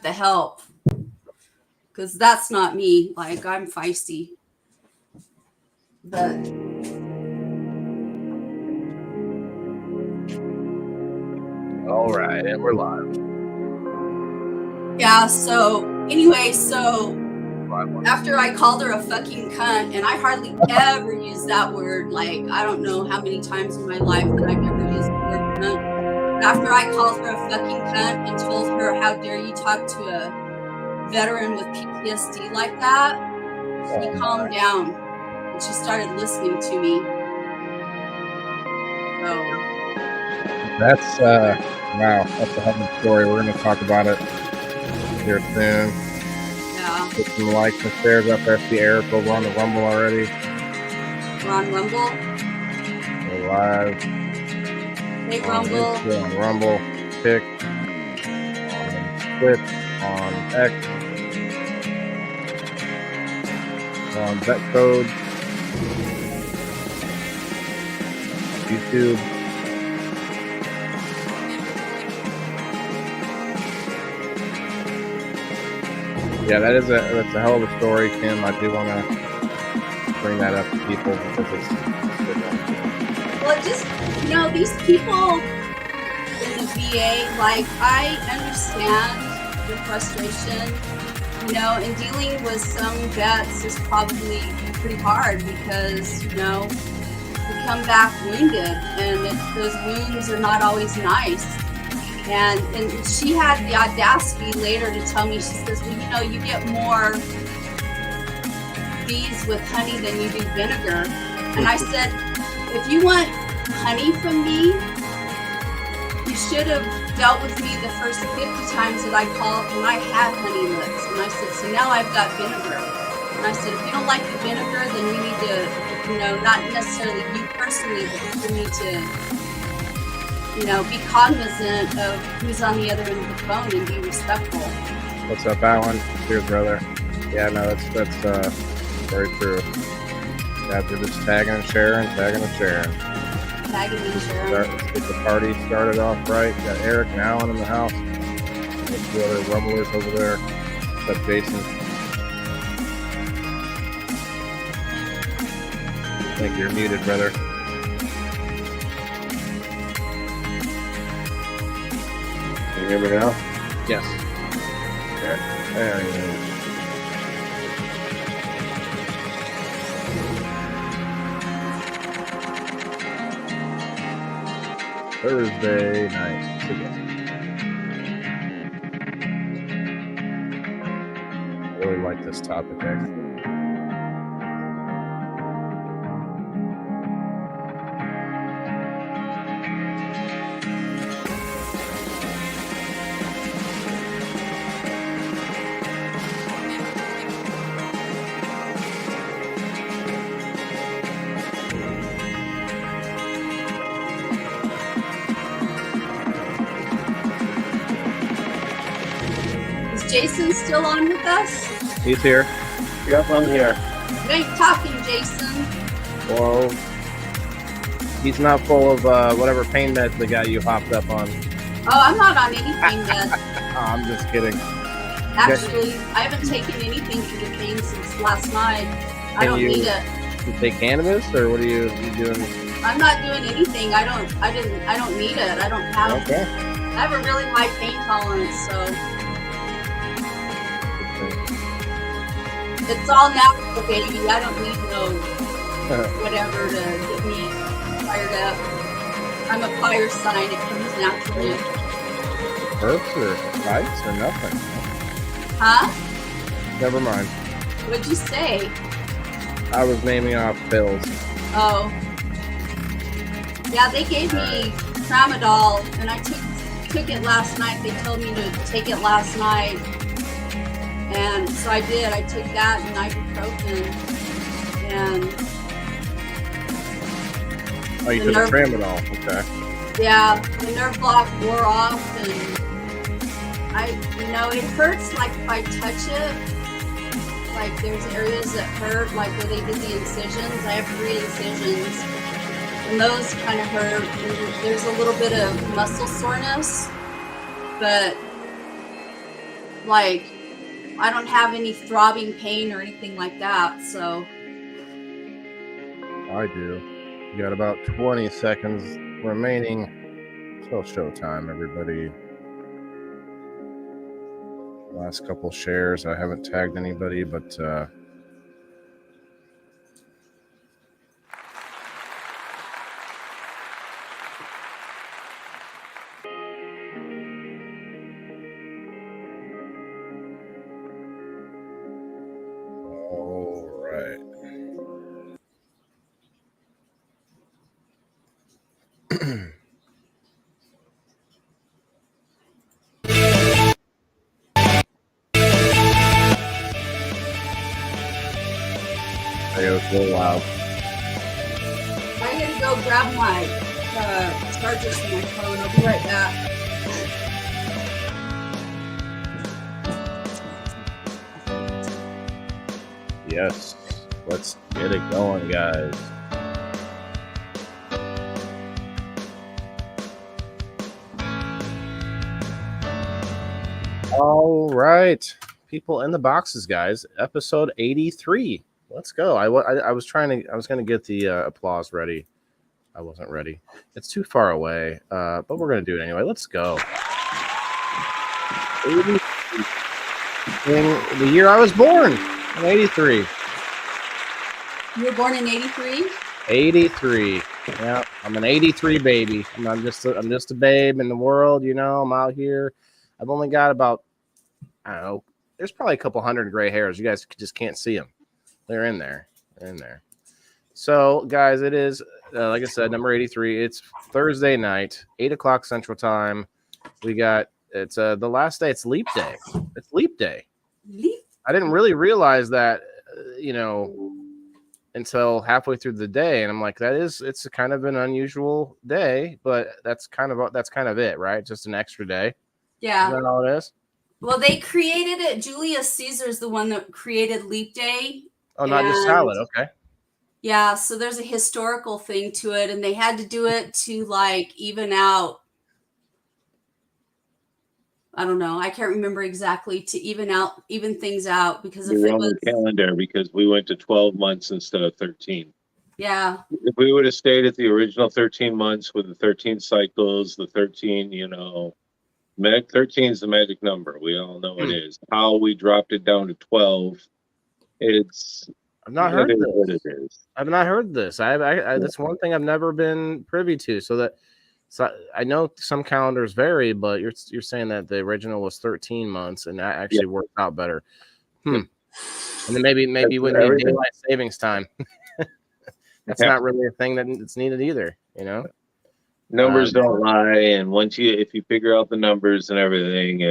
the help, because that's not me. Like, I'm feisty. But all right, and we're live. Yeah, so anyway, after I called her a fucking cunt, and I hardly ever use that word, like, I don't know how many times in my life that I've ever used the word cunt. But after I called her a fucking cunt and told her, how dare you talk to a veteran with PTSD like that, she calmed down and she started listening to me. So that's wow, that's a hell of a story. We're going to talk about it here soon. yeah, Put some likes and shares up there. See Eric over on the Rumble already. we're on Rumble. We're live. Hey, on Rumble. Insta, on Rumble, Kick, on Twitch, on X, on Vetcode, YouTube. Yeah, that's a hell of a story, Kim. I do want to bring that up to people because it's well, just, these people in the VA, like, I understand the frustration, and dealing with some vets is probably pretty hard because, we come back wounded, and those wounds are not always nice. And she had the audacity later to tell me, she says, well, you get more bees with honey than you do vinegar. And I said, if you want honey from me, you should have dealt with me the first 50 times that I called when I had honey lips. And I said, so now I've got vinegar. And I said, if you don't like the vinegar, then you need to, not necessarily you personally, but you need to, be cognizant of who's on the other end of the phone and be respectful. What's up, Alan? Cheers, brother. Yeah, no, that's very true. Yeah, we're just tagging and sharing. Tagging and sharing. Let's get the party started off right. Got Eric and Alan in the house. There's two other rumblers over there. What's up, Jason? I think you're muted, brother. Can you hear me now? Yes. Okay. There he is. Thursday night together. I really like this topic, actually. Jason still on with us? He's here. Yep, I'm here. Great talking, Jason. Well, he's not full of whatever pain meds the guy you hopped up on. Oh, I'm not on any pain meds. Oh, I'm just kidding. Actually, I haven't taken anything for the pain since last night. I don't need it. You take cannabis, or what are you doing? I'm not doing anything. I don't need it. I don't have. Okay. I have a really high pain tolerance, so. It's all natural, baby. I don't need no whatever to get me fired up. I'm a fire sign. It comes naturally. Herbs or bites or nothing? Huh? Never mind. What'd you say? I was naming off pills. Oh. Yeah, they gave me tramadol, and I took it last night. They told me to take it last night. And so I did. I took that and ibuprofen, and you took a tramadol. Okay. Yeah, the nerve block wore off, and it hurts like if I touch it. Like there's areas that hurt, like where they did the incisions. I have 3 incisions, and those kind of hurt. And there's a little bit of muscle soreness, but like, I don't have any throbbing pain or anything like that. So I do. You got about 20 seconds remaining till showtime, everybody. Last couple shares. I haven't tagged anybody, but all right. It was a little loud. I'm gonna go grab my chargers from my phone. I'll be right back. Yes, let's get it going, guys. All right, people in the boxes, guys. Episode 83. Let's go. I was going to get the applause ready. I wasn't ready. It's too far away, but we're going to do it anyway. Let's go. 83. In the year I was born, in 83. You were born in 83? 83. Yeah, I'm an 83 baby. I'm just a babe in the world, you know. I'm out here. I've only got about, I don't know, there's probably a couple hundred gray hairs. You guys just can't see them. They're in there. They're in there. So, guys, it is, like I said, number 83. It's Thursday night, 8 o'clock Central Time. We got, it's the last day. It's Leap Day. It's Leap Day. Leap? I didn't really realize that, you know, until halfway through the day. And I'm like, it's kind of an unusual day, but that's kind of it, right? Just an extra day. Yeah. Is that all it is? Well, they created it. Julius Caesar's the one that created Leap Day. Oh, not just salad. Okay. Yeah, so there's a historical thing to it, and they had to do it to like even out. I don't know. I can't remember exactly to even things out because if We're it on was the calendar because we went to 12 months instead of 13. Yeah. If we would have stayed at the original 13 months with the 13 cycles, the 13, 13 is the magic number. We all know it is. How we dropped it down to 12, I've not heard this. What it is. I've not heard this. That's one thing I've never been privy to. So I know some calendars vary, but you're saying that the original was 13 months, and that actually worked out better. And then maybe we need daylight savings time. That's not really a thing that's needed either, you know. Numbers don't lie, and if you figure out the numbers and everything,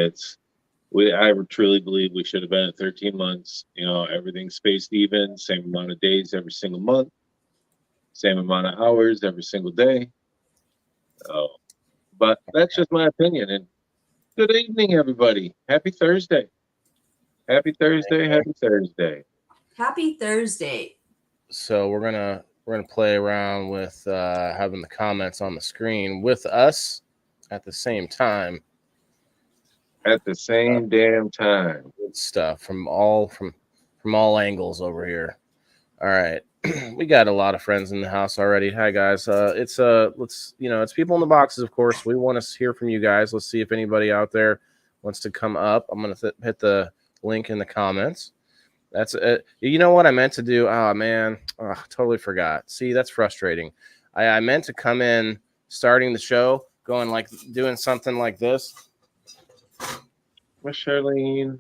I truly believe we should have been at 13 months. You know, everything's spaced even, same amount of days every single month, same amount of hours every single day. But that's just my opinion. And good evening, everybody. Happy Thursday. Happy Thursday. Happy Thursday. Happy Thursday. So we're gonna play around with having the comments on the screen with us at the same time. At the same damn time. Good stuff from all angles over here. All right. We got a lot of friends in the house already. Hi guys. It's people in the boxes, of course. We want to hear from you guys. Let's see if anybody out there wants to come up. I'm gonna hit the link in the comments. That's it. You know what I meant to do? Oh man, totally forgot. See, that's frustrating. I meant to come in starting the show, doing something like this. Where's Charlene?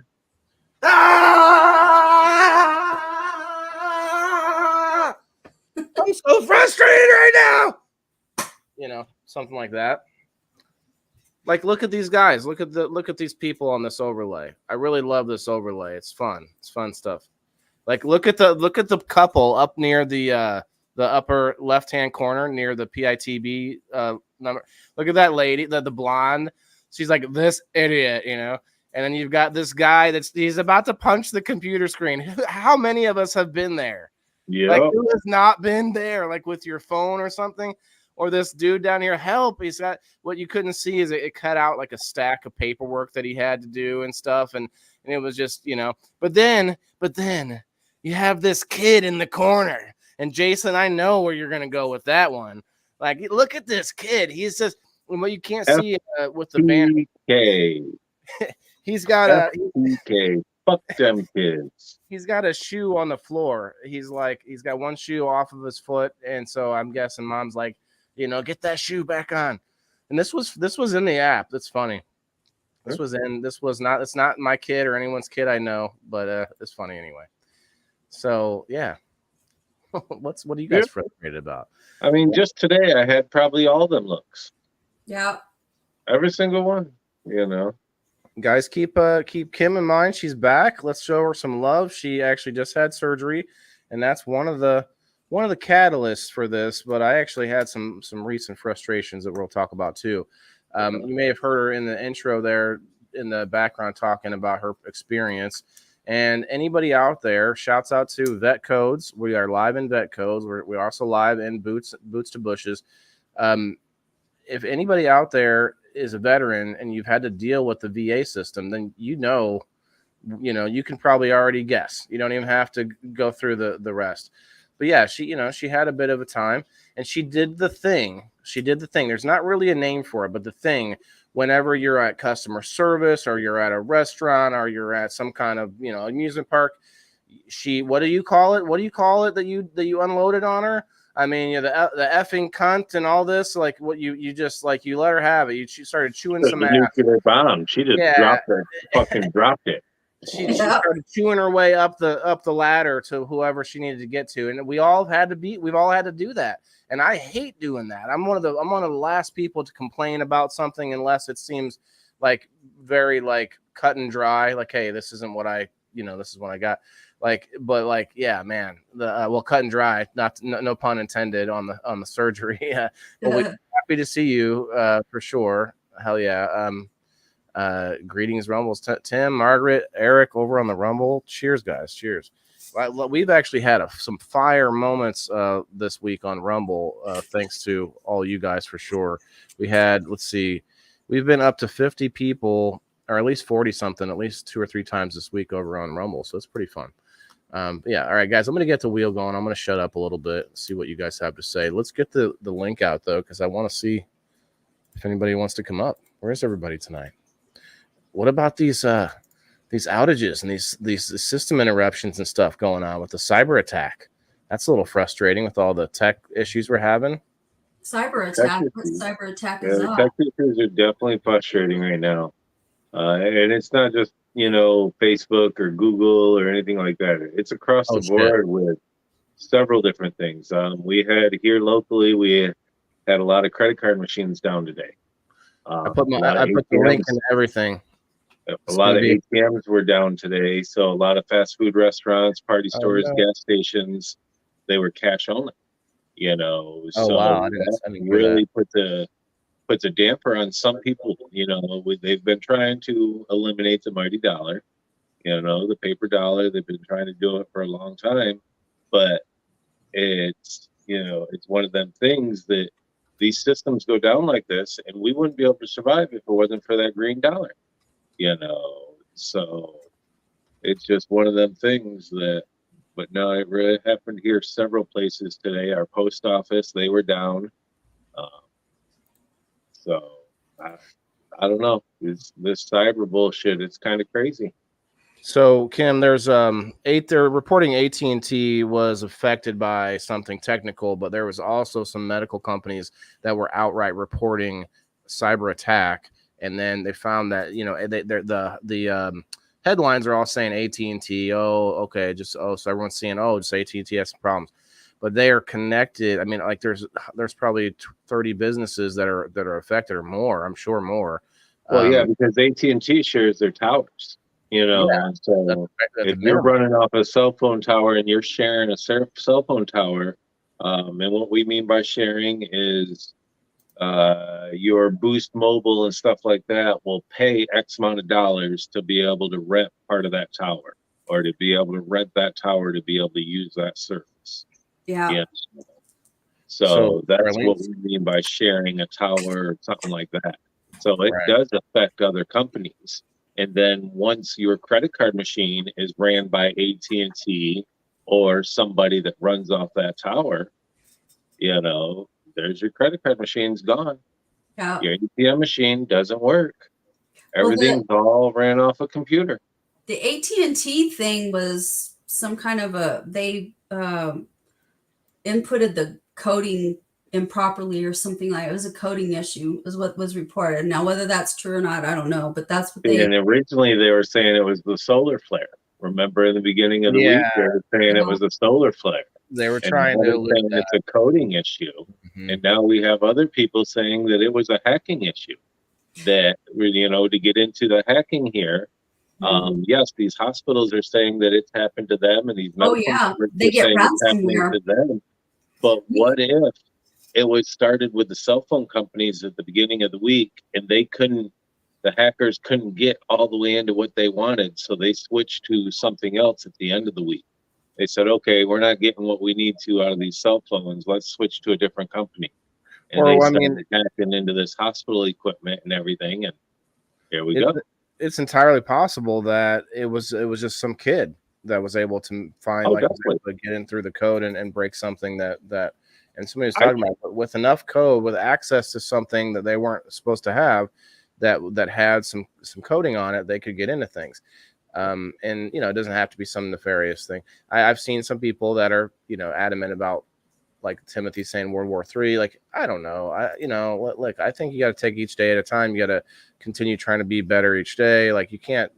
I'm so frustrated right now. You know, something like that. Like, look at these guys. Look at these people on this overlay. I really love this overlay. It's fun. It's fun stuff. Like, look at the couple up near the upper left-hand corner near the PITB number. Look at that lady, the blonde. She's like this idiot, you know. And then you've got this guy he's about to punch the computer screen. How many of us have been there? Yeah. Like, who has not been there? Like with your phone or something. Or this dude down here, help. He's got what you couldn't see is it cut out like a stack of paperwork that he had to do and stuff. And it was just, but then you have this kid in the corner. And Jason, I know where you're going to go with that one. Like, look at this kid. He's just, well, you can't see with the band. He's got FPK. Fuck them kids. He's got a shoe on the floor. He's got one shoe off of his foot. And so I'm guessing mom's like, get that shoe back on. And this was in the app. That's funny. It's not my kid or anyone's kid I know, but it's funny anyway. So yeah. What are you guys frustrated about? I mean, just today I had probably all them looks. Yeah. Every single one, Guys, keep Kim in mind. She's back. Let's show her some love. She actually just had surgery, and that's one of the catalysts for this. But I actually had some recent frustrations that we'll talk about too. You may have heard her in the intro there in the background talking about her experience. And anybody out there, shouts out to Vet Codes. We are live in Vet Codes. We're also live in Boots to Bushes. If anybody out there is a veteran and you've had to deal with the VA system, then you can probably already guess. You don't even have to go through the rest. But yeah, she had a bit of a time, and she did the thing. There's not really a name for it, but the thing. Whenever you're at customer service or you're at a restaurant or you're at some kind of, amusement park, what do you call it? What do you call it that you unloaded on her? I mean, the effing cunt and all this, like what you just like, you let her have it. She started chewing some ass. Nuclear bomb. She just dropped it. She started chewing her way up the ladder to whoever she needed to get to. And we've all had to do that. And I hate doing that. I'm one of the last people to complain about something unless it seems like very like cut and dry. Like, hey, this isn't what this is what I got. Yeah, man, cut and dry. No pun intended on the surgery. Yeah, but we're happy to see you for sure. Hell yeah. Greetings, Rumbles. Tim, Margaret, Eric over on the Rumble. Cheers, guys. Cheers. We've actually had some fire moments this week on Rumble, thanks to all you guys for sure. We had, we've been up to 50 people, or at least 40 something, at least 2 or 3 times this week over on Rumble. So it's pretty fun. Yeah. All right, guys, I'm going to get the wheel going. I'm going to shut up a little bit, see what you guys have to say. Let's get the link out though, because I want to see if anybody wants to come up. Where's everybody tonight? What about these outages and these system interruptions and stuff going on with the cyber attack? That's a little frustrating with all the tech issues we're having. Cyber attack is up. Tech issues are definitely frustrating right now. And it's not just, Facebook or Google or anything like that. It's across the board with several different things. We had here locally, we had a lot of credit card machines down today. I put the link in everything. A lot of ATMs were down today, so a lot of fast food restaurants, party stores, gas stations, they were cash only. So wow. that really puts a damper on some people. They've been trying to eliminate the mighty dollar, the paper dollar. They've been trying to do it for a long time, but it's one of them things that these systems go down like this, and we wouldn't be able to survive if it wasn't for that green dollar. So it's just one of them things but no, it really happened here several places today. Our post office, they were down. So I don't know. This cyber bullshit, it's kind of crazy. So Kim, there's they're reporting AT&T was affected by something technical, but there was also some medical companies that were outright reporting cyber attack. And then they found that, the headlines are all saying AT&T. Oh, okay. So everyone's seeing, just AT&T has some problems, but they are connected. I mean, like there's probably 30 businesses that are affected or more. I'm sure more. Well, yeah, because AT&T shares their towers, so if you're running off a cell phone tower and you're sharing a cell phone tower, and what we mean by sharing is, your Boost Mobile and stuff like that will pay X amount of dollars to be able to rent part of that tower, or to be able to rent that tower to be able to use that service. Yeah. So that's what Charlene's we mean by sharing a tower or something like that. So it right. does affect other companies. And then once your credit card machine is ran by AT&T or somebody that runs off that tower, you know, there's your credit card machine's gone. Yeah. Your ATM machine doesn't work. Well, Everything's all ran off a computer. the AT&T thing was some kind of they inputted the coding improperly or something like it. It was a coding issue is what was reported. Now, whether that's true or not, I don't know, but that's what they. And originally they were saying it was the solar flare. Remember in the beginning of the week, Yeah, they were saying it was a solar flare. they were And trying now to they're elude saying that. it's a coding issue. Mhm. And now we have other people saying that it was a hacking issue. That, you know, to get into the hacking here, yes, these hospitals are saying that it's happened to them, and these Oh medical yeah, networks they are get saying it's happening ransomware. to them. But what if it was started with the cell phone companies at the beginning of the week, and the hackers couldn't get all the way into what they wanted, so they switched to something else at the end of the week. They said, okay, we're not getting what we need to out of these cell phones. Let's switch to a different company. And they Or I started mean, hacking into this hospital equipment and everything, and here we it, go. it's entirely possible that it was just some kid that was able to find was Definitely. able to get in through the code and break something that and somebody was I- talking about, but with enough code, with access to something that they weren't supposed to have, that had some coding on it, they could get into things. And you know, it doesn't have to be some nefarious thing. I've seen some people that are, you know, adamant about, like Timothy saying World War III. Like, I don't know. Look, I think you got to take each day at a time. You got to continue trying to be better each day. Like, you can't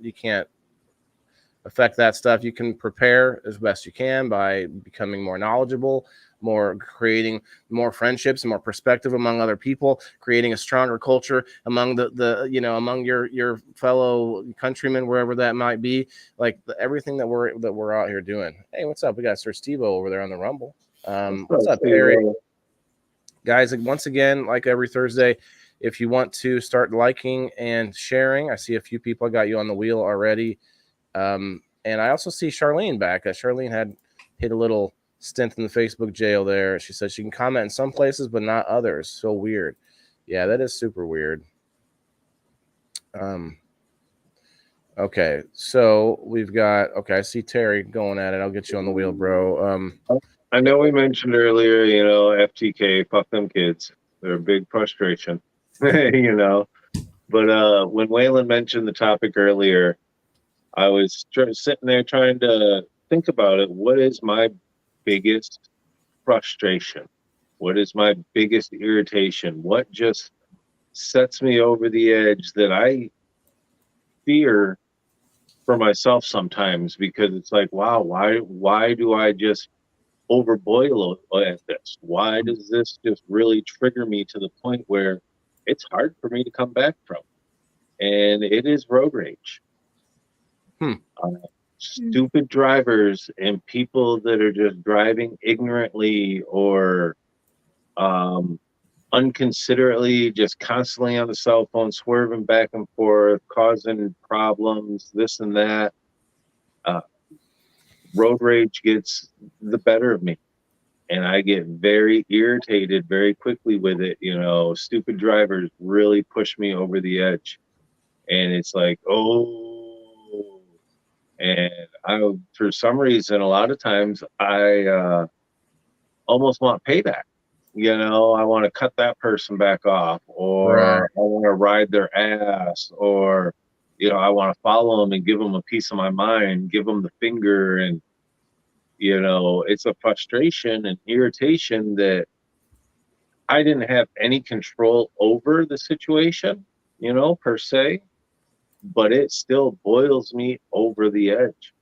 affect that stuff. You can prepare as best you can by becoming more knowledgeable, more creating more friendships and more perspective among other people, creating a stronger culture among the you know, among your fellow countrymen, wherever that might be. Like everything that we're out here doing. Hey, what's up? We got Sir Steve over there on the Rumble. What's up, Harry? Guys, once again, like every Thursday, if you want to start liking and sharing, I see a few people. I got you on the wheel already. And I also see Charlene back. Charlene had hit a little stint in the Facebook jail there. She said she can comment in some places, but not others. So weird. Yeah, that is super weird. Okay, so we've got, I see Terry going at it. I'll get you on the wheel, bro. I know we mentioned earlier, you know, FTK, fuck them kids. They're a big frustration, you know. But when Waylon mentioned the topic earlier, I was sitting there trying to think about it. What is my biggest frustration? What is my biggest irritation? What just sets me over the edge that I fear for myself sometimes? Because it's like, wow, why do I just overboil at this? Why does this just really trigger me to the point where it's hard for me to come back from? And it is road rage. Stupid drivers and people that are just driving ignorantly or unconsiderately, just constantly on the cell phone, swerving back and forth, causing problems, this and that. Road rage gets the better of me. And I get very irritated very quickly with it. You know, stupid drivers really push me over the edge. And it's like, oh, and for some reason, a lot of times I almost want payback. You know, I want to cut that person back off, or Right. I want to ride their ass, or, you know, I want to follow them and give them a piece of my mind, give them the finger. And, you know, it's a frustration and irritation that I didn't have any control over the situation, you know, per se, but it still boils me over the edge,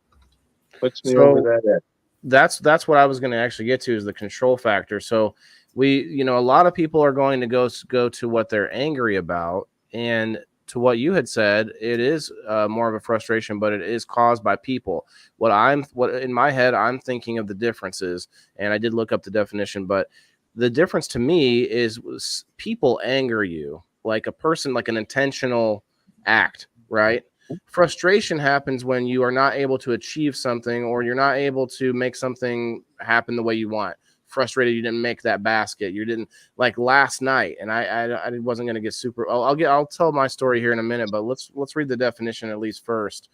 puts me over that edge. That's what I was going to actually get to, is the control factor. So you know, a lot of people are going to go to what they're angry about, and to what you had said, it is more of a frustration, but it is caused by people. What in my head, I'm thinking of the differences, and I did look up the definition, but the difference to me is people anger you, like a person, like an intentional act, right? Frustration happens when you are not able to achieve something, or you're not able to make something happen the way you want. frustrated you didn't make that basket. You didn't, like last night, and I wasn't going to get super. I'll tell my story here in a minute, but let's read the definition at least first,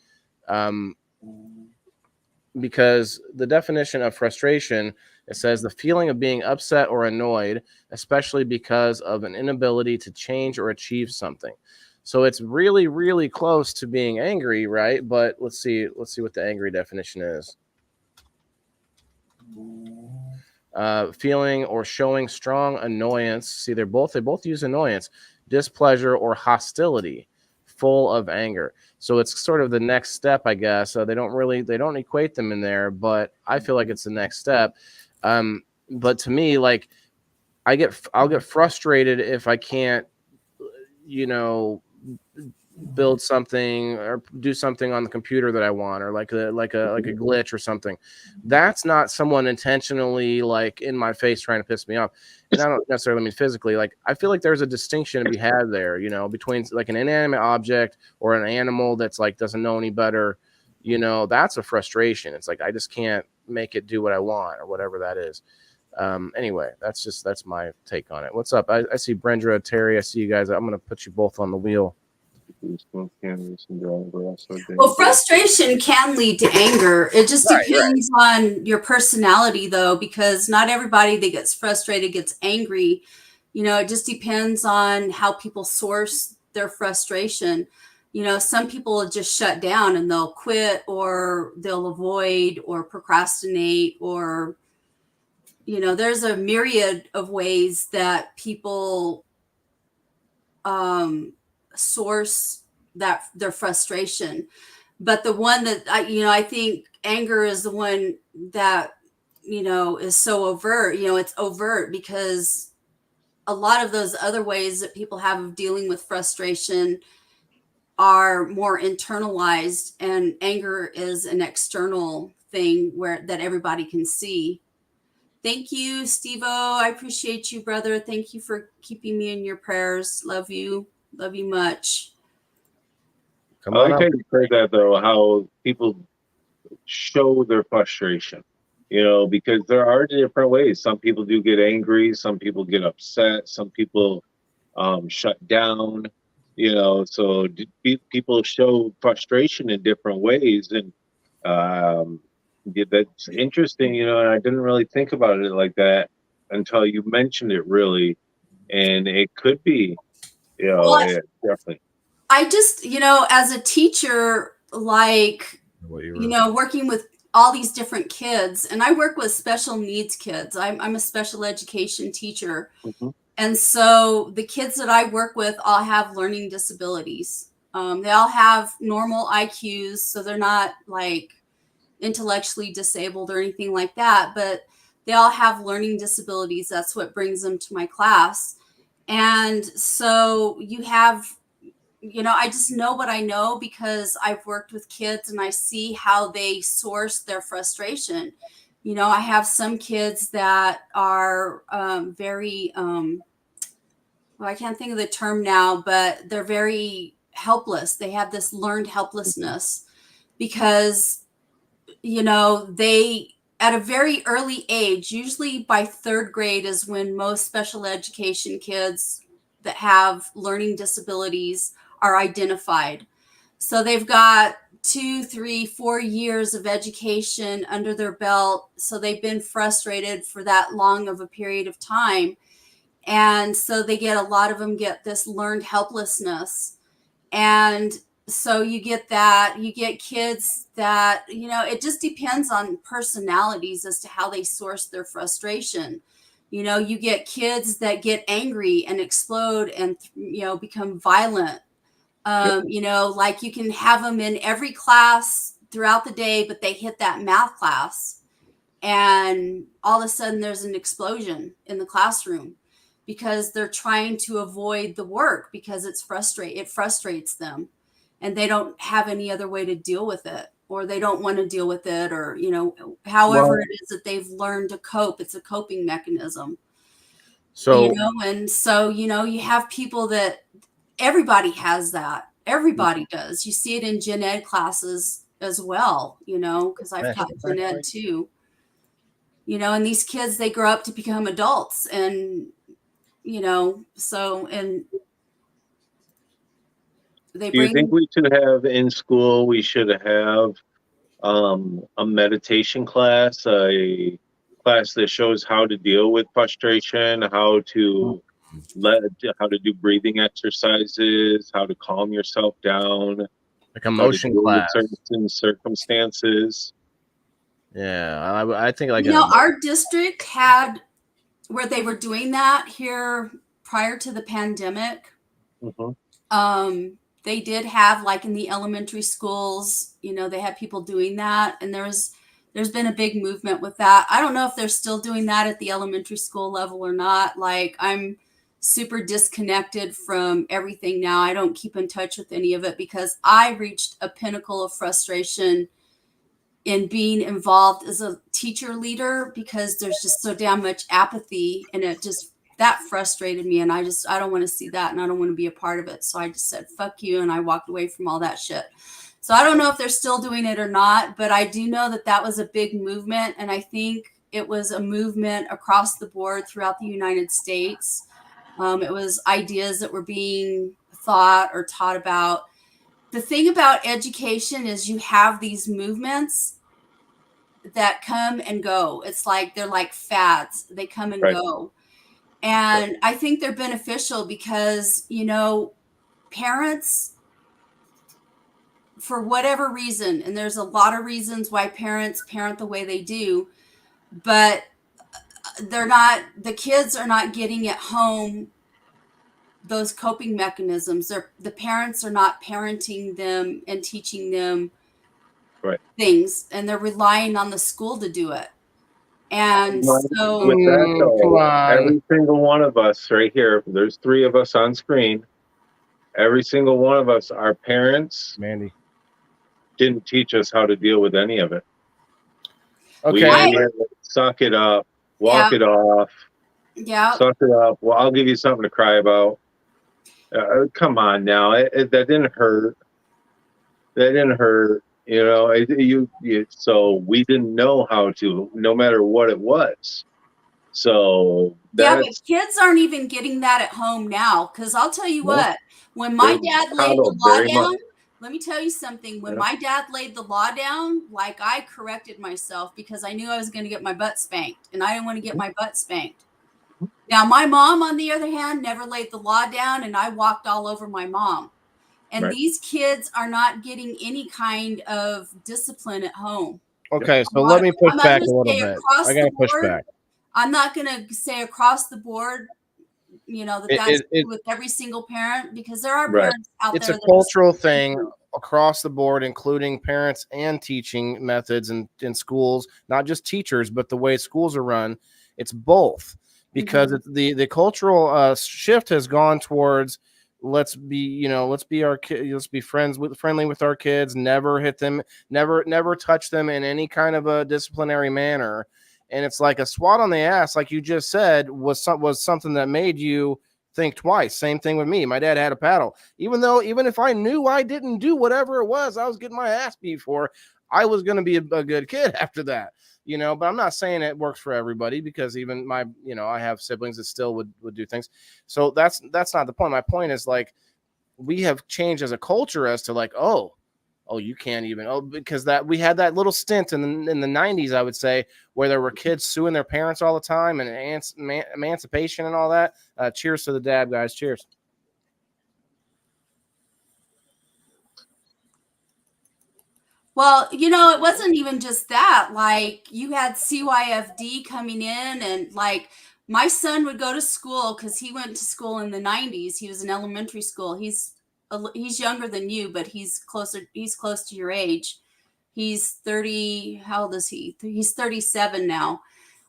because the definition of frustration, it says the feeling of being upset or annoyed, especially because of an inability to change or achieve something. So it's really, really close to being angry, right? But let's see what the angry definition is. Feeling or showing strong annoyance. See, they both use annoyance, displeasure, or hostility, full of anger. So it's sort of the next step, I guess. They don't equate them in there, but I feel like it's the next step. But to me, like I'll get frustrated if I can't, build something or do something on the computer that I want, or like a glitch or something. That's not someone intentionally like in my face trying to piss me off. And I don't necessarily mean physically. Like I feel like there's a distinction to be had there, between like an inanimate object or an animal that's like doesn't know any better. That's a frustration. It's like I just can't make it do what I want or whatever that is. Anyway, that's my take on it. What's up? I see Brenda, Terry. I see you guys. I'm gonna put you both on the wheel. Well, frustration can lead to anger. It just depends on your personality, though, because not everybody that gets frustrated gets angry. It just depends on how people source their frustration. Some people will just shut down and they'll quit, or they'll avoid or procrastinate, or there's a myriad of ways that people source their frustration. But the one that I think anger is the one that is so overt. It's overt because a lot of those other ways that people have of dealing with frustration are more internalized, and anger is an external thing that everybody can see. Thank you, Steve-O. I appreciate you, brother. Thank you for keeping me in your prayers. Love you much. I like how you said that, though, how people show their frustration, because there are different ways. Some people do get angry. Some people get upset. Some people shut down, so people show frustration in different ways. And that's interesting, and I didn't really think about it like that until you mentioned it, really. And it could be, definitely. I just, as a teacher, like, working with all these different kids, and I work with special needs kids. I'm a special education teacher. Mm-hmm. And so the kids that I work with all have learning disabilities. They all have normal IQs, so they're not like intellectually disabled or anything like that, but they all have learning disabilities. That's what brings them to my class. And so you have, I just know what I know because I've worked with kids and I see how they source their frustration. I have some kids that are very, well, I can't think of the term now, but they're very helpless. They have this learned helplessness because, they, at a very early age, usually by third grade is when most special education kids that have learning disabilities are identified. So they've got 2, 3, 4 years of education under their belt. So they've been frustrated for that long of a period of time. And so a lot of them get this learned helplessness. And so you get kids that, it just depends on personalities as to how they source their frustration. You get kids that get angry and explode and, become violent. Like you can have them in every class throughout the day, but they hit that math class and all of a sudden there's an explosion in the classroom because they're trying to avoid the work because it frustrates them and they don't have any other way to deal with it, or they don't want to deal with it, or, however it is that they've learned to cope. It's a coping mechanism. So, and so, you have people that everybody has that. Everybody does. You see it in gen ed classes as well, because I've taught gen ed too. and these kids, they grow up to become adults, and so, and they Do you think bring. we should have in school, we should have a meditation class, a class that shows how to deal with frustration, how to do breathing exercises, how to calm yourself down, Like a how to motion deal with class. certain circumstances. Yeah, I think like Our district had where they were doing that here prior to the pandemic. Mhm. They did have, like, in the elementary schools, they had people doing that, and there's been a big movement with that. I don't know if they're still doing that at the elementary school level or not. Like, I'm super disconnected from everything now. I don't keep in touch with any of it because I reached a pinnacle of frustration in being involved as a teacher leader because there's just so damn much apathy, and that frustrated me, and I don't want to see that, and I don't want to be a part of it. So I just said, fuck you. And I walked away from all that shit. So I don't know if they're still doing it or not, but I do know that was a big movement. And I think it was a movement across the board throughout the United States. It was ideas that were being thought or taught about. The thing about education is you have these movements that come and go. It's like they're like fads. They come and Right. go. And I think they're beneficial because, parents, for whatever reason, and there's a lot of reasons why parents parent the way they do, but the kids are not getting at home those coping mechanisms. The parents are not parenting them and teaching them things, and they're relying on the school to do it. And so, with that come though, on. every single one of us right here, there's 3 of us on screen. Every single one of us, our parents Mandy didn't teach us how to deal with any of it. Okay. We had to suck it up, walk it off. Yeah. Suck it up. Well, I'll give you something to cry about. Come on now. That didn't hurt. That didn't hurt. So we didn't know how to, no matter what it was. So but kids aren't even getting that at home now. Because I'll tell you what, when my dad laid the law down, let me tell you something. When my dad laid the law down, like, I corrected myself because I knew I was going to get my butt spanked, and I didn't want to get my butt spanked. Now, my mom, on the other hand, never laid the law down, and I walked all over my mom. And these kids are not getting any kind of discipline at home. Okay, so let me push back a little bit. I got to push back. I'm not going to say across the board, that's with every single parent, because there are parents out there. It's a cultural thing across the board, including parents and teaching methods in schools, not just teachers, but the way schools are run. It's both, because the cultural shift has gone towards let's be friendly with our kids, never hit them, never touch them in any kind of a disciplinary manner. And it's like a swat on the ass, like you just said, was something that made you think twice. Same thing with me. My dad had a paddle. Even if I knew I didn't do whatever it was I was getting my ass beat for, I was going to be a good kid after that. But I'm not saying it works for everybody, because even my, I have siblings that still would do things. So that's not the point. My point is, like, we have changed as a culture as to, like, oh, you can't even, because that we had that little stint in the 90s, I would say, where there were kids suing their parents all the time, and emancipation and all that. Cheers to the dad, guys. Cheers. Well, it wasn't even just that. Like, you had CYFD coming in, and, like, my son would go to school because he went to school in the 90s. He was in elementary school. He's younger than you, but he's close to your age. He's 30. How old is he? He's 37 now.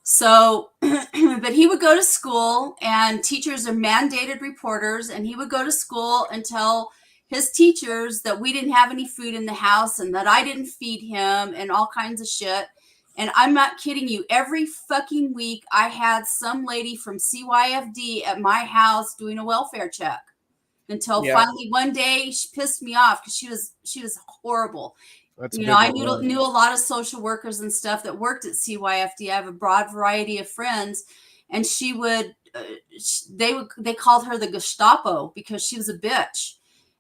So, but he would go to school, and teachers are mandated reporters, and he would go to school and tell his teachers that we didn't have any food in the house and that I didn't feed him and all kinds of shit. And I'm not kidding you. Every fucking week I had some lady from CYFD at my house doing a welfare check, until finally one day she pissed me off because she was horrible. That's a You big know, I one. knew a lot of social workers and stuff that worked at CYFD. I have a broad variety of friends, and she would, they called her the Gestapo because she was a bitch.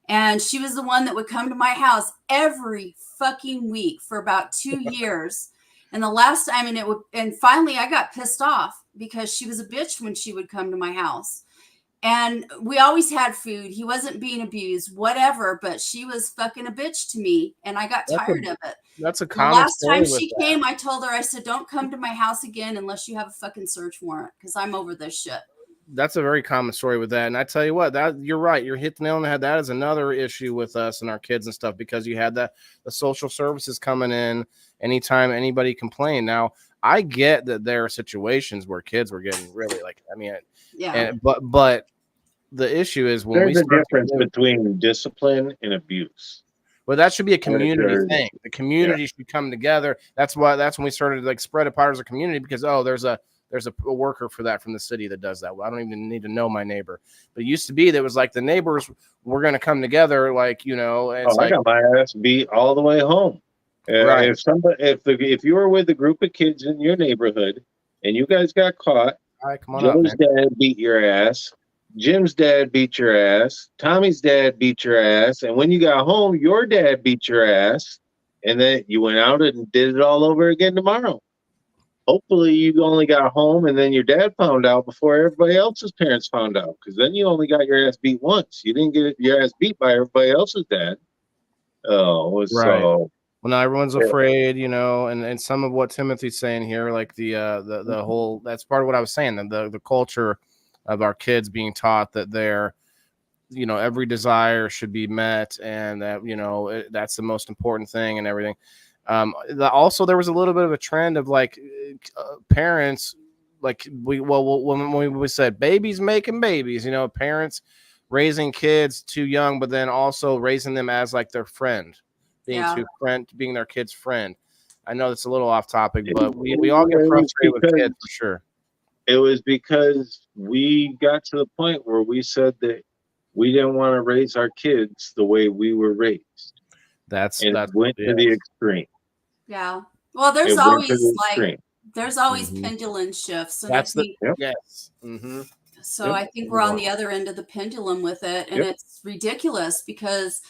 And she was the one that would come to my house every fucking week for about 2 years. And the last time, and finally I got pissed off because she was a bitch when she would come to my house. And we always had food. He wasn't being abused, whatever, but she was fucking a bitch to me. And I got tired of it. That's a The common last story time with she that. came, I told her, I said, don't come to my house again unless you have a fucking search warrant because I'm over this shit. That's a very common story with that. And I tell you what, that you're right. You're hitting the nail on the head. That is another issue with us and our kids and stuff because you had the social services coming in anytime anybody complained. Now, I get that there are situations where kids were getting really Yeah. But the issue is when There's a difference between discipline and abuse. Well, that should be a community thing. The community should come together. That's when we started like spread apart as a community because there's a worker for that from the city that does that. Well, I don't even need to know my neighbor. But it used to be that it was like the neighbors were going to come together, like it's I got my ass beat all the way home. Right. If you were with a group of kids in your neighborhood and you guys got caught, Joe's dad beat your ass. Jim's dad beat your ass. Tommy's dad beat your ass. And when you got home, your dad beat your ass. And then you went out and did it all over again tomorrow. Hopefully you only got home and then your dad found out before everybody else's parents found out. Because then you only got your ass beat once. You didn't get your ass beat by everybody else's dad. Right. So... Well, now everyone's afraid, and some of what Timothy's saying here, like the whole, that's part of what I was saying, the culture of our kids being taught that they're, every desire should be met and that, that's the most important thing and everything. Also, there was a little bit of a trend of like parents, like when we said babies making babies, parents raising kids too young, but then also raising them as like their friend. Being their kid's friend. I know that's a little off topic, but we all get frustrated with kids for sure. It was because we got to the point where we said that we didn't want to raise our kids the way we were raised. That's went to the extreme. Yeah. Well, there's always pendulum shifts. And yes. Mm-hmm. So I think we're on the other end of the pendulum with it. And it's ridiculous because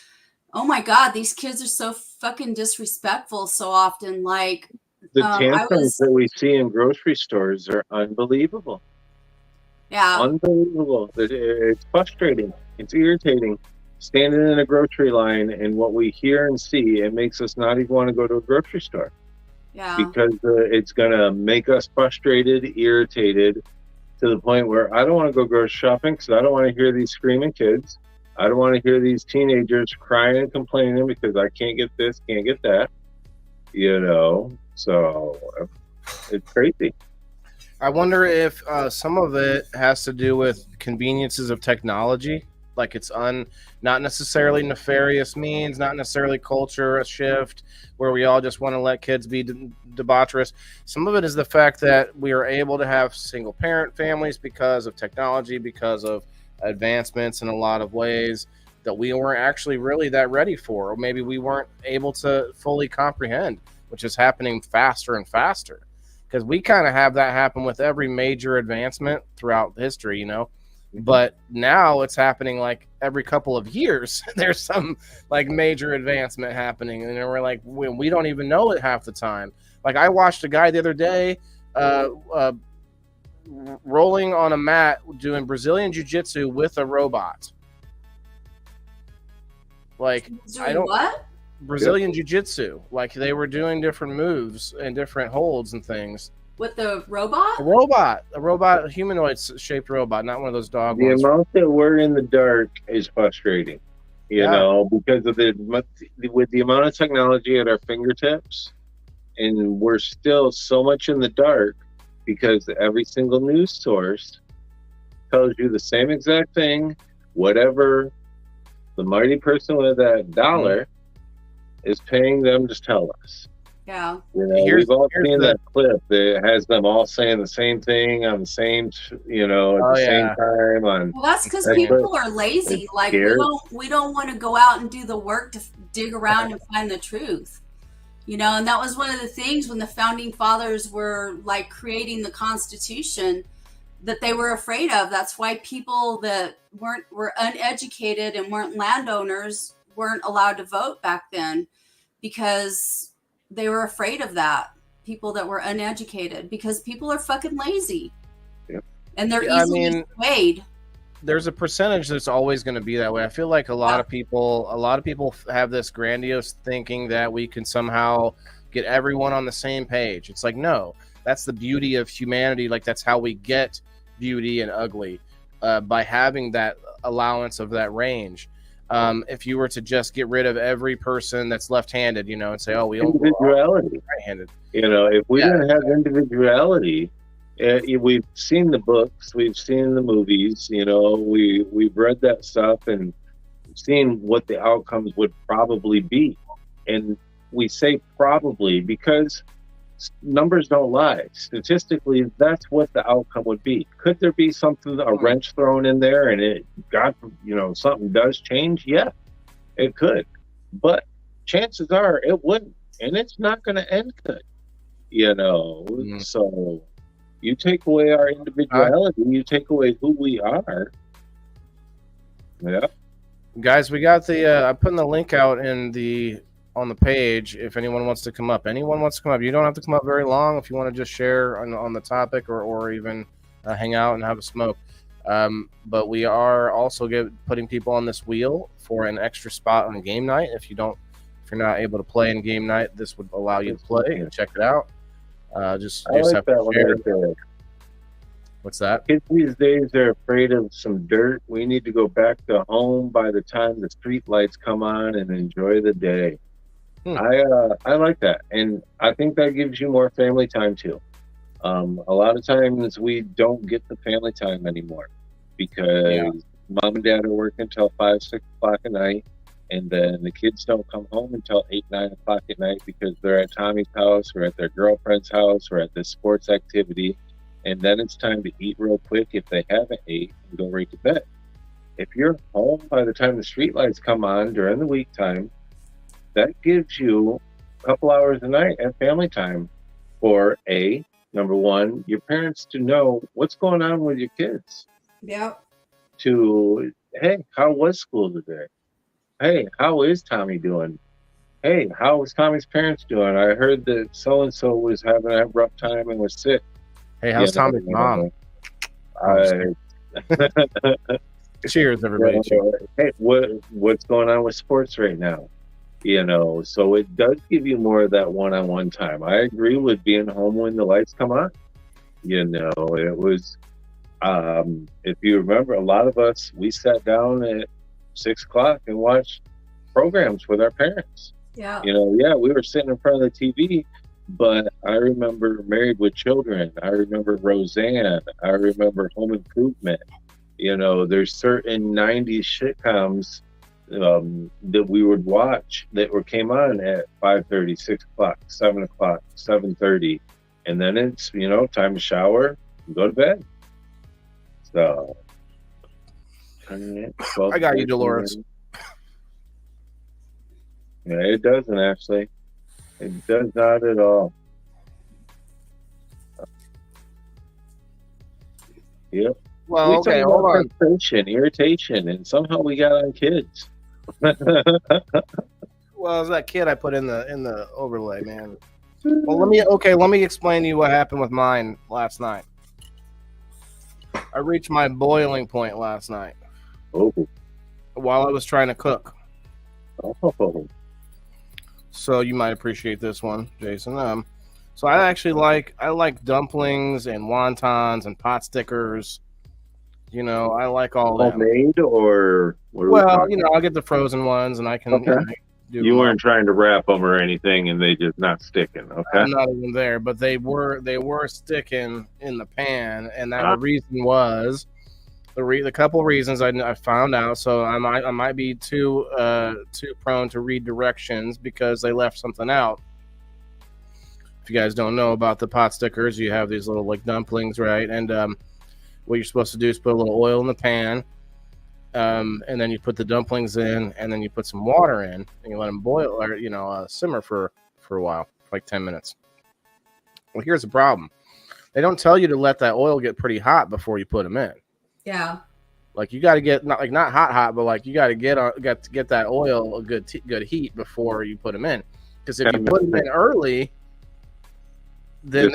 oh my God, these kids are so fucking disrespectful so often. Like the tantrums that we see in grocery stores are unbelievable. Yeah. Unbelievable. It's frustrating. It's irritating. Standing in a grocery line and what we hear and see, it makes us not even want to go to a grocery store. Yeah. Because it's going to make us frustrated, irritated to the point where I don't want to go grocery shopping because I don't want to hear these screaming kids. I don't want to hear these teenagers crying and complaining because I can't get this, can't get that, so it's crazy. I wonder if some of it has to do with conveniences of technology, like it's not necessarily nefarious means, not necessarily culture a shift where we all just want to let kids be debaucherous. Some of it is the fact that we are able to have single parent families because of technology, because of advancements in a lot of ways that we weren't actually really that ready for, or maybe we weren't able to fully comprehend, which is happening faster and faster because we kind of have that happen with every major advancement throughout history, but now it's happening like every couple of years. There's some like major advancement happening and we're like, we don't even know it half the time. Like I watched a guy the other day rolling on a mat doing Brazilian jiu-jitsu with a robot. Like Brazilian jiu-jitsu. Like they were doing different moves and different holds and things. With the robot? A robot, a humanoid shaped robot, not one of those dog ones. The amount that we're in the dark is frustrating, because of with the amount of technology at our fingertips, and we're still so much in the dark. Because every single news source tells you the same exact thing, whatever the mighty person with that dollar is paying them to tell us. Yeah. We've all seen that clip that has them all saying the same thing on the same, at the same time. Well, that's because people are lazy. Like we don't want to go out and do the work to dig around and find the truth. You know, and that was one of the things when the founding fathers were like creating the Constitution that they were afraid of. That's why people that were uneducated and weren't landowners weren't allowed to vote back then, because they were afraid of that. People that were uneducated, because people are fucking lazy. Yep. And they're Yeah, easily swayed. There's a percentage that's always going to be that way. I feel like a lot of people have this grandiose thinking that we can somehow get everyone on the same page. It's like, no, that's the beauty of humanity. Like, that's how we get beauty and ugly, by having that allowance of that range. If you were to just get rid of every person that's left-handed, you know, and say, oh, we all individuality, right-handed. You know, if we didn't have individuality, we've seen the books, we've seen the movies, you know, we've read that stuff and seen what the outcomes would probably be. And we say probably because numbers don't lie. Statistically, that's what the outcome would be. Could there be something, a wrench thrown in there, and something does change? Yeah, it could. But chances are it wouldn't, and it's not going to end good. You know, so you take away our individuality, you take away who we are. Yeah, guys, we got the. I'm putting the link out on the page. If anyone wants to come up, you don't have to come up very long. If you want to just share on the topic or even hang out and have a smoke. But we are also putting people on this wheel for an extra spot on game night. If you're not able to play in game night, this would allow you to play and check it out. Just I like have that to one share. right there. What's that? Kids these days are afraid of some dirt. We need to go back to home by the time the street lights come on and enjoy the day. I like that, and I think that gives you more family time too. A lot of times we don't get the family time anymore because mom and dad are working until 5, 6 o'clock at night, and then the kids don't come home until 8, 9 o'clock at night because they're at Tommy's house or at their girlfriend's house or at this sports activity, and then it's time to eat real quick if they haven't ate and go right to bed. If you're home by the time the street lights come on during the week time, that gives you a couple hours a night at family time for number one, your parents to know what's going on with your kids. Yeah. Hey, how was school today? Hey, how is Tommy doing? Hey, how is Tommy's parents doing? I heard that so-and-so was having a rough time and was sick. Hey, how's Tommy's mom? Cheers, everybody. Hey, what's going on with sports right now? You know, so it does give you more of that one-on-one time. I agree with being home when the lights come on. You know, it was, if you remember, a lot of us, we sat down at 6 o'clock and watched programs with our parents. Yeah. You know, we were sitting in front of the TV, but I remember Married with Children. I remember Roseanne. I remember Home Improvement. You know, there's certain 90s sitcoms that we would watch that came on at 5:30, 6 o'clock, 7 o'clock, 7:30, and then it's time to shower and go to bed. So I got you, Dolores. Yeah, it doesn't actually. It does not at all. Yep. Well, okay, hold on. Frustration, irritation, and somehow we got on kids. Well, it's that kid I put in the overlay, man. Well, let me explain to you what happened with mine last night. I reached my boiling point last night. Oh. While I was trying to cook. Oh. So you might appreciate this one, Jason. So I actually like dumplings and wontons and pot stickers. You know, I like all that. Homemade or well, I'll get the frozen ones and I can. Okay. You weren't trying to wrap them or anything, and they just not sticking. Okay. I'm not even there, but they were sticking in the pan, and that reason was the couple reasons I found out. So I might be too prone to read directions because they left something out. If you guys don't know about the pot stickers, you have these little like dumplings, right? And what you're supposed to do is put a little oil in the pan, and then you put the dumplings in, and then you put some water in, and you let them boil or simmer for for a while, like 10 minutes. Well, here's the problem. They don't tell you to let that oil get pretty hot before you put them in. Yeah. Like you got to get not hot, but like you got to get that oil a good heat before you put them in. Because if you put them in early, then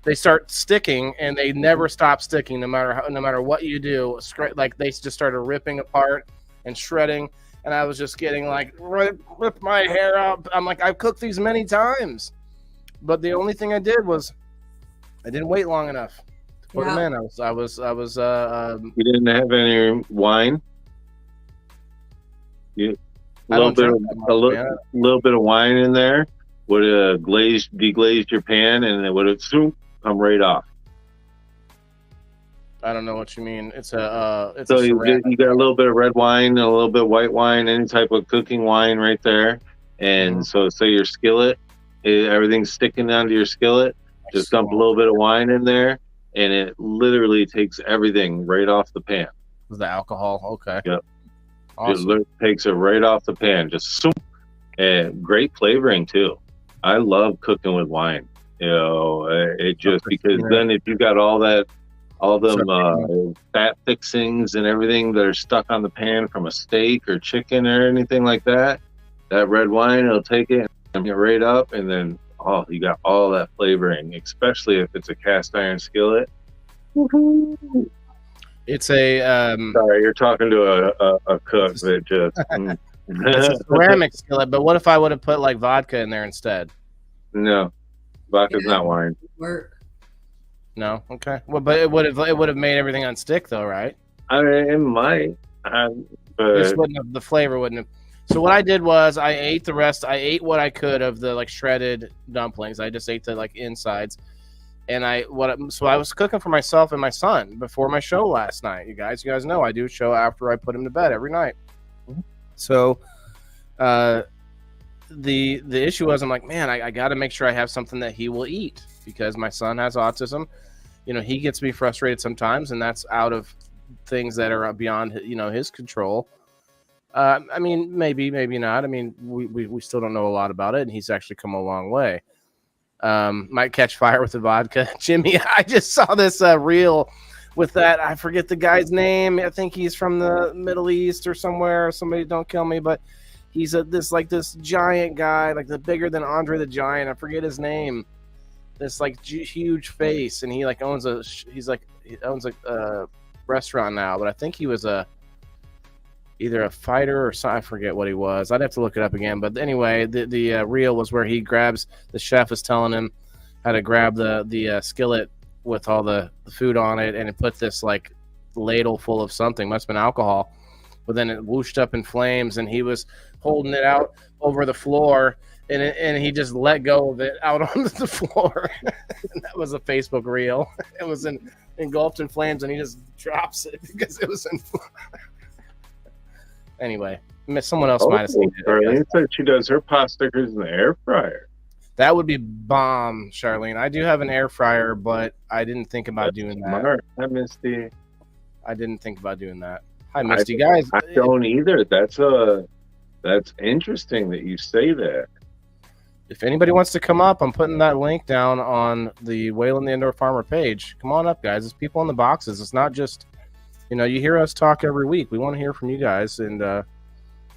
they start sticking, and they never stop sticking, no matter what you do. Like they just started ripping apart and shredding, and I was just getting like rip my hair up. I'm like, I've cooked these many times, but the only thing I did was I didn't wait long enough to put them in. I was. You didn't have any wine. A little bit of wine in there would have deglazed your pan, and it would have come right off. I don't know what you mean. It's you got a little bit of red wine and a little bit of white wine, any type of cooking wine right there, and so your skillet, everything's sticking onto your skillet. Just dump a little bit of wine in there, and it literally takes everything right off the pan. Was the alcohol okay? Yep. Awesome. It takes it right off the pan. Just and great flavoring too. I love cooking with wine. It just because then if you got all them fat fixings and everything that are stuck on the pan from a steak or chicken or anything like that, that red wine will take it and get right up, and then you got all that flavoring, especially if it's a cast iron skillet. Woo-hoo. It's a sorry, you're talking to a cook that just it's a ceramic skillet, but what if I would have put like vodka in there instead? No, vodka's not wine. Work. No, okay. Well, but it would have made everything on stick though, right? I mean, it might. This wouldn't have, the flavor wouldn't have. So what I did was I ate the rest. I ate what I could of the like shredded dumplings. I just ate the like insides. And I was cooking for myself and my son before my show last night. You guys know I do a show after I put him to bed every night. So the issue was, I'm like, man, I got to make sure I have something that he will eat, because my son has autism. He gets me frustrated sometimes, and that's out of things that are beyond his control. I mean, maybe not. I mean, we still don't know a lot about it, and he's actually come a long way. Might catch fire with the vodka. Jimmy, I just saw this reel with that. I forget the guy's name. I think he's from the Middle East or somewhere. Somebody don't kill me, but he's this giant guy, like the bigger than Andre the Giant. I forget his name. This like huge face, and he owns a restaurant now. But I think he was either a fighter or something. I forget what he was. I'd have to look it up again. But anyway, the reel was where the chef is telling him how to grab the skillet with all the food on it, and it put this like ladle full of something, must have been alcohol, but then it whooshed up in flames, and he was holding it out over the floor, and he just let go of it out onto the floor. And that was a Facebook reel. It was engulfed in flames, and he just drops it because it was in flames. Anyway, someone else might have seen it. Charlene said she does her pot stickers in the air fryer. That would be bomb, Charlene. I do have an air fryer, but I didn't think about doing that. Hi, Misty. I didn't think about doing that. Hi, Misty. Guys, I don't either. That's interesting that you say that. If anybody wants to come up, I'm putting that link down on the Wayland the Indoor Farmer page. Come on up, guys. There's people in the boxes. It's not just... you hear us talk every week. We want to hear from you guys, and All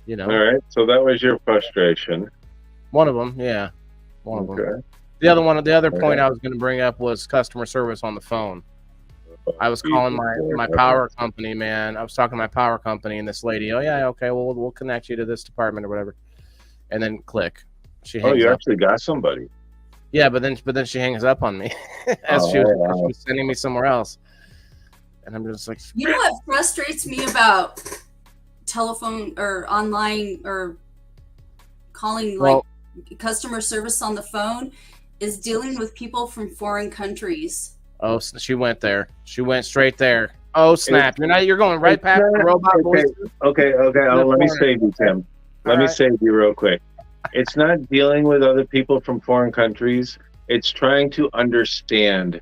right. So that was your frustration. One of them, yeah. One of them. The other point I was going to bring up was customer service on the phone. I was calling my power company, man. I was talking to my power company, and this lady, oh yeah, okay, well we'll connect you to this department or whatever, and then click. She hangs up. Actually got somebody. Yeah, but then she hangs up on me as she was sending me somewhere else. And I'm just like, you know what frustrates me about telephone or online or calling customer service on the phone is dealing with people from foreign countries. Oh, she went there. She went straight there. Oh snap! You're going right past the robot voice. Okay. Let me save you, Tim. Let me save you real quick. It's not dealing with other people from foreign countries. It's trying to understand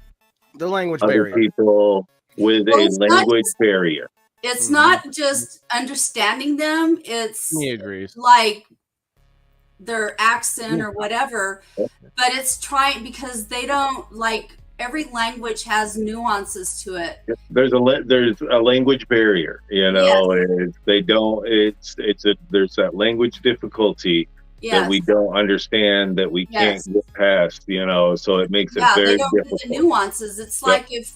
the language other barrier. People with a language barrier. It's not just understanding them. It's he agrees. Like their accent or whatever, but it's trying because they don't like every language has nuances to it. There's a language barrier, you Yes, know. They don't. There's that language difficulty that we yes, don't understand, that we can't yes. get past, you know. So it makes it Yeah, they very don't get the difficult. nuances. It's Yep. like if,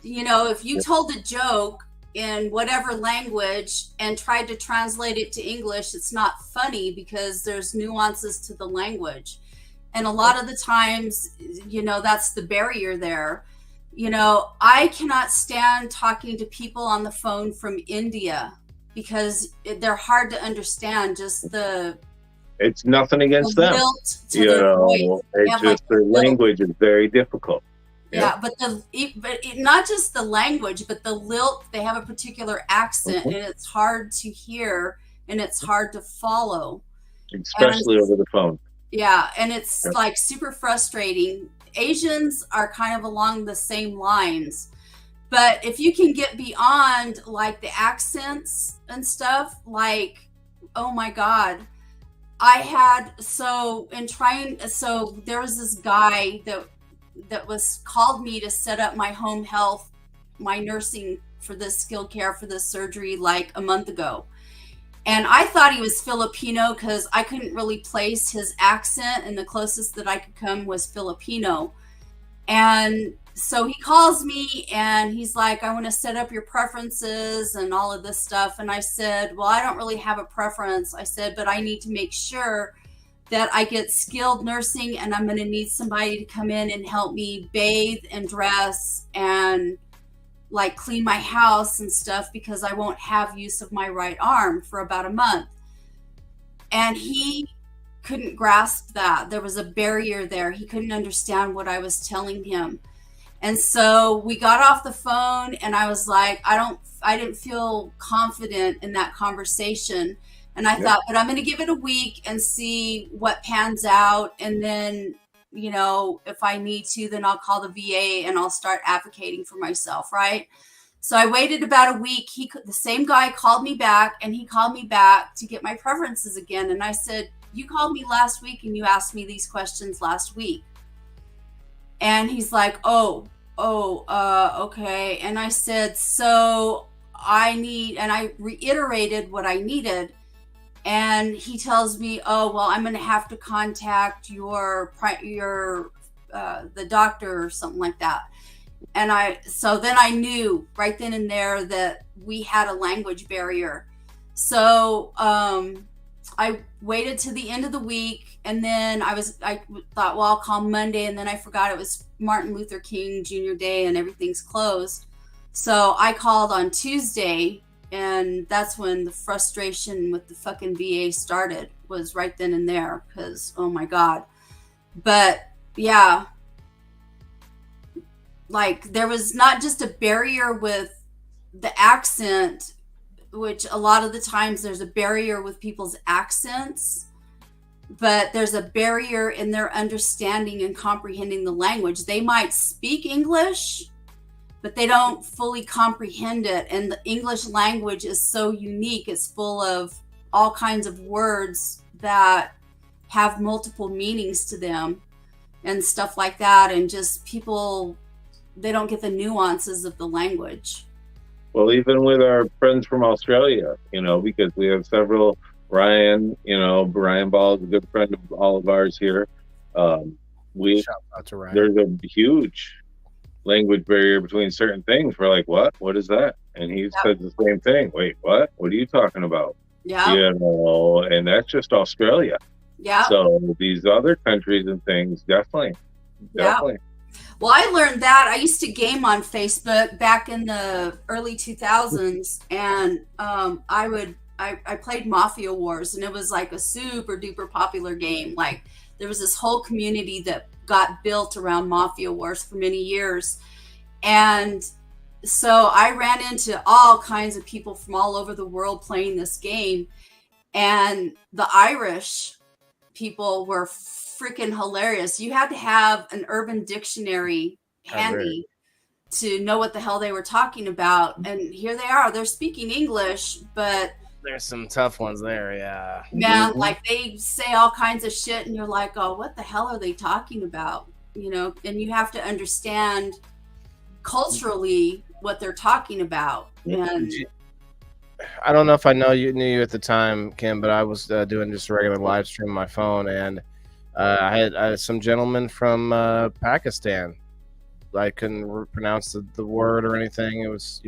you know, if you Yep. told a joke in whatever language and tried to translate it to English, it's not funny because there's nuances to the language. And a lot of the times, you know, that's the barrier there. You know, I cannot stand talking to people on the phone from India because they're hard to understand. Just It's nothing the against them, lilt to you their voice. know. They It's have like just their lilt. language is very difficult. Yeah, but not just the language, but the lilt. They have a particular accent, Mhm. and it's hard to hear and it's hard to follow. And Especially over the phone. yeah, and it's Yep. like super frustrating. Asians are kind of along the same lines, but if you can get beyond like the accents and stuff, like, oh my God. I had so there was this guy that was called me to set up my home health, my nursing for this skilled care for this surgery like a month ago. And I thought he was Filipino because I couldn't really place his accent, and the closest that I could come was Filipino. And so he calls me and he's like, I want to set up your preferences and all of this stuff. And I said, well, I don't really have a preference. I said, but I need to make sure that I get skilled nursing, and I'm going to need somebody to come in and help me bathe and dress and like clean my house and stuff because I won't have use of my right arm for about a month. And he couldn't grasp that. There was a barrier there. He couldn't understand what I was telling him. And so we got off the phone and I was like, I didn't feel confident in that conversation. And I thought, but I'm going to give it a week and see what pans out. And then, you know, if I need to, then I'll call the VA and I'll start advocating for myself. Right. So I waited about a week. The same guy called me back, and he called me back to get my preferences again. And I said, you called me last week and you asked me these questions last week. And he's like, okay. And I said, so and I reiterated what I needed. And he tells me, oh, well, I'm going to have to contact the doctor or something like that. And so then I knew right then and there that we had a language barrier. So I waited to the end of the week, and then I thought, well, I'll call Monday, and then I forgot it was Martin Luther King Jr. Day and everything's closed. So I called on Tuesday, and that's when the frustration with the fucking VA started, was right then and there, because oh my God. But yeah, like there was not just a barrier with the accent, which a lot of the times there's a barrier with people's accents, but there's a barrier in their understanding and comprehending the language. They might speak English, but they don't fully comprehend it. And the English language is so unique. It's full of all kinds of words that have multiple meanings to them and stuff like that. And just people, they don't get the nuances of the language. Well, even with our friends from Australia, you know, because we have several, Ryan Ball is a good friend of all of ours here. Shout out to Ryan. There's a huge language barrier between certain things. We're like, what is that? And he said the same thing. Wait, what are you talking about? Yeah. You know, and that's just Australia. Yeah. So these other countries and things, definitely. Well, I learned that. I used to game on Facebook back in the early 2000s, and I played Mafia Wars, and it was like a super duper popular game. Like there was this whole community that got built around Mafia Wars for many years. And so I ran into all kinds of people from all over the world playing this game, and the Irish people were freaking hilarious. You had to have an Urban Dictionary handy to know what the hell they were talking about. And here they are, they're speaking English, but There's some tough ones there, yeah. Yeah, like they say all kinds of shit, and you're like, oh, what the hell are they talking about? You know, and you have to understand culturally what they're talking about. And I don't know if I knew you at the time, Kim, but I was doing just a regular live stream on my phone, and I had some gentleman from Pakistan. I couldn't pronounce the word or anything. It was,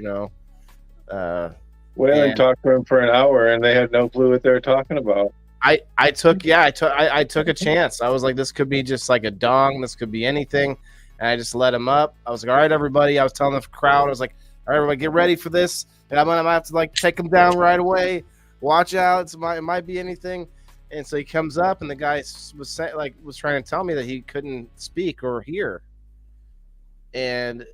I talked to them for an hour, and they had no clue what they were talking about. I took a chance. I was like, this could be just like a dong. This could be anything. And I just let him up. I was like, all right, everybody. I was telling the crowd, I was like, all right, everybody, get ready for this. And I'm gonna have to like take him down right away. Watch out. It might be anything. And so he comes up, and the guy was trying to tell me that he couldn't speak or hear. And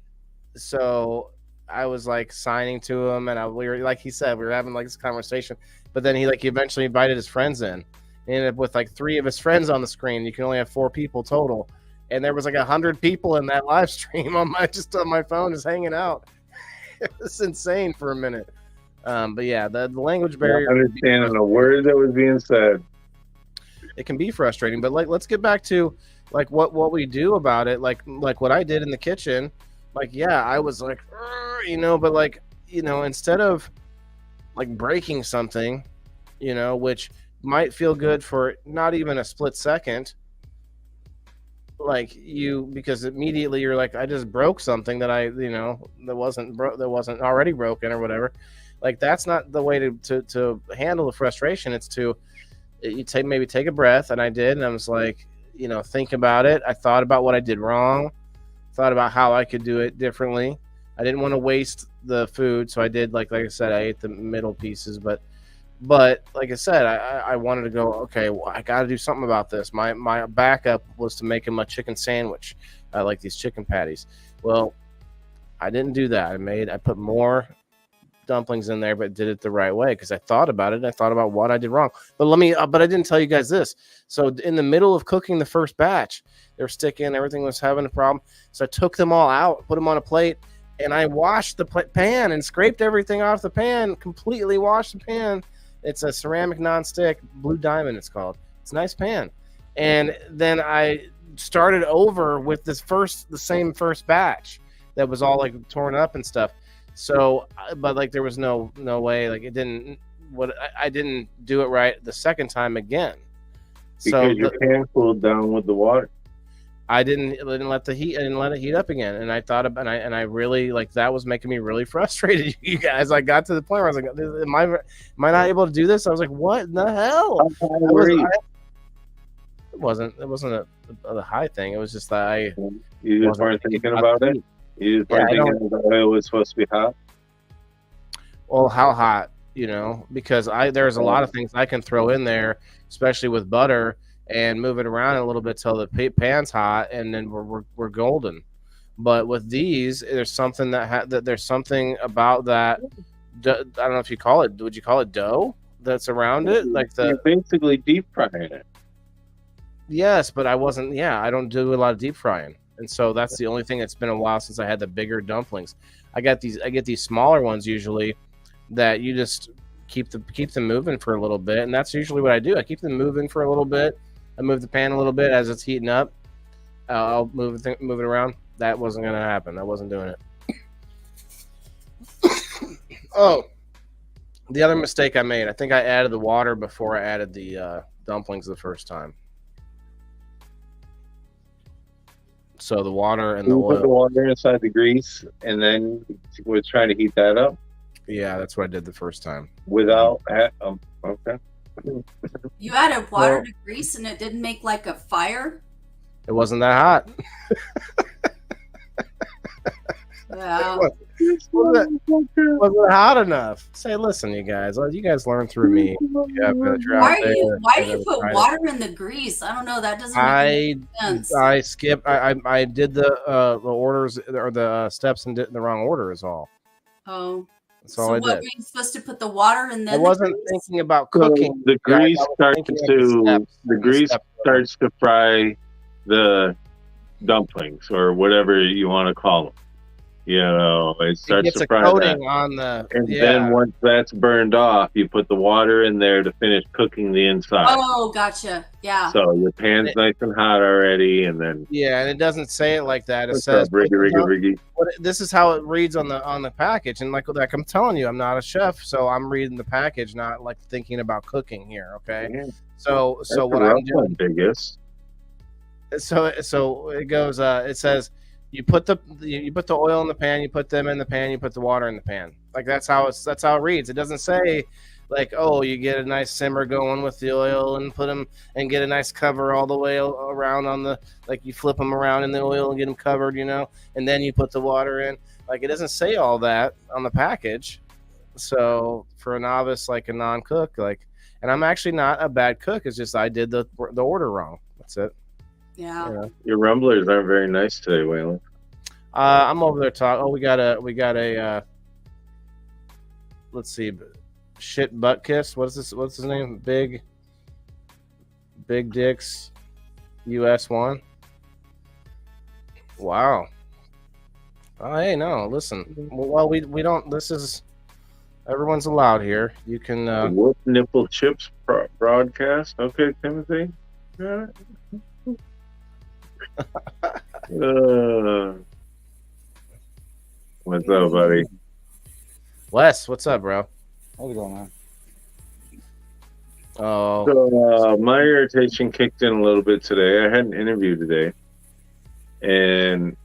so I was like signing to him, and we were, like he said, we were having like this conversation. But then he eventually invited his friends in. He ended up with like 3 of his friends on the screen. You can only have 4 people total, and there was like 100 people in that live stream on my phone, just hanging out. It was insane for a minute. But yeah, the language barrier. Understanding a word that was being said. It can be frustrating, but like, let's get back to like what we do about it. Like what I did in the kitchen. Like, yeah, I was like, but like, instead of like breaking something, which might feel good for not even a split second, like because immediately you're like, I just broke something that that wasn't already broken or whatever. Like, that's not the way to handle the frustration. It's to maybe take a breath, and I did, and I was like, think about it. I thought about what I did wrong, thought about how I could do it differently. I didn't want to waste the food, so I did like I said, I ate the middle pieces, but like I said, I wanted to go, okay, well, I got to do something about this. My backup was to make him a chicken sandwich. I like these chicken patties. Well, I didn't do that. I put more dumplings in there, but did it the right way because I thought about it. I thought about what I did wrong. But but I didn't tell you guys this. So in the middle of cooking the first batch, they were sticking. Everything was having a problem. So I took them all out, put them on a plate, and I washed the pan and scraped everything off the pan. Completely washed the pan. It's a ceramic nonstick, Blue Diamond. It's called. It's a nice pan. And then I started over with the same first batch that was all like torn up and stuff. So, but like there was no way, like I didn't do it right the second time again. Because your pan cooled down with the water. I didn't let it heat up again, and I thought about, and I really like that was making me really frustrated. You guys, I got to the point where I was like, am I not able to do this? I was like, what in the hell? It wasn't a high thing. It was just that you just weren't thinking about it. You just weren't thinking the oil was supposed to be hot. Well, how hot? Because there's a lot of things I can throw in there, especially with butter, and move it around a little bit till the pan's hot, and then we're golden. But with these, there's something there's something about that. I don't know if you call it. Would you call it dough that's around it? Like you're basically deep frying it. Yes, but I wasn't. Yeah, I don't do a lot of deep frying, and so that's the only thing. It's been a while since I had the bigger dumplings. I get these smaller ones usually that you just keep them moving for a little bit, and that's usually what I do. I keep them moving for a little bit. I move the pan a little bit as it's heating up. I'll move it around. That wasn't going to happen. I wasn't doing it. Oh, the other mistake I made. I think I added the water before I added the dumplings the first time. So the water and the oil. Put the water inside the grease, and then we're trying to heat that up. Yeah, that's what I did the first time. Without okay. You added water to grease and it didn't make like a fire? It wasn't that hot. Yeah. Wasn't hot enough. Say, listen, you guys learn through me. Why do you put water in the grease? I don't know. That doesn't make sense. I skipped. I did the orders or the steps and did it in the wrong order is all. Oh. So what were you supposed to put the water in? I wasn't thinking about cooking. So the grease starts to fry the dumplings or whatever you want to call them. You know, it It starts gets to a fry coating that. on the And then once that's burned off, you put the water in there to finish cooking the inside. Oh, gotcha. Yeah. So your pan's nice and hot already, and then and it doesn't say it like that. It what's says up, Riggy. this is how it reads on the package. And like I'm telling you, I'm not a chef, so I'm reading the package, not like thinking about cooking here. Okay. Yeah, So that's what a rough I'm doing, one, biggest. so it goes. It says you put the oil in the pan, you put them in the pan, you put the water in the pan. Like that's how it reads. It doesn't say like, oh, you get a nice simmer going with the oil and put them and get a nice cover all the way around on the, like you flip them around in the oil and get them covered, and then you put the water in. Like it doesn't say all that on the package. So for a novice, like a non-cook, like, and I'm actually not a bad cook. It's just I did the order wrong. That's it. Yeah. Your rumblers aren't very nice today, Waylon. I'm over there talking. Oh, we got a. Let's see, shit butt kiss. What's his name? Big Dicks, US1. Wow. Oh, hey, no, listen. Well, we don't. This is everyone's allowed here. You can. Whoop nipple chips broadcast. Okay, Timothy. Yeah. What's up, buddy? Wes, what's up, bro? How's it going, man? Oh, So my irritation kicked in a little bit today. I had an interview today, and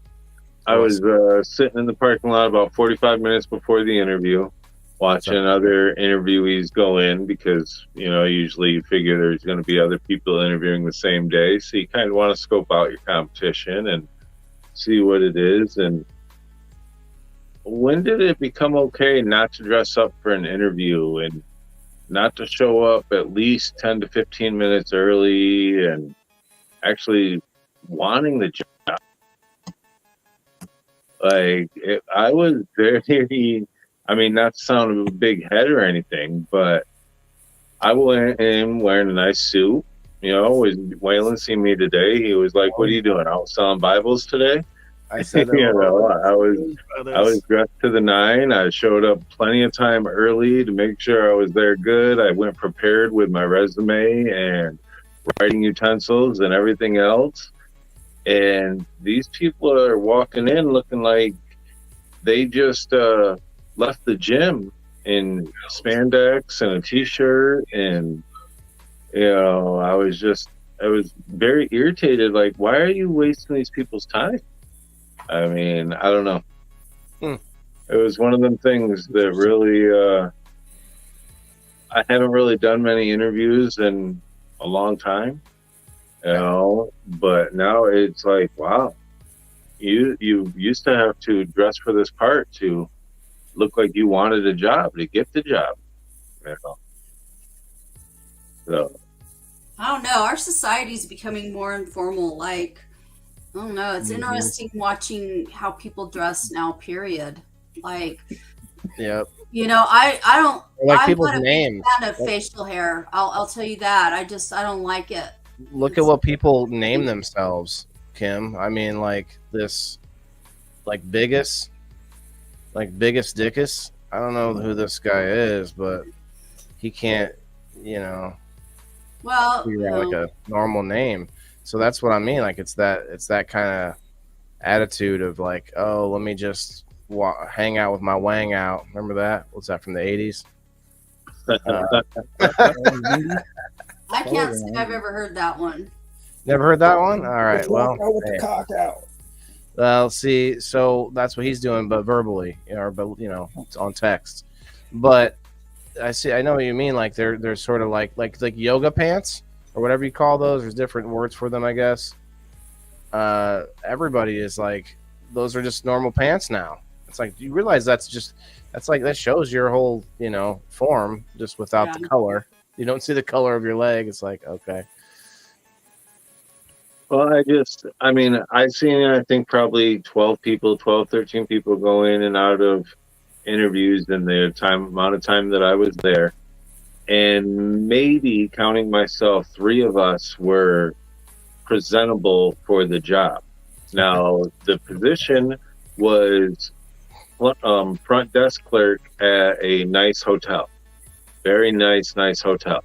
I was sitting in the parking lot about 45 minutes before the interview, watching other interviewees go in because, usually you figure there's going to be other people interviewing the same day. So you kind of want to scope out your competition and see what it is. And when did it become okay not to dress up for an interview and not to show up at least 10 to 15 minutes early and actually wanting the job? I was very, not to sound a big head or anything, but I went in wearing a nice suit. When Waylon seen me today, he was like, "What are you doing? I was selling Bibles today." I said that. I was dressed to the nine. I showed up plenty of time early to make sure I was there good. I went prepared with my resume and writing utensils and everything else. And these people are walking in looking like they just left the gym in spandex and a t-shirt. And, I was very irritated. Like, why are you wasting these people's time? I don't know. It was one of them things that really, I haven't really done many interviews in a long time, but now it's like, wow, you used to have to dress for this part to look like you wanted a job, to get the job, So. I don't know. Our society's becoming more informal. Like, I don't know. It's interesting watching how people dress now, period. Like, Yep. I don't like I'm people's not a names. big fan of facial hair. I'll tell you that. I don't like it. Look at what people name themselves, Kim. Like this, like biggest dickus. I don't know who this guy is, but he can't, Well, figure out like a normal name. So that's what I mean. Like it's that kind of attitude of like, oh, let me just hang out with my wang out. Remember that? What's that from the 80s? I can't say I've ever heard that one. Never heard that one? All right. Well, with the cock out. See, so that's what he's doing, but verbally, but on text. But I know what you mean. Like they're sort of like yoga pants or whatever you call those. There's different words for them, I guess. Everybody is like, those are just normal pants now. It's like, you realize that shows your whole, form just without the color. You don't see the color of your leg. It's like, okay. Well, I've seen, I think probably 12, 13 people go in and out of interviews in the amount of time that I was there. And maybe, counting myself, 3 of us were presentable for the job. Now, the position was front desk clerk at a nice hotel. Very nice hotel.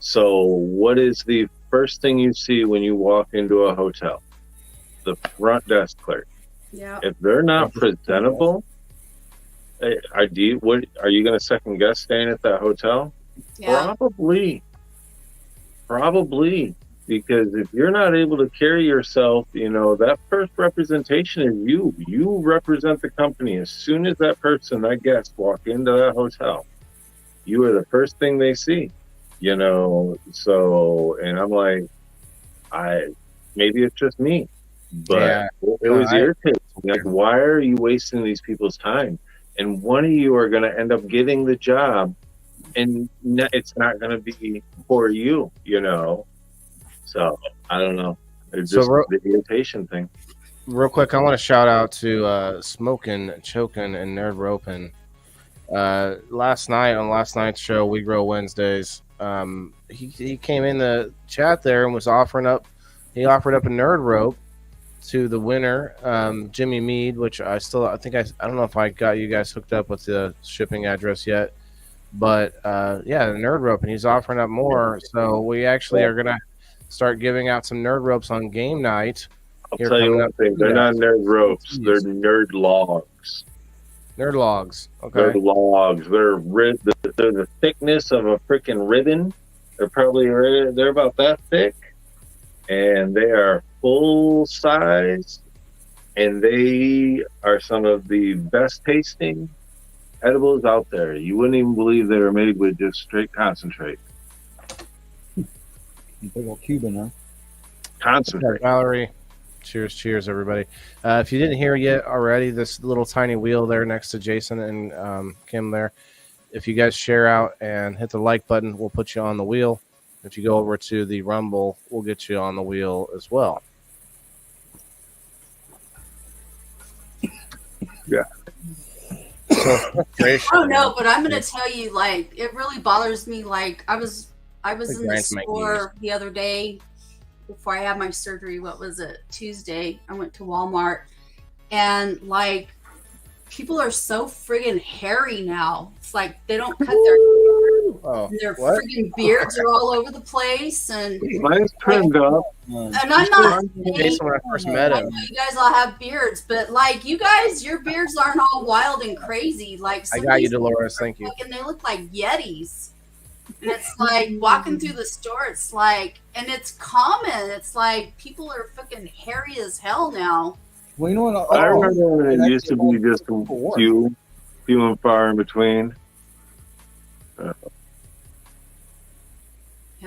So what is the first thing you see when you walk into a hotel? The front desk clerk. Yeah. If they're not presentable, are you going to second guess staying at that hotel? Yeah. Probably. Because if you're not able to carry yourself, that first representation is you. You represent the company. As soon as that guest walk into that hotel, you are the first thing they see, so, and I'm like, maybe it's just me, but it was irritating. Like, why are you wasting these people's time? And one of you are going to end up getting the job, and it's not going to be for you, So I don't know. It's just the irritation thing. Real quick, I want to shout out to Smoking, Choking, and Nerd Roping. Last night on last night's show, We Grow Wednesdays, he came in the chat there and was offered up a nerd rope to the winner, Jimmy Mead, which I don't know if I got you guys hooked up with the shipping address yet, but the nerd rope, and he's offering up more. So we actually are gonna start giving out some nerd ropes on game night. I'll tell you one thing: they're not nerd ropes; they're nerd logs. Nerd logs. Okay. Nerd logs. They're the thickness of a freaking ribbon. They're about that thick, and they are full size, and they are some of the best tasting edibles out there. You wouldn't even believe they were made with just straight concentrate. Big old Cuban, huh? Concentrate. Valerie. Cheers, everybody. If you didn't hear yet already, this little tiny wheel there next to Jason and Kim there, if you guys share out and hit the like button, we'll put you on the wheel. If you go over to the Rumble, we'll get you on the wheel as well. Yeah. So, I don't know, but I'm going to tell you, like, it really bothers me. Like, I was in the store the other day before I had my surgery. What was it? Tuesday. I went to Walmart, and like, people are so friggin' hairy now. It's like they don't cut their friggin' beards are all over the place, and mine's trimmed up. And I'm not saying, when I first met him, you guys all have beards, but like, you guys, your beards aren't all wild and crazy. Like, I got you, Dolores. Thank you. And they look like Yetis. And it's like walking through the store, it's like, and it's common. It's like people are fucking hairy as hell now. Well, you know what? I remember when it used to be just few and far in between. Yeah,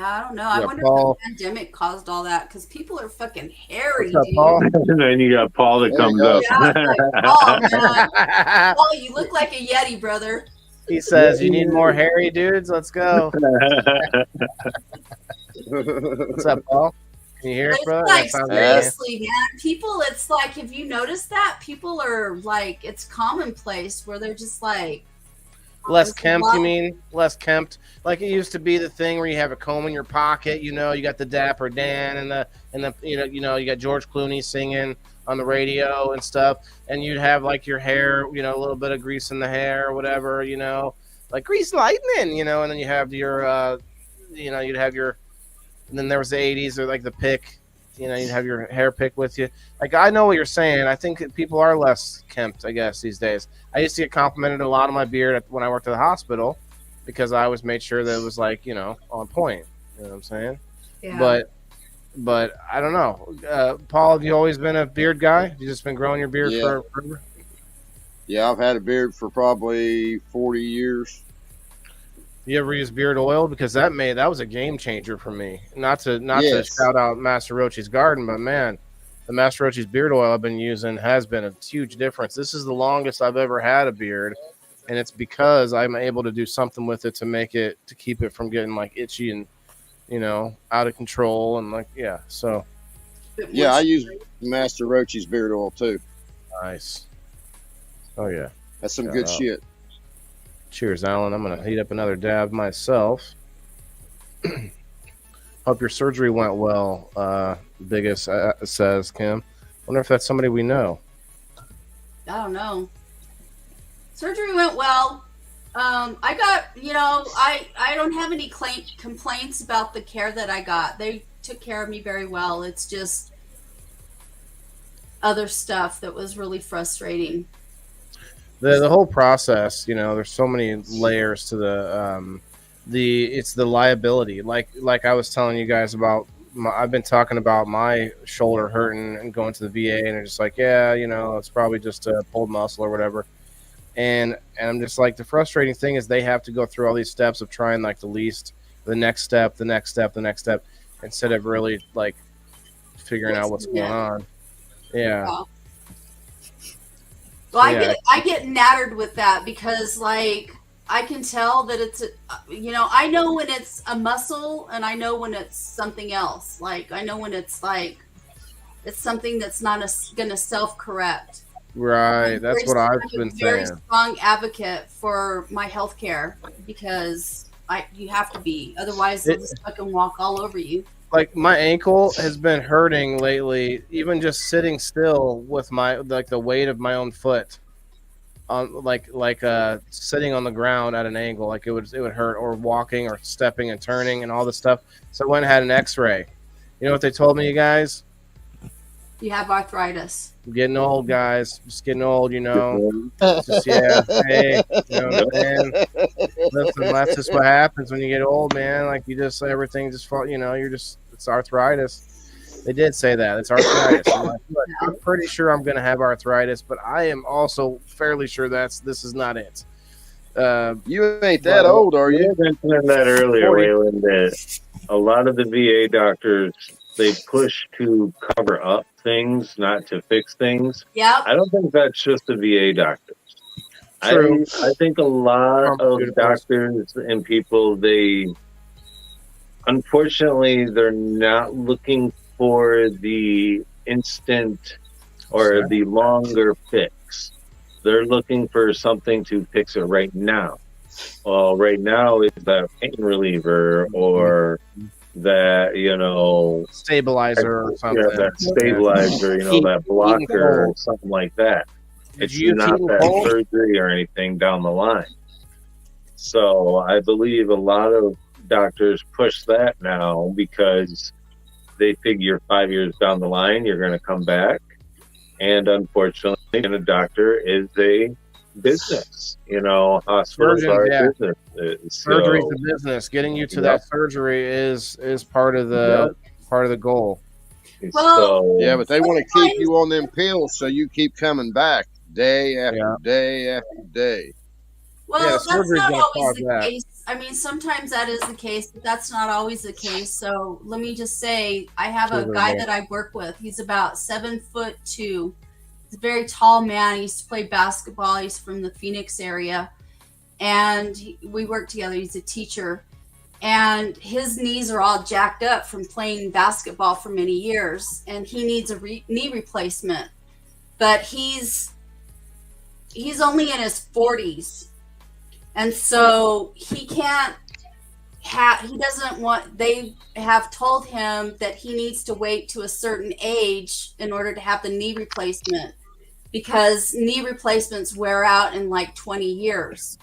I don't know. I wonder Paul. if the pandemic caused all that, because people are fucking hairy, What's up, dude. Paul? And then you got Paul that comes up. Yeah, like, man. Paul, you look like a Yeti, brother. He says, "You need more hairy dudes? Let's go." What's up, Paul? Can you hear us, bro? Like, seriously, man. People, it's like, have you noticed that? People are like, it's commonplace where they're just like, less kempt, you mean? Less kempt. Like it used to be the thing where you have a comb in your pocket, you got the Dapper Dan and the you got George Clooney singing on the radio and stuff, and you'd have like your hair, a little bit of grease in the hair or whatever, like grease lightning, and then you have your you'd have your, and then there was the 80s or like the pick, you'd have your hair pick with you. Like, I know what you're saying. I think that people are less kempt, I guess, these days. I used to get complimented a lot on my beard when I worked at the hospital because I always made sure that it was like, on point. You know what I'm saying? yeah. But I don't know. Paul, have you always been a beard guy? Have you just been growing your beard forever? Yeah, I've had a beard for probably 40 years. You ever use beard oil? Because that was a game changer for me. Not to shout out Master Rochi's Garden, but man, the Master Rochi's beard oil I've been using has been a huge difference. This is the longest I've ever had a beard, and it's because I'm able to do something with it to keep it from getting like itchy and out of control and like So yeah, I use Master Rochi's beard oil too. Nice. Oh yeah, that's some good shit. Cheers, Alan. I'm gonna heat up another dab myself. Hope your surgery went well. Biggest says Kim. Wonder if that's somebody we know. I don't know. Surgery went well. I got, I don't have any complaints about the care that I got. They took care of me very well. It's just other stuff that was really frustrating. The whole process, there's so many layers to it's the liability. Like I was telling you guys about, I've been talking about my shoulder hurting and going to the VA, and they're just like, yeah, it's probably just a pulled muscle or whatever. And I'm just like, the frustrating thing is they have to go through all these steps of trying like the next step, instead of really like figuring out what's going on. Yeah. Well, I get nattered with that because like I can tell that it's I know when it's a muscle and I know when it's something else. Like I know when it's like it's something that's not going to self-correct. Right, that's what I've been saying. Very strong advocate for my health care because you have to be, otherwise they'll just fucking walk all over you. Like my ankle has been hurting lately, even just sitting still with my the weight of my own foot on sitting on the ground at an angle, like it would hurt, or walking or stepping and turning and all this stuff. So I went and had an X-ray. You know what they told me, you guys? You have arthritis. I'm getting old, guys. Just getting old, Just, yeah. Hey, man. Listen, that's just what happens when you get old, man. Like you just everything just fall. It's arthritis. They did say that it's arthritis. I'm like, look, I'm pretty sure I'm gonna have arthritis, but I am also fairly sure this is not it. You ain't that old, are you? I mentioned that earlier, Waylon, that a lot of the VA doctors, they push to cover up things, not to fix things. Yeah. I don't think that's just the VA doctors. True. I think a lot of doctors and people, unfortunately, they're not looking for the instant or the longer fix. They're looking for something to fix it right now. Well, right now is that pain reliever or that, stabilizer or something. Yeah, that stabilizer, that blocker or something like that. It's not that surgery or anything down the line. So I believe a lot of doctors push that now because they figure 5 years down the line you're going to come back. And unfortunately, being a doctor is a business. Hospitals are a business. Surgery's a business. Getting you to that surgery is part of the goal. Well, yeah, but they want to keep you on them pills so you keep coming back day after day after day. Well, that's not always the case. I mean, sometimes that is the case, but that's not always the case. So let me just say, I have a guy that I work with. He's about 7'2". He's a very tall man. He used to play basketball. He's from the Phoenix area. And we work together. He's a teacher. And his knees are all jacked up from playing basketball for many years. And he needs a knee replacement. But he's only in his 40s. And so he can't they have told him that he needs to wait to a certain age in order to have the knee replacement because knee replacements wear out in like 20 years.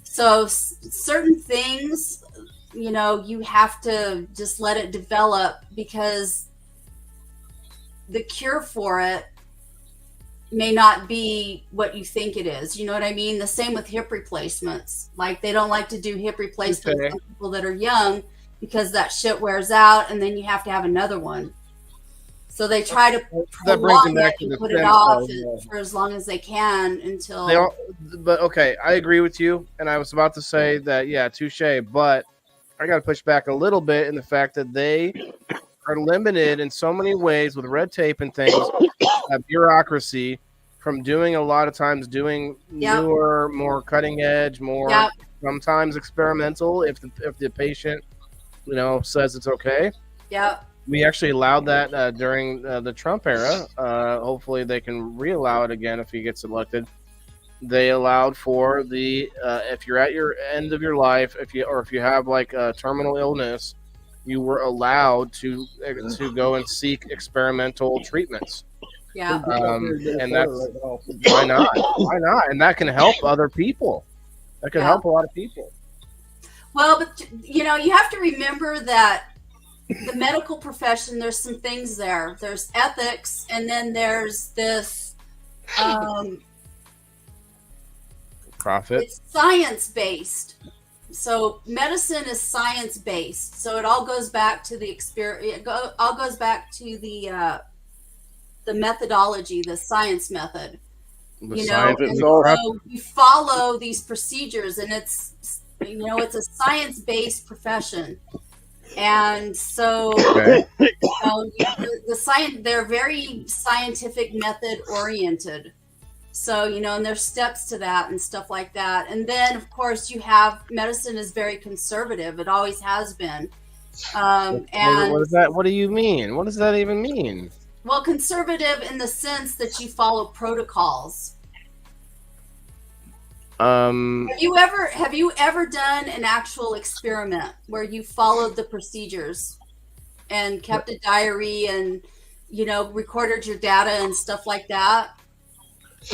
So certain things, you have to just let it develop because the cure for it may not be what you think it is. You know what I mean? The same with hip replacements. Like they don't like to do hip replacements on people that are young because that shit wears out and then you have to have another one. So they try to prolong it and put it off for as long as they can until... But okay, I agree with you. And I was about to say that, yeah, touche, but I got to push back a little bit in the fact that they are limited in so many ways with red tape and things, bureaucracy, from doing a lot of times newer, more cutting edge, more sometimes experimental. If the patient, says it's okay. Yeah. We actually allowed that during the Trump era. Hopefully, they can re-allow it again if he gets elected. They allowed for the if you're at your end of your life, if you have like a terminal illness, you were allowed to go and seek experimental treatments. Yeah. And that's why not? Why not? And that can help other people. That can help a lot of people. Well, but you know, you have to remember that the medical profession, there's some things there. There's ethics, and then there's this Profit. it's science based. So medicine is science based. So it all goes back to the experience. All goes back to the methodology, the science method. The You know, science and is so you follow these procedures, and it's, you know, it's a science based profession. And so okay. the science, they're very scientific method oriented. So, you know, and there's steps to that and stuff like that. And then, of course, you have medicine is very conservative. It always has been. And what is that? What do you mean? What does that even mean? well, conservative in the sense that you follow protocols. Have you ever done an actual experiment where you followed the procedures and kept a diary and, you know, recorded your data and stuff like that?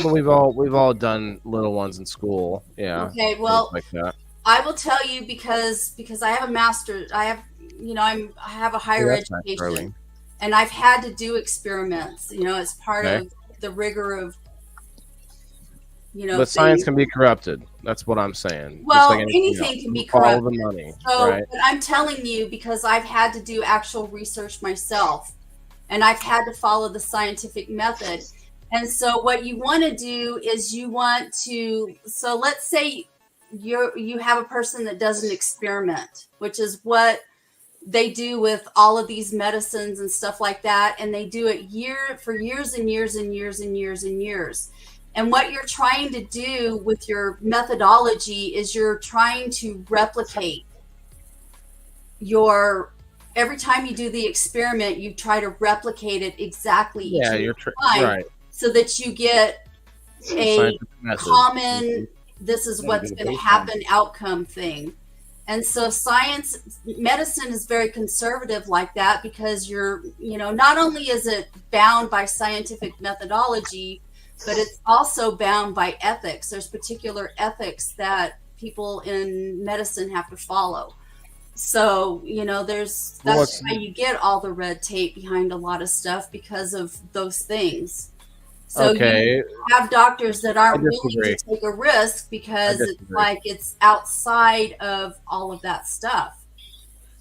Well, we've all done little ones in school. Yeah. Okay, well, like that. I will tell you because I have a master's. I have, you know, I have a higher education, and I've had to do experiments, you know, as part of the rigor of, you know. But science can be corrupted. That's what I'm saying. Well, just like anything can be follow corrupted. the money. So, right? but I'm telling you because I've had to do actual research myself, and I've had to follow the scientific method. And so what you want to do is you want to, so let's say you have a person that does an experiment, which is what they do with all of these medicines and stuff like that. And they do it for years and years and years and years and years. And what you're trying to do with your methodology is you're trying to replicate every time you do the experiment, you try to replicate it exactly each time. Right. So that you get a common, this is what's going to happen outcome thing. And so medicine is very conservative like that because you're, you know, not only is it bound by scientific methodology, but it's also bound by ethics. There's particular ethics that people in medicine have to follow. So, you know, that's why you get all the red tape behind a lot of stuff because of those things. So you have doctors that aren't willing to take a risk because it's like it's outside of all of that stuff.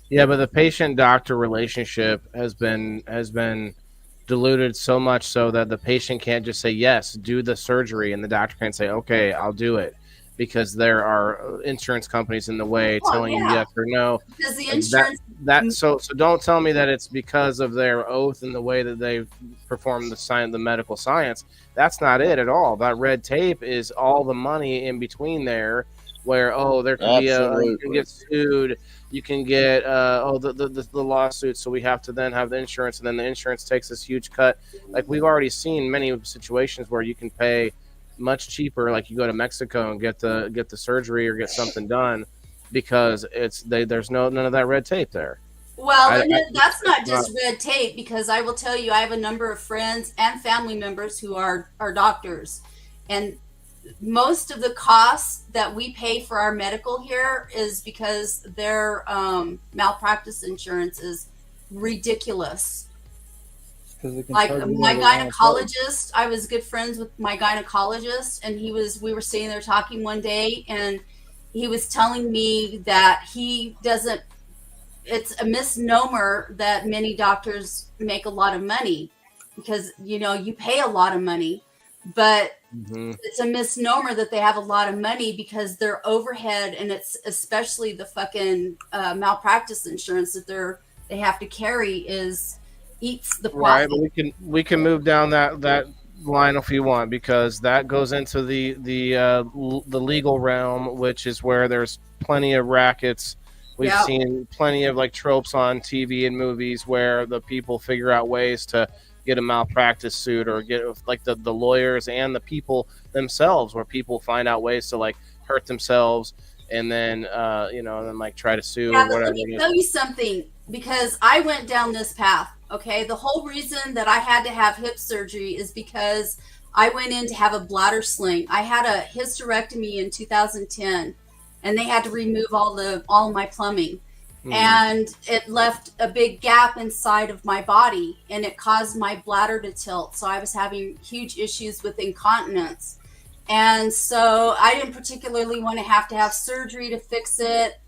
Yeah, but the patient-doctor relationship has been diluted so much so that the patient can't just say yes, do the surgery, and the doctor can't say okay, I'll do it, because there are insurance companies in the way telling you yes or no. Because the insurance so don't tell me that it's because of their oath and the way that they perform the medical science. That's not it at all. That red tape is all the money in between there, where there can be you can get sued, you can get the lawsuit. So we have to then have the insurance, and then the insurance takes this huge cut. Like we've already seen many situations where you can pay much cheaper, like you go to Mexico and get the surgery or get something done because there's none of that red tape there. Well, that's not just red tape, because I will tell you, I have a number of friends and family members who are doctors, and most of the costs that we pay for our medical here is because their malpractice insurance is ridiculous. Like my gynecologist, I was good friends with my gynecologist, and we were sitting there talking one day, and he was telling me that it's a misnomer that many doctors make a lot of money because, you know, you pay a lot of money, but it's a misnomer that they have a lot of money because their overhead, and it's especially the fucking malpractice insurance that they have to carry eats the profit. Right, but we can move down that line if you want, because that goes into the legal realm, which is where there's plenty of rackets. We've seen plenty of like tropes on TV and movies where the people figure out ways to get a malpractice suit, or get like the lawyers and the people themselves, where people find out ways to like hurt themselves and then and then like try to sue or whatever. Let me tell you something, because I went down this path. Okay. The whole reason that I had to have hip surgery is because I went in to have a bladder sling. I had a hysterectomy in 2010, and they had to remove all my plumbing. And it left a big gap inside of my body, and it caused my bladder to tilt. So I was having huge issues with incontinence. And so I didn't particularly want to have surgery to fix it.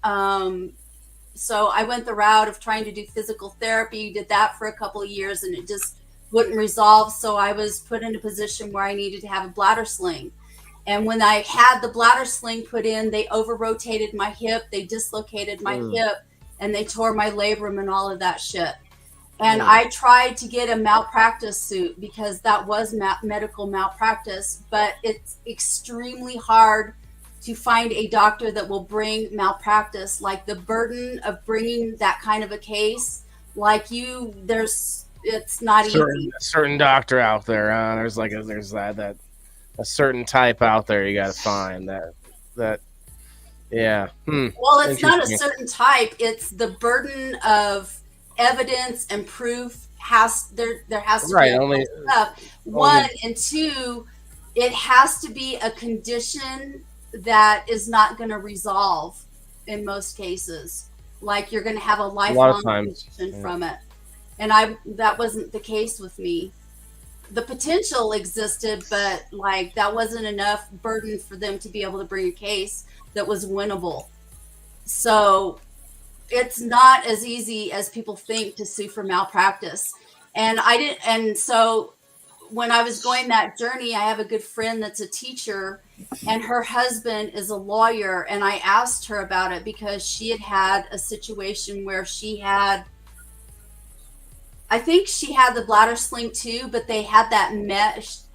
So I went the route of trying to do physical therapy, did that for a couple of years, and it just wouldn't resolve. So I was put in a position where I needed to have a bladder sling. And when I had the bladder sling put in, they over rotated my hip, they dislocated my hip, and they tore my labrum and all of that shit. And I tried to get a malpractice suit because that was medical malpractice, but it's extremely hard to find a doctor that will bring malpractice. Like the burden of bringing that kind of a case, it's not easy. A certain doctor out there. There's that a certain type out there you got to find that. Yeah. Well, it's not a certain type. It's the burden of evidence and proof there has to be only stuff. One and two, it has to be a condition that is not going to resolve in most cases. Like you're going to have a lifelong condition from it. And that wasn't the case with me. The potential existed, but like that wasn't enough burden for them to be able to bring a case that was winnable. So it's not as easy as people think to sue for malpractice. And so when I was going that journey, I have a good friend that's a teacher, and her husband is a lawyer. And I asked her about it because she had a situation where I think she had the bladder sling too, but they had that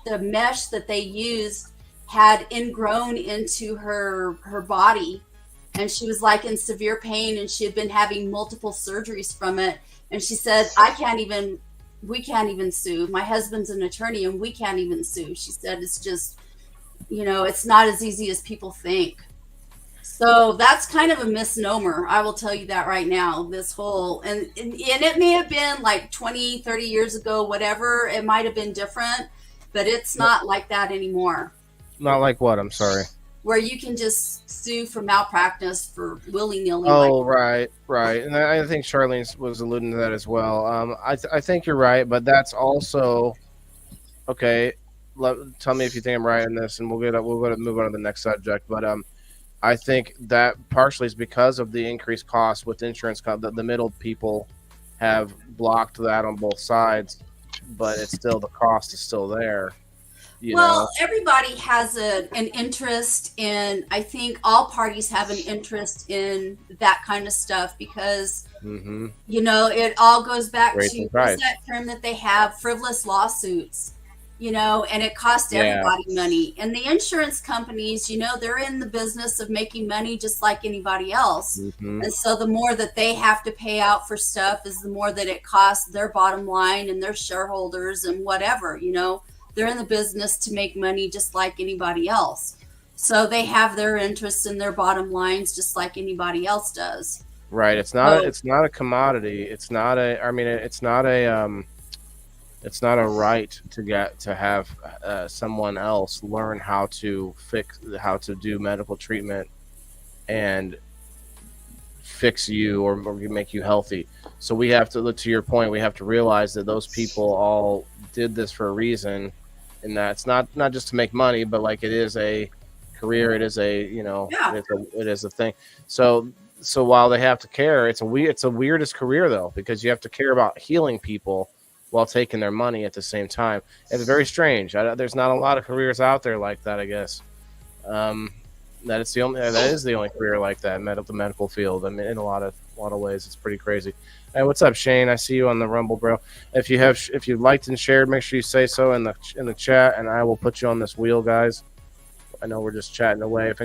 the mesh that they used had ingrown into her body. And she was like in severe pain, and she had been having multiple surgeries from it. And she said, we can't even sue. My husband's an attorney and we can't even sue. She said, it's just, it's not as easy as people think. So that's kind of a misnomer. I will tell you that right now, this whole, and it may have been like 20, 30 years ago, whatever. It might've been different, but it's not like that anymore. Not like what? I'm sorry. Where you can just sue for malpractice for willy-nilly. Oh, right. And I think Charlene was alluding to that as well. I think you're right, but that's also okay. Tell me if you think I'm right in this, and we'll go to move on to the next subject. But I think that partially is because of the increased cost with insurance. The middle people have blocked that on both sides, but it's still, the cost is still there. Everybody has an interest in, I think all parties have an interest in that kind of stuff because, it all goes back to what's that term that they have, frivolous lawsuits, and it costs everybody money. And the insurance companies, they're in the business of making money just like anybody else. And so the more that they have to pay out for stuff is the more that it costs their bottom line and their shareholders and whatever, They're in the business to make money just like anybody else. So they have their interests in their bottom lines just like anybody else does. Right. It's not a commodity. It's not a right to have someone else learn how to do medical treatment and fix you or make you healthy. So we have to, to your point, we have to realize that those people all did this for a reason. And that's not just to make money, but like it is a career. It is it is a thing. So while they have to care, it's a weirdest career though, because you have to care about healing people while taking their money at the same time. It's very strange. There's not a lot of careers out there like that, I guess. That is the only career like that, the medical field. I mean, in a lot of ways, it's pretty crazy. Hey, what's up, Shane? I see you on the Rumble, bro. If you liked and shared, make sure you say so in the chat, and I will put you on this wheel, guys. I know we're just chatting away. If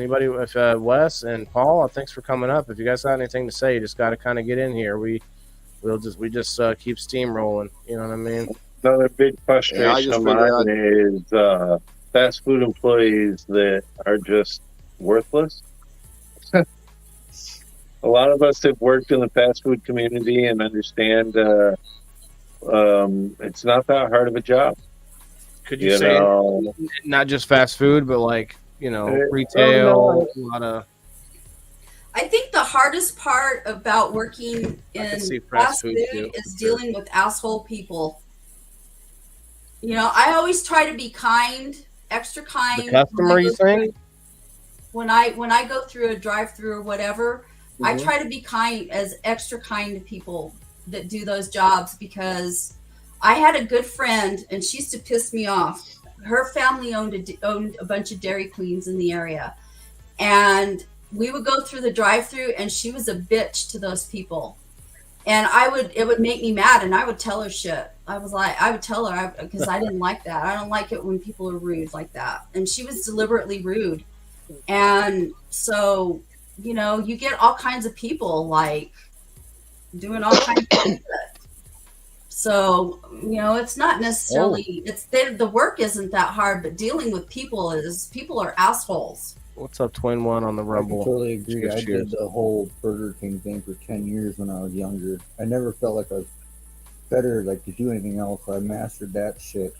Wes and Paul, thanks for coming up. If you guys got anything to say, you just got to kind of get in here. We just keep steamrolling. You know what I mean? Another big frustration of mine is fast food employees that are just worthless. A lot of us have worked in the fast food community and understand It's not that hard of a job. Could you You say know, not just fast food, but like, you know, no. retail, a lot of I think the hardest part about working in see fast fast food, food too, is for sure. dealing with asshole people. You know, I always try to be kind, extra kind. the customer, you think? When I go through a drive-through or whatever, I Mhm. try to be kind, as extra kind to people that do those jobs, because I had a good friend and she used to piss me off. Her family owned a bunch of Dairy Queens in the area, and we would go through the drive-through and she was a bitch to those people, and it would make me mad, and I would tell her shit. I would tell her, because I didn't like that. I don't like it when people are rude like that, and she was deliberately rude. And so, you know, you get all kinds of people like doing all kinds of shit. So, you know, it's not necessarily the work isn't that hard, but dealing with people are assholes. What's up, Twin One on the I Rumble? totally agree. Cheers, I cheers. did the whole Burger King thing for 10 years when I was younger. I never felt like I was better like to do anything else. I mastered that shit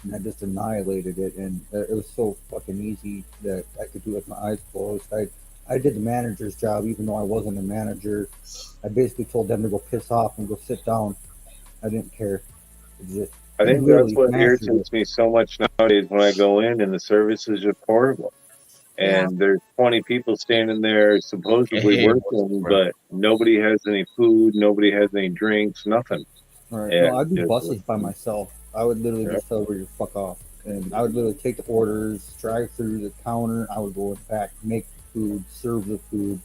and I just annihilated it, and it was so fucking easy that I could do it with my eyes closed. I did the manager's job even though I wasn't a manager. I basically told them to go piss off and go sit down. I didn't care. It just, I think literally that's what mastered irritates me so much nowadays when I go in and the service is just horrible. And there's 20 people standing there supposedly Hey, working, but nobody has any food, nobody has any drinks, nothing. Right. Yeah, No, I'd do yeah. buses by myself. I would literally just tell everybody to fuck off. And I would literally take the orders, drive through the counter. I would go back, make the food, serve the food,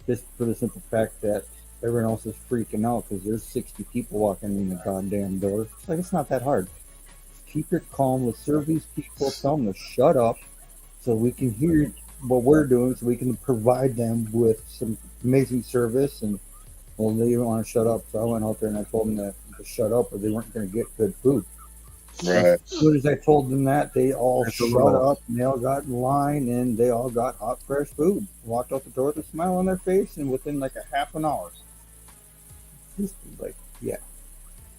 just for the simple fact that everyone else is freaking out because there's 60 people walking in the goddamn door. It's like, it's not that hard. Keep it calm. Let's serve these people. Tell them to shut up so we can hear what we're doing, so we can provide them with some amazing service. And well, they didn't want to shut up, so I went out there and I told them to shut up, or they weren't going to get good food. Right. As soon as I told them that, they all That's shut up and they all got in line and they all got hot, fresh food. Walked out the door with a smile on their face, and within like a half an hour, just like, yeah,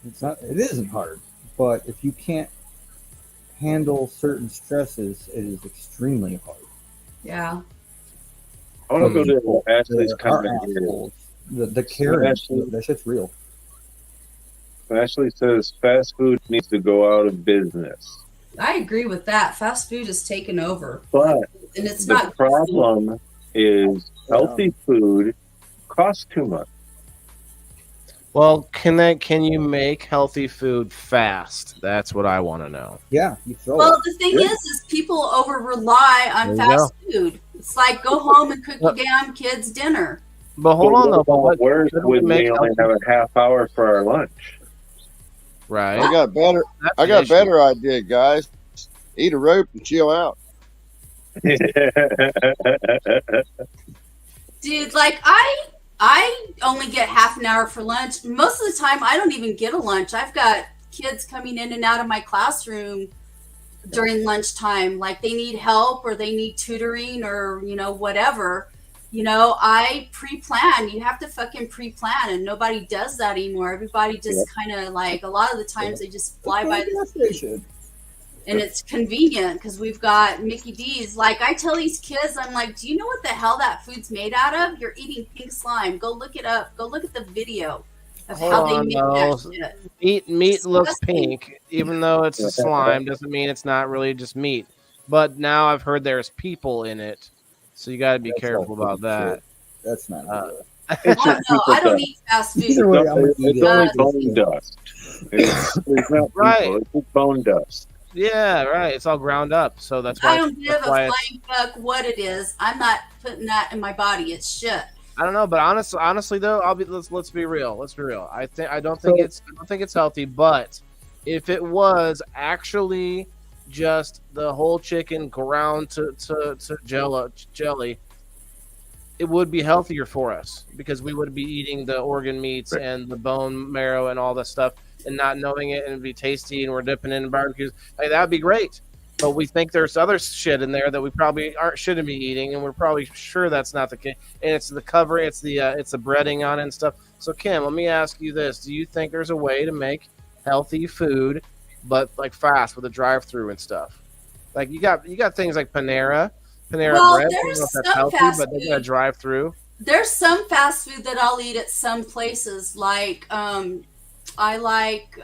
it isn't hard, but if you can't handle certain stresses, it is extremely hard. Yeah. I want to go to Ashley's Our comment here. assholes, the Karen, that shit's real. Ashley says fast food needs to go out of business. I agree with that. Fast food is taken over. But And it's the not problem is healthy food costs too much. Well, can you make healthy food fast? That's what I want to know. Yeah, you throw Well, it. the thing is people over rely on There you fast food. It's like go home and cook your damn kids dinner. But hold on though. But what Worse shouldn't we when make we only have healthy- a half hour for our lunch. right? I got better. That's I the got a issue. better idea, guys. Eat a rope and chill out. Dude, like I only get half an hour for lunch. Most of the time I don't even get a lunch. I've got kids coming in and out of my classroom during lunchtime, like they need help or they need tutoring or, you know, whatever. You know, I pre-plan. You have to fucking pre-plan, and nobody does that anymore. Everybody just kind of like, a lot of the times they just fly by the station. and it's convenient because we've got Mickey D's. Like I tell these kids, I'm like, do you know what the hell that food's made out of? You're eating pink slime. Go look it up. Go look at the video of how they make that shit. Meat looks Disgusting. pink, even though it's a slime. Doesn't mean it's not really just meat. But now I've heard there's people in it, so you got to be That's careful all about that. shit. That's not good. It's Oh, just no, people I don't dust. eat fast Either food. way, I'm gonna eat It's it. only bone dust. It's not Right. people, it's just bone dust. Yeah, right. It's all ground up, so that's why. I don't give a that's why it's, flying fuck what it is. I'm not putting that in my body. It's shit. I don't know, but honestly though, let's be real. Let's be real. I don't think it's healthy, but if it was actually just the whole chicken ground to jelly, it would be healthier for us because we would be eating the organ meats and the bone marrow and all that stuff and not knowing it, and it'd be tasty, and we're dipping in barbecues. Hey, that'd be great. But we think there's other shit in there that we probably shouldn't be eating, and we're probably sure that's not the case. And it's the cover, it's the breading on it and stuff. So Kim, let me ask you this: do you think there's a way to make healthy food, but like fast with a drive-through and stuff. Like you got things like Panera Well, bread. I don't know if there's that's some healthy, fast but they got a food. drive-through. There's some fast food that I'll eat at some places. Like, I like,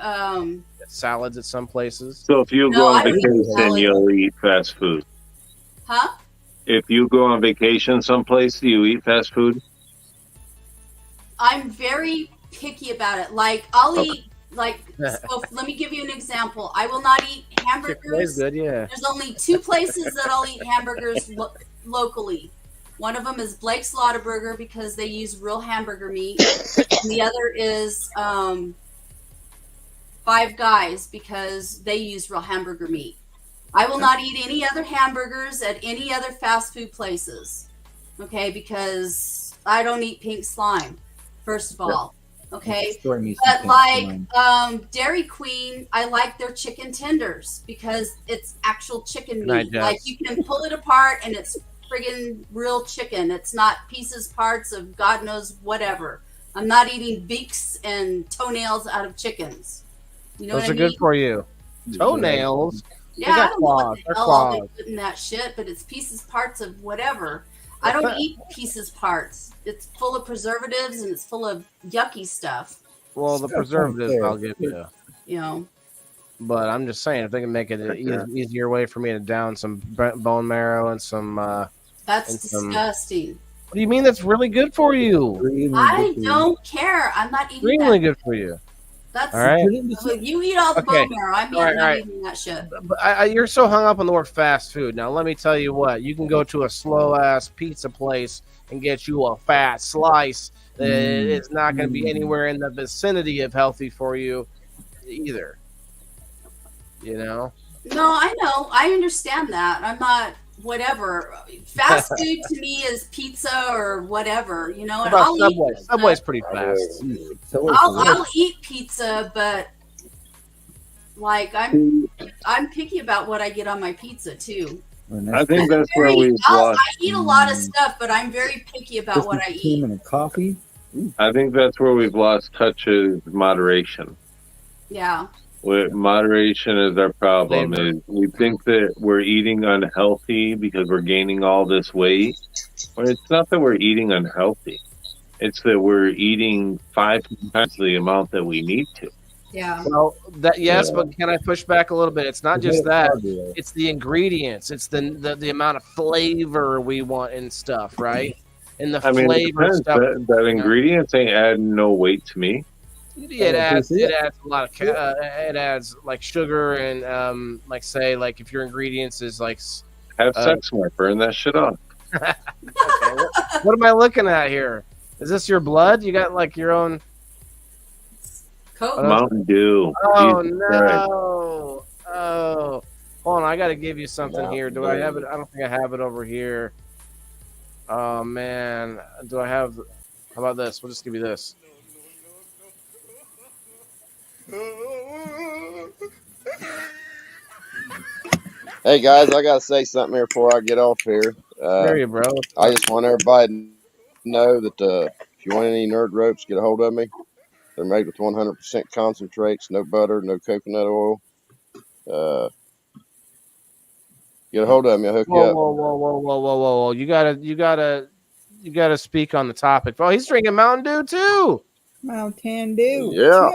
Salads at some places. So if you no, go on I don't eat vacation, salad. you'll eat fast food. Huh? If you go on vacation someplace, do you eat fast food? I'm very picky about it. Like, I'll Okay. eat, like, so let me give you an example. I will not eat Chick-fil-A's hamburgers. good, yeah. There's only two places that I'll eat hamburgers locally. One of them is Blake's Lottaburger because they use real hamburger meat, and the other is Five Guys because they use real hamburger meat. I will not eat any other hamburgers at any other fast food places, okay? Because I don't eat pink slime, first of all, okay? Destroy me But some like slime. Dairy Queen, I like their chicken tenders because it's actual chicken Good night, meat. Jess. Like you can pull it apart and it's friggin' real chicken. It's not pieces, parts of God knows whatever. I'm not eating beaks and toenails out of chickens. You know Those what are I good mean? for you. Toenails. Yeah, They I got don't know what claws. the They're hell all they claws. put in that shit, but it's pieces, parts of whatever. I don't eat pieces, parts. It's full of preservatives and it's full of yucky stuff. Well, the Stuff right preservatives there. I'll give you. You know, But I'm just saying, if they can make it an easier way for me to down some bone marrow and some. that's And some- disgusting. What do you mean that's really good for you? Extremely I good for you. don't care. I'm not eating Extremely that. good for you. That's All right. Put it in the Well, you eat all the Okay. bone marrow. I'm All right, not all right. eating that shit. But you're so hung up on the word fast food. Now, let me tell you what. You can go to a slow-ass pizza place and get you a fat slice that is not going to be anywhere in the vicinity of healthy for you either. You know? No, I know. I understand that. I'm not whatever. Fast food to me is pizza or whatever, you know. What And about I'll Subway? eat. Subway's pretty fast. So I'll eat pizza, but like I'm picky about what I get on my pizza too. I think that's where we've lost. I eat a lot of stuff, but I'm very picky about what I eat. And a coffee. I think that's where we've lost touch is moderation. Yeah. Moderation is our problem. Flavor. Is we think that we're eating unhealthy because we're gaining all this weight. But it's not that we're eating unhealthy. It's that we're eating 5 times the amount that we need to. Yeah. Well, that yes, Yeah. but can I push back a little bit? It's not just that. It's the ingredients. It's the amount of flavor we want in stuff, right? And the I mean, it flavor depends. stuff. That ingredients ain't adding no weight to me. It adds a lot of it adds like sugar and like say like if your ingredients is like Have sex more, burn that shit off. okay, what am I looking at here? Is this your blood? You got like your own Coke. Mountain Dew. Oh Jesus Christ. no. Oh. Hold on, I gotta give you something here. Do I have it? I don't think I have it over here. Oh man. Do I have how about this? We'll just give you this. Hey guys, I gotta say something here before I get off here. There you, bro. I just want everybody to know that if you want any nerd ropes, get a hold of me. They're made with 100% concentrates, no butter, no coconut oil. Get a hold of me. I'll hook you Whoa, up. whoa. You gotta speak on the topic. Oh, he's drinking Mountain Dew too. Mountain Dew. Yeah.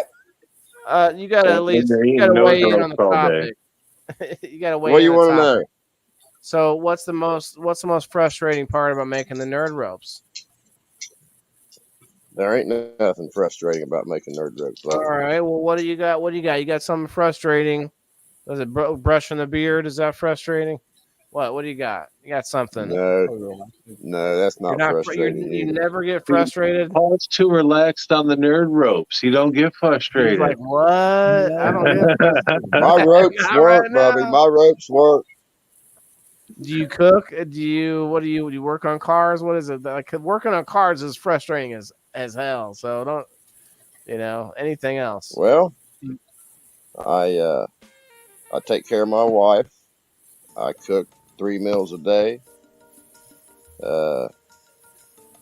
You gotta at least They're you eating gotta weigh in no on the all day. topic. You gotta weigh What do in you on the want to topic. know? So what's the most frustrating part about making the nerd ropes? There ain't nothing frustrating about making nerd ropes. All right. Well, what do you got? What do you got? You got something frustrating? Was it brushing the beard? Is that frustrating? What do you got? You got something? No, that's not frustrating. You either. never get frustrated. Paul's too relaxed on the nerd ropes. You don't get He's frustrated. like, what? I don't get frustrated. My ropes Not work, right Bubby. now. My ropes work. Do you cook? Do you work on cars? What is it? Like working on cars is frustrating as hell. So don't anything else. Well, I take care of my wife. I cook 3 meals a day.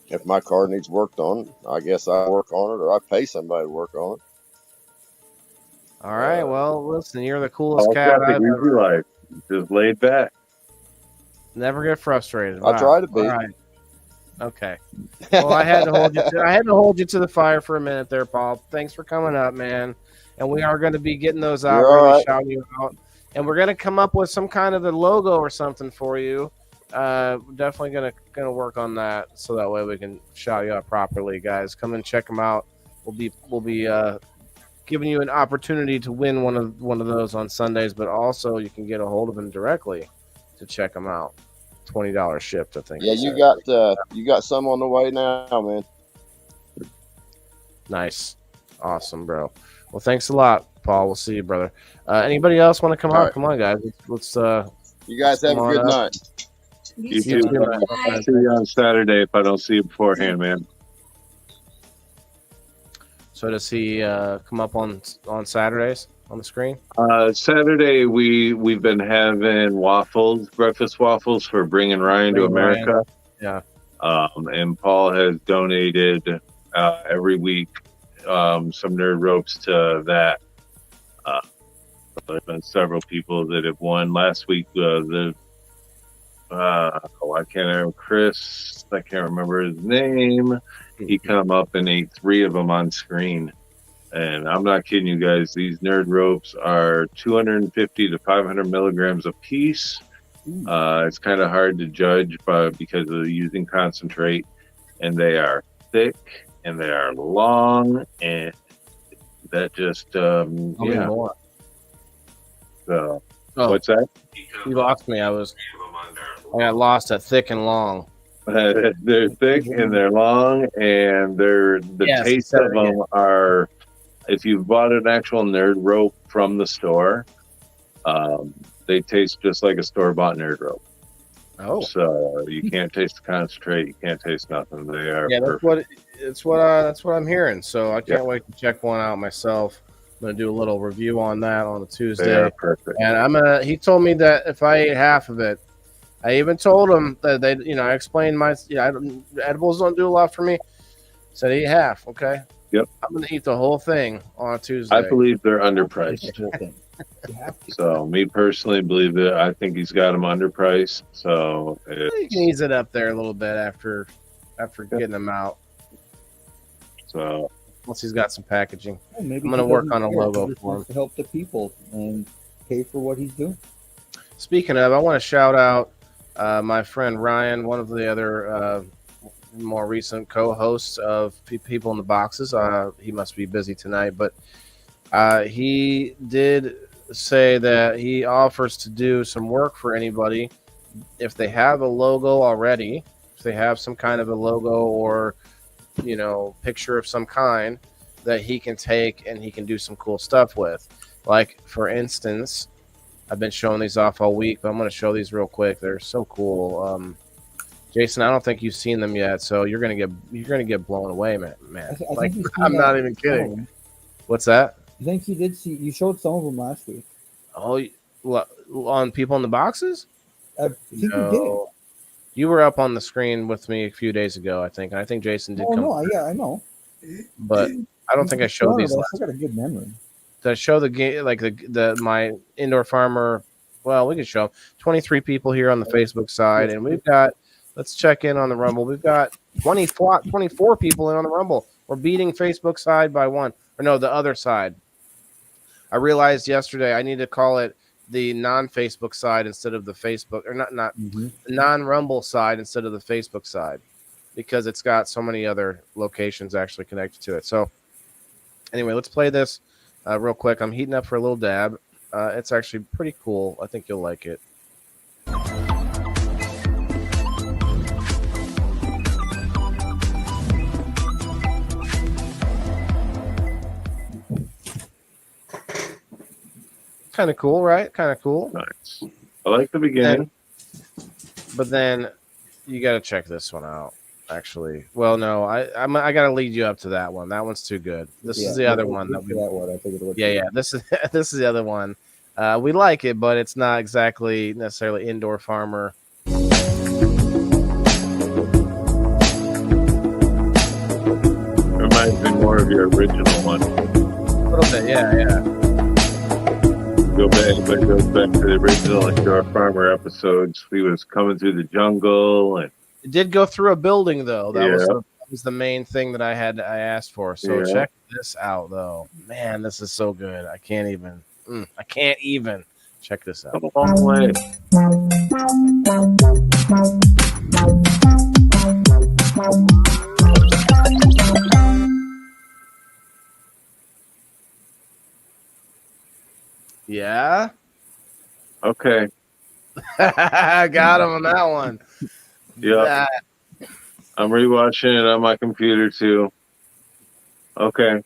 If my car needs worked on, I guess I work on it, or I pay somebody to work on it. All right. Well, listen, you're the coolest Paul's cat got the I've easy ever. life. Just laid back. Never get frustrated. I Wow. try to be. All right. Okay. Well, I had to hold you. I had to hold you to the fire for a minute there, Paul. Thanks for coming up, man. And we are going to be getting those out, You're all really right. shouting you out. And we're going to come up with some kind of a logo or something for you. Definitely gonna work on that so that way we can shout you out properly, guys. Come and check them out. We'll be giving you an opportunity to win one of those on Sundays, but also you can get a hold of them directly to check them out. $20 shipped, I think. Yeah, it you got some on the way now, man. Nice. Awesome, bro. Well, thanks a lot, Paul. We'll see you, brother. Anybody else want to come All out? right. Come on, guys. Let's You guys have a Come on good up. night. You too. too. I'll see you on Saturday if I don't see you beforehand, man. So does he come up on Saturdays on the screen? Saturday we've been having waffles, breakfast waffles for bringing Ryan to Bring Ryan. America. Yeah. And Paul has donated every week some nerd ropes to that. There's been several people that have won. Last week, I can't remember Chris. I can't remember his name. He come up and ate 3 of them on screen. And I'm not kidding you guys. These nerd ropes are 250 to 500 milligrams a piece. It's kind of hard to judge because of using concentrate. And they are thick and they are long. And that just, Tell me more. So, Oh, what's that? you lost me. I got lost at thick and long. They're thick and they're long, and the Yes, taste say it of them are. If you bought an actual nerd rope from the store, they taste just like a store-bought nerd rope. Oh, So you can't taste the concentrate. You can't taste nothing. They are yeah. perfect. That's what I'm hearing. So I can't wait to check one out myself. I'm gonna do a little review on that on a They Tuesday. are perfect. And he told me that if I ate half of it, I even told him that I explained edibles don't do a lot for me. Said eat half, okay? Yep. I'm gonna eat the whole thing on a Tuesday. I believe they're underpriced. The whole thing. You have to. So me personally believe that I think he's got them underpriced. So You can ease it up there a little bit after getting them out. so Once he's got some packaging. Well, maybe I'm gonna he work doesn't on a care. logo He just for wants to help the people and pay for what he's doing. Speaking of, I want to shout out my friend Ryan, one of the other more recent co-hosts of People in the Boxes. He must be busy tonight, but he did say that he offers to do some work for anybody if they have a logo already, if they have some kind of a logo or picture of some kind that he can take and he can do some cool stuff with. Like, for instance, I've been showing these off all week, but I'm going to show these real quick. They're so cool. Jason, I don't think you've seen them yet, so you're gonna get blown away, man. I Like, think you've seen I'm that not even with some of kidding. them. What's that? I think you did see. You showed some of them last week. Oh, on People in the Boxes? I think you did. No. You were up on the screen with me a few days ago, I think. And I think Jason did Oh come, no, yeah, I know. but I don't think I showed these. I got a good memory. Did I show the game, like my indoor farmer? Well, we can show them. 23 people here on the Facebook side, and we've got. Let's check in on the Rumble. We've got 24 people in on the Rumble. We're beating Facebook side by one, or no, the other side. I realized yesterday I need to call it the non-Facebook side instead of the Facebook, or not the non-Rumble side instead of the Facebook side, because it's got so many other locations actually connected to it. So anyway, let's play this real quick. I'm heating up for a little dab. It's actually pretty cool. I think you'll like it. Kind of cool, right? Kind of cool. nice. I like the beginning. But then you got to check this one out. Actually, well, no, I got to lead you up to that one. That one's too good. This is the other one that we. That one, I figured it would. Yeah. This is the other one. We like it, but it's not exactly necessarily indoor farmer. Reminds me more of your original one. A little bit, yeah. Anybody goes back to the original Indoor Farmer episodes, he was coming through the jungle, and It did go through a building though. That Yeah. was the main thing that I asked for. So Yeah. check this out though. Man, this is so good. I can't even. Check this out. come a long way. Yeah. Okay. I got him on that one. Yeah. I'm rewatching it on my computer too. Okay.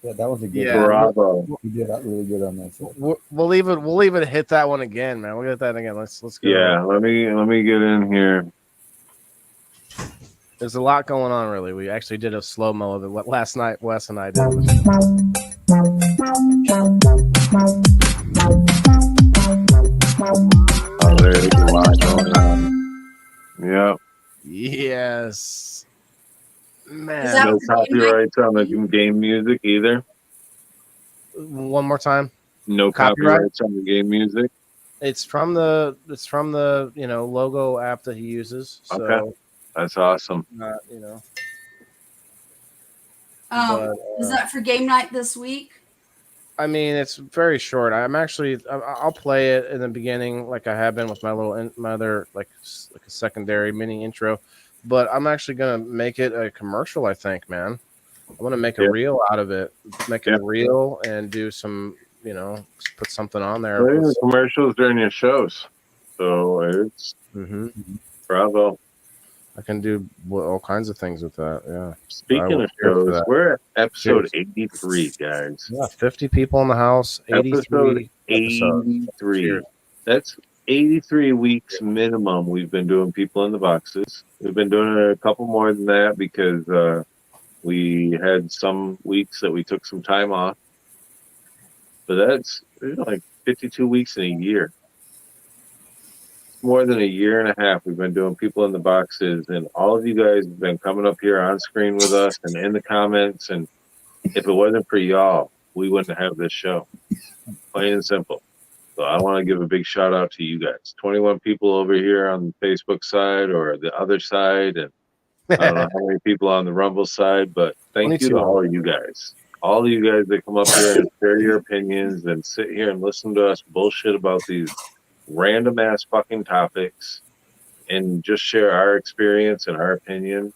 Yeah, that was a good Yeah. one. Bravo. You did really good on that show. We'll leave it hit that one again, man. We'll get that again. Let's go. Yeah. Let me get in here. There's a lot going on, really. We actually did a slow mo of it last night. Wes and I did. Oh, there's a lot going on. Yeah. Yes. Man. Is that- No copyrights on the game music either. One more time. No Copyright? copyrights on the game music. It's from the logo app that he uses. So Okay. That's awesome. not, you know. Um, But, is that for game night this week? I mean, it's very short. I'll play it in the beginning, like I have been with my other like a secondary mini intro. But I'm actually gonna make it a commercial. I think, man. I want to make a reel out of it, make it a reel, and do some, put something on there. Playing the commercials during your shows, so it's bravo. I can do all kinds of things with that. Yeah. Speaking of shows, we're at episode 83, guys. Yeah, 50 people in the house. 83 episode 83. That's 83 weeks minimum. We've been doing people in the boxes. We've been doing it a couple more than that because we had some weeks that we took some time off. But that's like 52 weeks in a year. More than a year and a half we've been doing people in the boxes, and all of you guys have been coming up here on screen with us and in the comments, and if it wasn't for y'all, we wouldn't have this show. Plain and simple. So I want to give a big shout out to you guys. 21 people over here on the Facebook side or the other side, and I don't know how many people on the Rumble side, but thank you to all of you guys. All of you guys that come up here and share your opinions and sit here and listen to us bullshit about these random ass fucking topics and just share our experience and our opinion.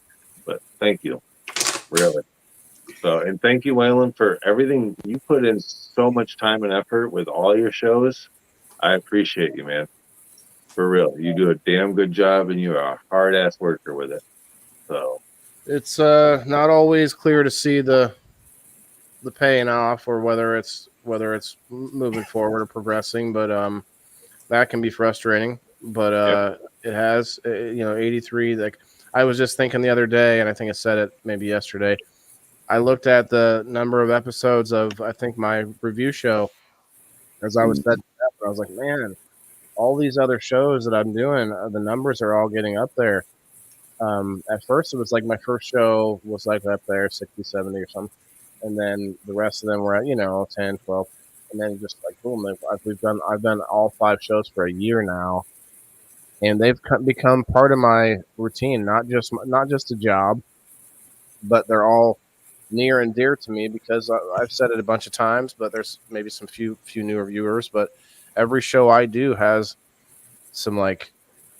But thank you, really. So, and thank you, Waylon, for everything. You put in so much time and effort with all your shows. I appreciate you, man. For real. You do a damn good job, and you're a hard ass worker with it. So it's not always clear to see the paying off, or whether it's moving forward or progressing, but that can be frustrating. But it has 83. Like I was just thinking the other day, and I think I said it maybe yesterday. I looked at the number of episodes of, I think, my review show as I was setting up. I was like, man, all these other shows that I'm doing, the numbers are all getting up there. At first, it was like my first show was like up there, 60, 70 or something. And then the rest of them were at, 10, 12. And then just like, boom, I've done all 5 shows for a year now. And they've become part of my routine, not just a job, but they're all near and dear to me because I've said it a bunch of times, but there's maybe some few newer viewers, but every show I do has some like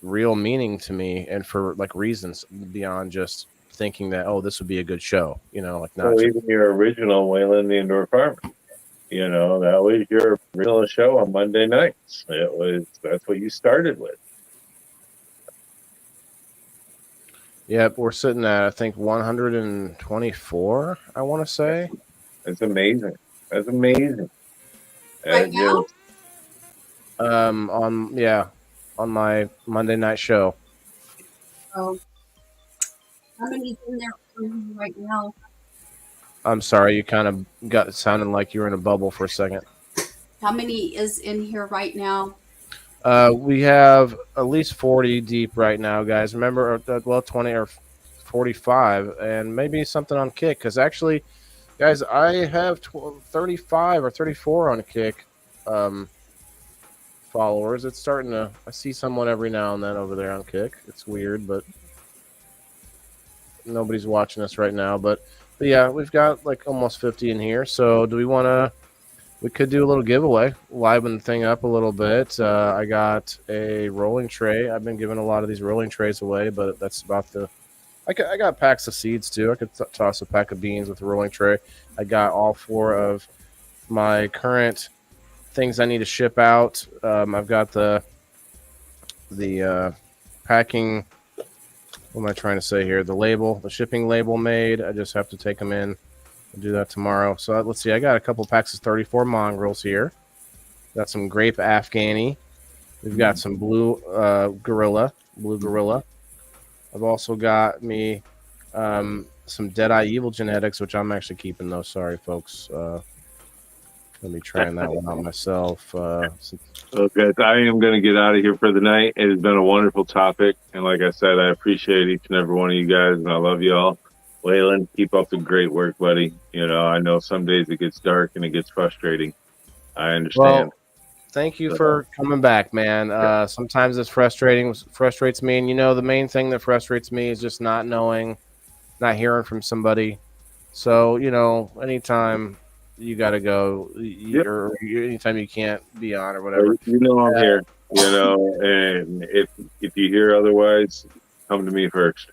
real meaning to me, and for like reasons beyond just thinking that, oh, this would be a good show, like not even your original Waylon the Indoor Farmer, that was your original show on Monday nights. That's what you started with. Yep, we're sitting at, I think, 124, I want to say. That's amazing. Right now? On my Monday night show. Oh. How many's in there right now? I'm sorry, you kind of got it sounding like you were in a bubble for a second. How many is in here right now? We have at least 40 deep right now, guys. Remember, 20 or 45, and maybe something on Kick. Because actually, guys, I have 35 or 34 on Kick. followers. It's starting to. I see someone every now and then over there on Kick. It's weird, but nobody's watching us right now. But yeah, we've got like almost 50 in here. So do we want to? We could do a little giveaway, liven the thing up a little bit. I got a rolling tray. I've been giving a lot of these rolling trays away, but that's about the. I got packs of seeds too. I could toss a pack of beans with a rolling tray. I got all 4 of my current things I need to ship out. I've got the packing. What am I trying to say here? The shipping label made. I just have to take them in. I'll do that tomorrow. So let's see. I got a couple packs of 34 mongrels here. Got some grape Afghani. We've got some blue gorilla. I've also got me some Deadeye Evil genetics, which I'm actually keeping those. Sorry, folks. Let me trying that one out myself. Okay, I am going to get out of here for the night. It has been a wonderful topic, and like I said, I appreciate each and every one of you guys, and I love you all. Waylon, keep up the great work, buddy. You know, I know some days it gets dark and it gets frustrating. I understand. Well, thank you for coming back, man. Sometimes it's frustrates me, and the main thing that frustrates me is just not hearing from somebody. So anytime you got to go, or anytime you can't be on or whatever, I'm here. And if you hear otherwise, come to me first.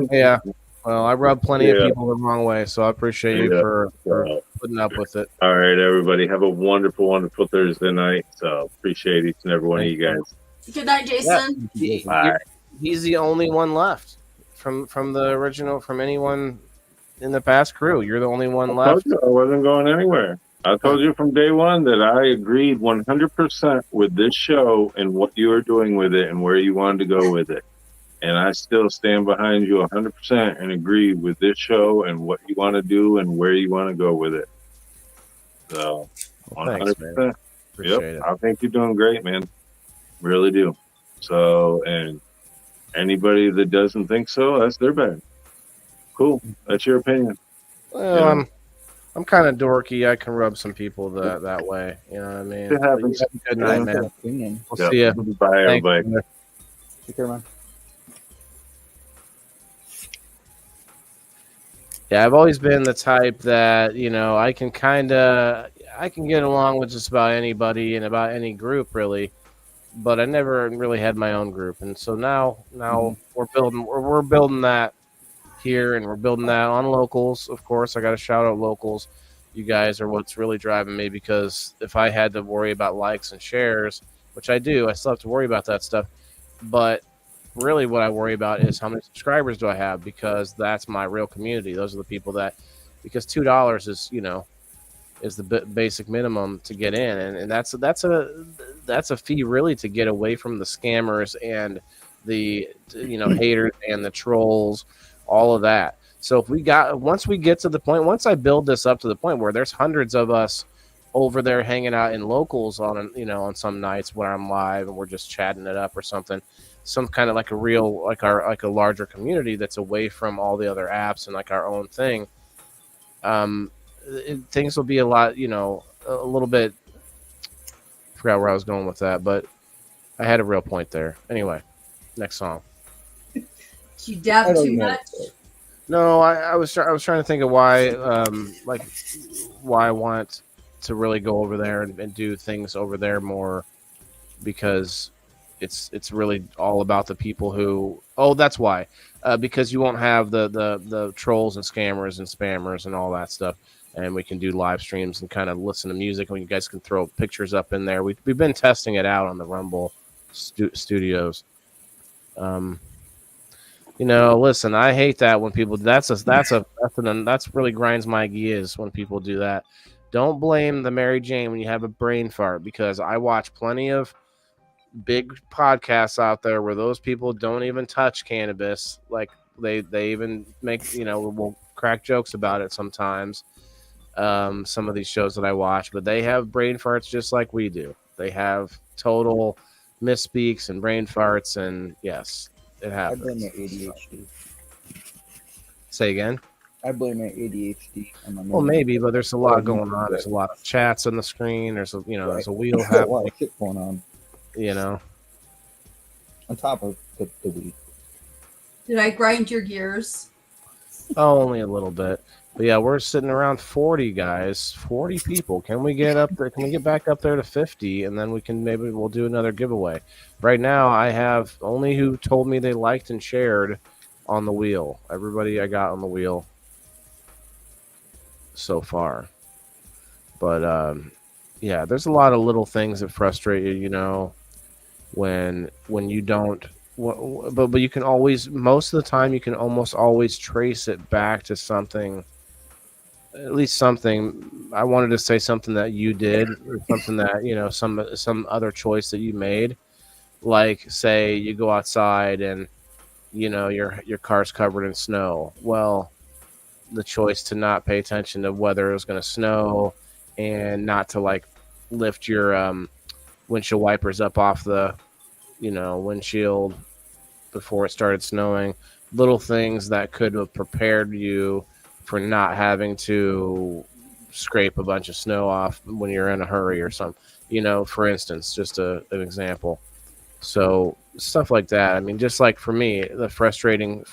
Yeah. Well, I rub plenty of people the wrong way, so I appreciate you for putting up with it. All right, everybody. Have a wonderful, wonderful Thursday night. So appreciate each and every one of you guys. Good night, Jason. Yeah. He's the only one left from the original, from anyone in the past crew. You're the only one left. I wasn't going anywhere. I told you from day one that I agreed 100% with this show and what you are doing with it and where you wanted to go with it. And I still stand behind you 100% and agree with this show and what you want to do and where you want to go with it. So, 100%. Thanks, man. Appreciate it. I think you're doing great, man. Really do. So, and anybody that doesn't think so, that's their bad. Cool. That's your opinion. Well, I'm kind of dorky. I can rub some people that way. You know what I mean? It happens. Good night, man. We'll see you. Bye, everybody. Take care, man. Yeah, I've always been the type that, I can get along with just about anybody and about any group really, but I never really had my own group. And so now we're building that here, and we're building that on locals. Of course, I got to shout out locals. You guys are what's really driving me, because if I had to worry about likes and shares, which I do, I still have to worry about that stuff. But really what I worry about is how many subscribers do I have, because that's my real community. Those are the people because $2 is the basic minimum to get in, and that's a fee really to get away from the scammers and the haters and the trolls, all of that. So once I build this up to the point where there's hundreds of us over there hanging out in locals on some nights when I'm live and we're just chatting it up or something, some kind of like a real, like a larger community that's away from all the other apps and like our own thing, things will be a lot, a little bit. I forgot where I was going with that, but I had a real point there. Anyway, next song. You dab too much? No, I was trying to think of why I want to really go over there and do things over there more, because it's really all about the people who. Oh, that's why. Because you won't have the trolls and scammers and spammers and all that stuff, and we can do live streams and kind of listen to music, and you guys can throw pictures up in there. We've been testing it out on the Rumble studios. Listen, I hate that when people. That's really grinds my gears when people do that. Don't blame the Mary Jane when you have a brain fart, because I watch plenty of big podcasts out there where those people don't even touch cannabis. Like they even make, will crack jokes about it sometimes. Some of these shows that I watch, but they have brain farts just like we do. They have total misspeaks and brain farts, and yes, it happens. I've been ADHD. Say again? I blame my ADHD on my Well, memory. maybe, but there's a Oh, lot you going do on. that. There's a lot of chats on the screen. There's a Right. there's a wheel A lot happening. of shit going on You know. on top of the weed. Did I grind your gears? Oh, only a little bit. But yeah, we're sitting around 40 guys, 40 people. Can we get up there? Can we get back up there to 50? And then we'll do another giveaway. Right now, I have only who told me they liked and shared on the wheel. Everybody I got on the wheel so far. But yeah, there's a lot of little things that frustrate you, you know, when you don't. But you can always, most of the time, you can almost always trace it back to something, at least something. I wanted to say something that you did, or something that, you know, some other choice that you made. Like, say you go outside and, you know, your car's covered in snow. Well, the choice to not pay attention to whether it was going to snow, and not to like lift your windshield wipers up off the, you know, windshield before it started snowing. Little things that could have prepared you for not having to scrape a bunch of snow off when you're in a hurry or something. You know, for instance, just an example. So stuff like that. I mean, just like for me, the frustrating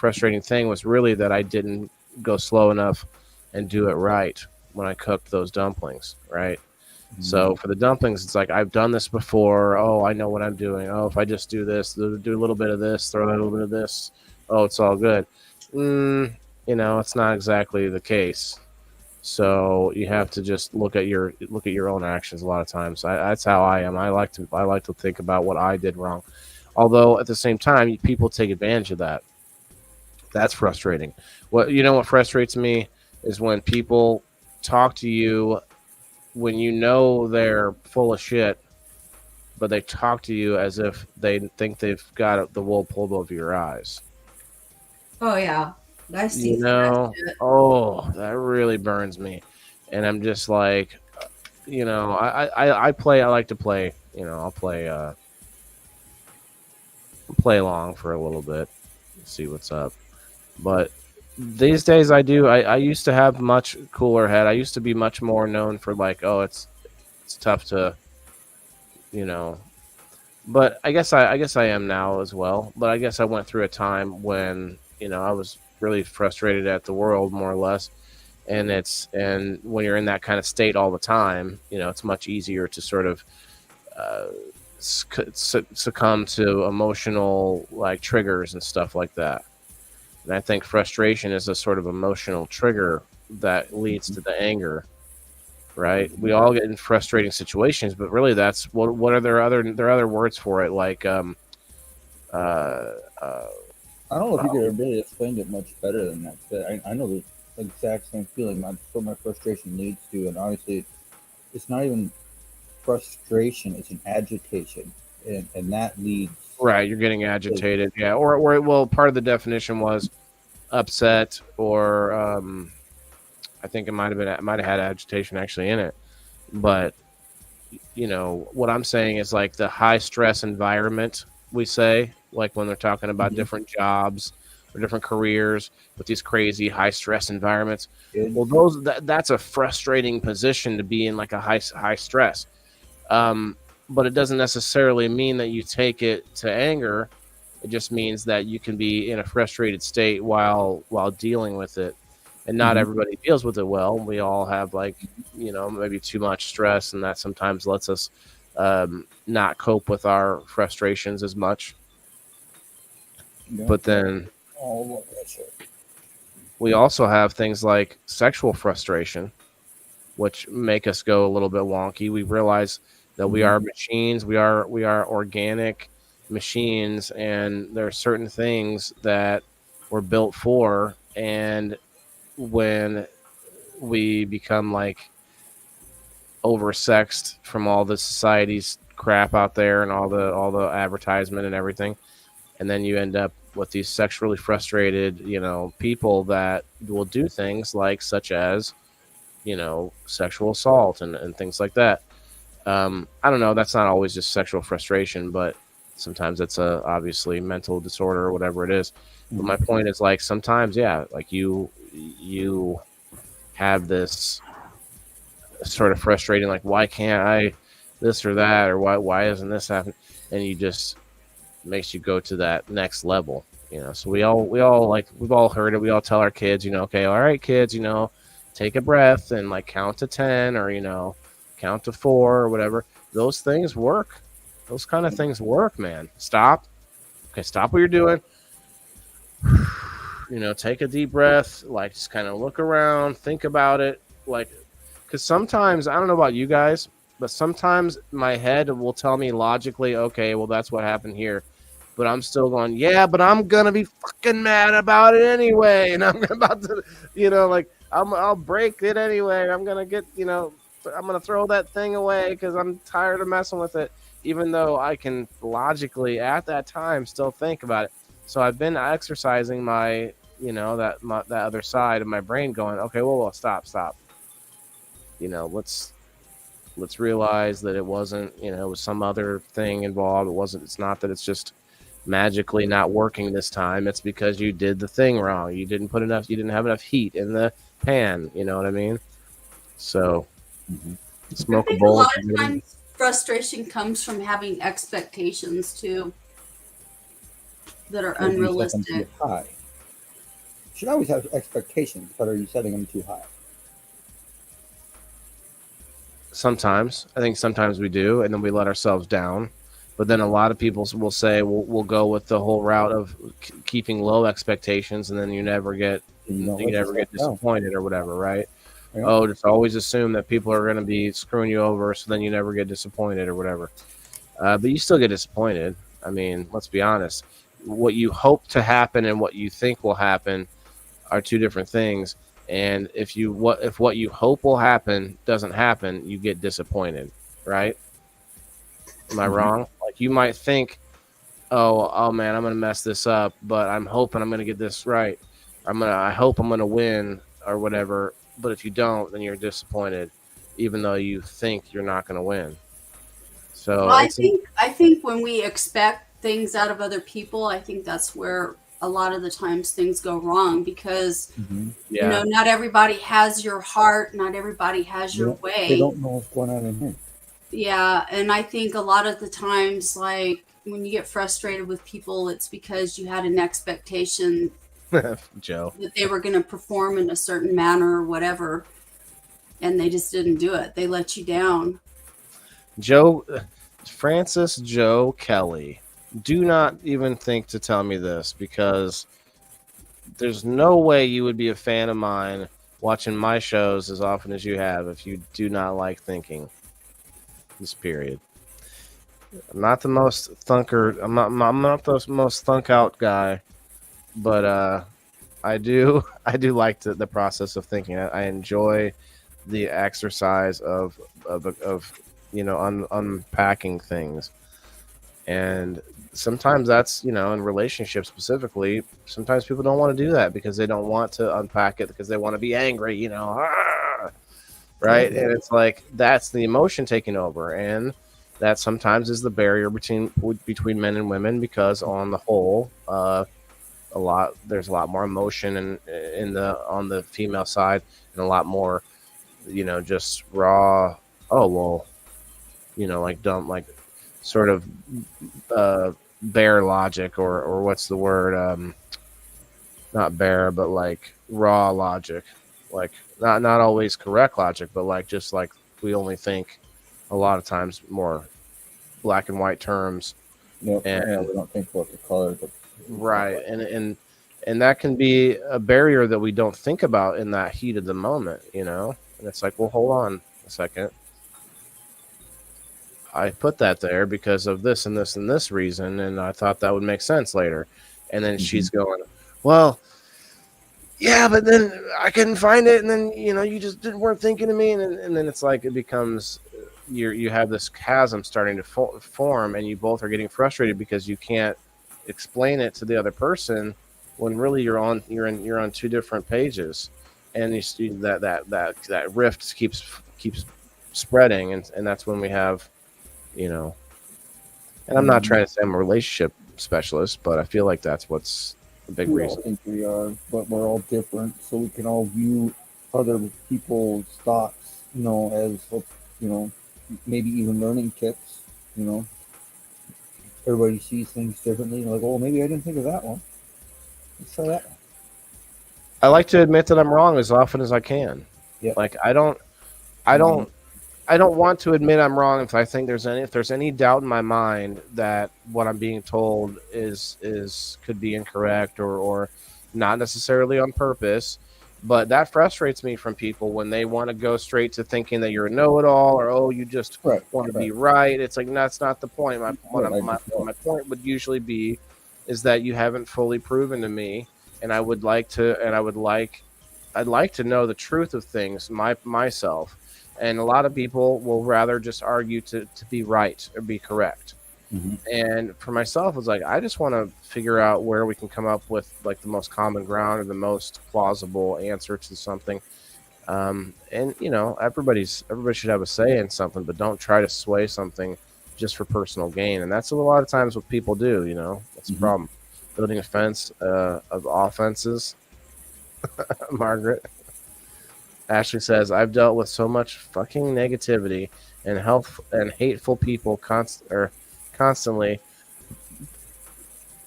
thing was really that I didn't go slow enough and do it right when I cooked those dumplings, right? So for the dumplings, it's like, I've done this before. Oh, I know what I'm doing. Oh, if I just do this, do a little bit of this, throw a little bit of this, oh, it's all good. You know, it's not exactly the case. So you have to just look at your own actions a lot of times. That's how I am. I like to think about what I did wrong. Although at the same time, people take advantage of that. That's frustrating. What frustrates me is when people talk to you when you know they're full of shit, but they talk to you as if they think they've got the wool pulled over your eyes. Oh yeah, I see You through that know, shit. oh, that really burns me. And I'm just like, you know, I play. I like to play. You know, I'll play along for a little bit, see what's up. But these days, I used to have much cooler head. I used to be much more known for like, oh, it's tough to, you know. But I guess I am now as well. But I guess I went through a time when, you know, I was really frustrated at the world, more or less. And when you're in that kind of state all the time, you know, it's much easier to sort of uh, succumb to emotional like triggers and stuff like that. And I think frustration is a sort of emotional trigger that leads to the anger. Right? We all get in frustrating situations, but really, that's what are there other words for it, like uh, uh, I don't know if you could have really explained it much better than that. But I know the exact same feeling. That's what my frustration leads to, and honestly, it's not even frustration; it's an agitation, and that leads. right. You're getting agitated, yeah, or well, part of the definition was upset, or I think it might have had agitation actually in it, but you know what I'm saying is like the high stress environment, we say, like when they're talking about Mhm. different jobs or different careers with these crazy high stress environments. Good. Well, that's a frustrating position to be in, like a high stress. um, but it doesn't necessarily mean that you take it to anger. It just means that you can be in a frustrated state while dealing with it. And not Mhm. everybody deals with it well. We all have, like, you know, maybe too much stress, and that sometimes lets us not cope with our frustrations as much. Yeah. But then Oh, that shit. we also have things like sexual frustration, which make us go a little bit wonky. We realize that we are machines. We are organic machines, and there are certain things that we're built for. And when we become like oversexed from all the society's crap out there and all the advertisement and everything, and then you end up with these sexually frustrated, you know, people that will do things like such as, you know, sexual assault and things like that. I don't know. That's not always just sexual frustration, but sometimes it's obviously mental disorder or whatever it is. But my point is, like, sometimes, yeah, like you have this sort of frustrating, like, why can't I this or that, or why isn't this happening? And you just makes you go to that next level, So we all like, we've all heard it. We all tell our kids, okay, all right, kids, take a breath and like count to 10, or count to 4 or whatever. Those things work. Those kind of things work, man. Stop. Okay, stop what you're doing. Take a deep breath, like just kind of look around, think about it, like, because sometimes, I don't know about you guys, but sometimes my head will tell me logically, okay, well, that's what happened here. But I'm still going, yeah, but I'm going to be fucking mad about it anyway. And I'm about to, like, I'll break it anyway. I'm going to get, I'm going to throw that thing away because I'm tired of messing with it, even though I can logically at that time still think about it. So I've been exercising my, that other side of my brain going, okay, well, stop. Let's realize that it wasn't, it was some other thing involved. It's not that it's just magically not working this time. It's because you did the thing wrong. You didn't have enough heat in the pan. You know what I mean? So smoke a bowl. A lot of times frustration comes from having expectations too that are unrealistic. High. You should always have expectations, but are you setting them too high? Sometimes. I think sometimes we do, and then we let ourselves down. But then a lot of people will say, we'll go with the whole route of keeping low expectations, and then you never get disappointed or whatever, right? Yeah. Oh, just always assume that people are going to be screwing you over, so then you never get disappointed or whatever. But you still get disappointed. I mean, let's be honest. What you hope to happen and what you think will happen are two different things. And if what you hope will happen doesn't happen, you get disappointed, right? Am I wrong? Like, you might think, oh man, I'm gonna mess this up, but I'm hoping I'm gonna get this right. I hope I'm gonna win or whatever. But if you don't, then you're disappointed, even though you think you're not gonna win. So I think when we expect things out of other people, I think that's where a lot of the times things go wrong, because not everybody has your heart, not everybody has your way. They don't know what's going on in here. Yeah, and I think a lot of the times, like, when you get frustrated with people, it's because you had an expectation Joe, that they were going to perform in a certain manner or whatever, and they just didn't do it. They let you down. Francis Joe Kelly, do not even think to tell me this, because there's no way you would be a fan of mine watching my shows as often as you have if you do not like thinking. This period. I'm not the most thunker. I'm not the most thunk out guy, but I do like the process of thinking. I enjoy the exercise of unpacking things, and sometimes that's in relationships specifically. Sometimes people don't want to do that because they don't want to unpack it because they want to be angry. Right? And it's like, that's the emotion taking over, and that sometimes is the barrier between men and women, because on the whole, there's a lot more emotion on the female side, and a lot more, just raw, like dumb, like sort of bare logic, or what's the word, not bare, but like raw logic, like not always correct logic, but like, just like, we only think a lot of times more black and white terms. Yep. And we don't think about the color. Right. And that can be a barrier that we don't think about in that heat of the moment, and it's like, well, hold on a second. I put that there because of this and this and this reason, and I thought that would make sense later. And then she's going, well, yeah, but then I couldn't find it, and then you just weren't thinking of me, and then it's like, it becomes, you have this chasm starting to form, and you both are getting frustrated because you can't explain it to the other person, when really you're on two different pages, and you see that rift keeps spreading, and that's when we have, and I'm not trying to say I'm a relationship specialist, but I feel like that's what's a big We all reason. think we are, but we're all different, so we can all view other people's thoughts, as maybe even learning tips. Everybody sees things differently. Like, oh, maybe I didn't think of that one. Let's try that one. I like to admit that I'm wrong as often as I can. Yeah. Like I don't want to admit I'm wrong if I think if there's any doubt in my mind that what I'm being told is could be incorrect or not necessarily on purpose. But that frustrates me from people when they want to go straight to thinking that you're a know-it-all or you just Right. want to right. be right. It's like that's not the point. My Right, my point would usually be is that you haven't fully proven to me, and I would like to, I'd like to know the truth of things myself. And a lot of people will rather just argue to be right or be correct. Mhm. And for myself, it's like I just want to figure out where we can come up with like the most common ground or the most plausible answer to something. And everybody should have a say in something, but don't try to sway something just for personal gain. And that's a lot of times what people do. That's the Mhm. problem. Building a fence of offenses. Margaret. Ashley says, I've dealt with so much fucking negativity and hateful people constantly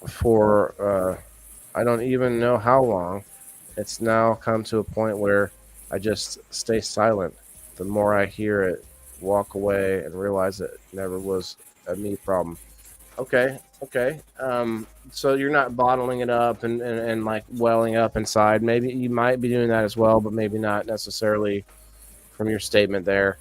for I don't even know how long. It's now come to a point where I just stay silent. The more I hear it, walk away and realize it never was a me problem. Okay. So you're not bottling it up and like welling up inside. Maybe you might be doing that as well, but maybe not necessarily from your statement there.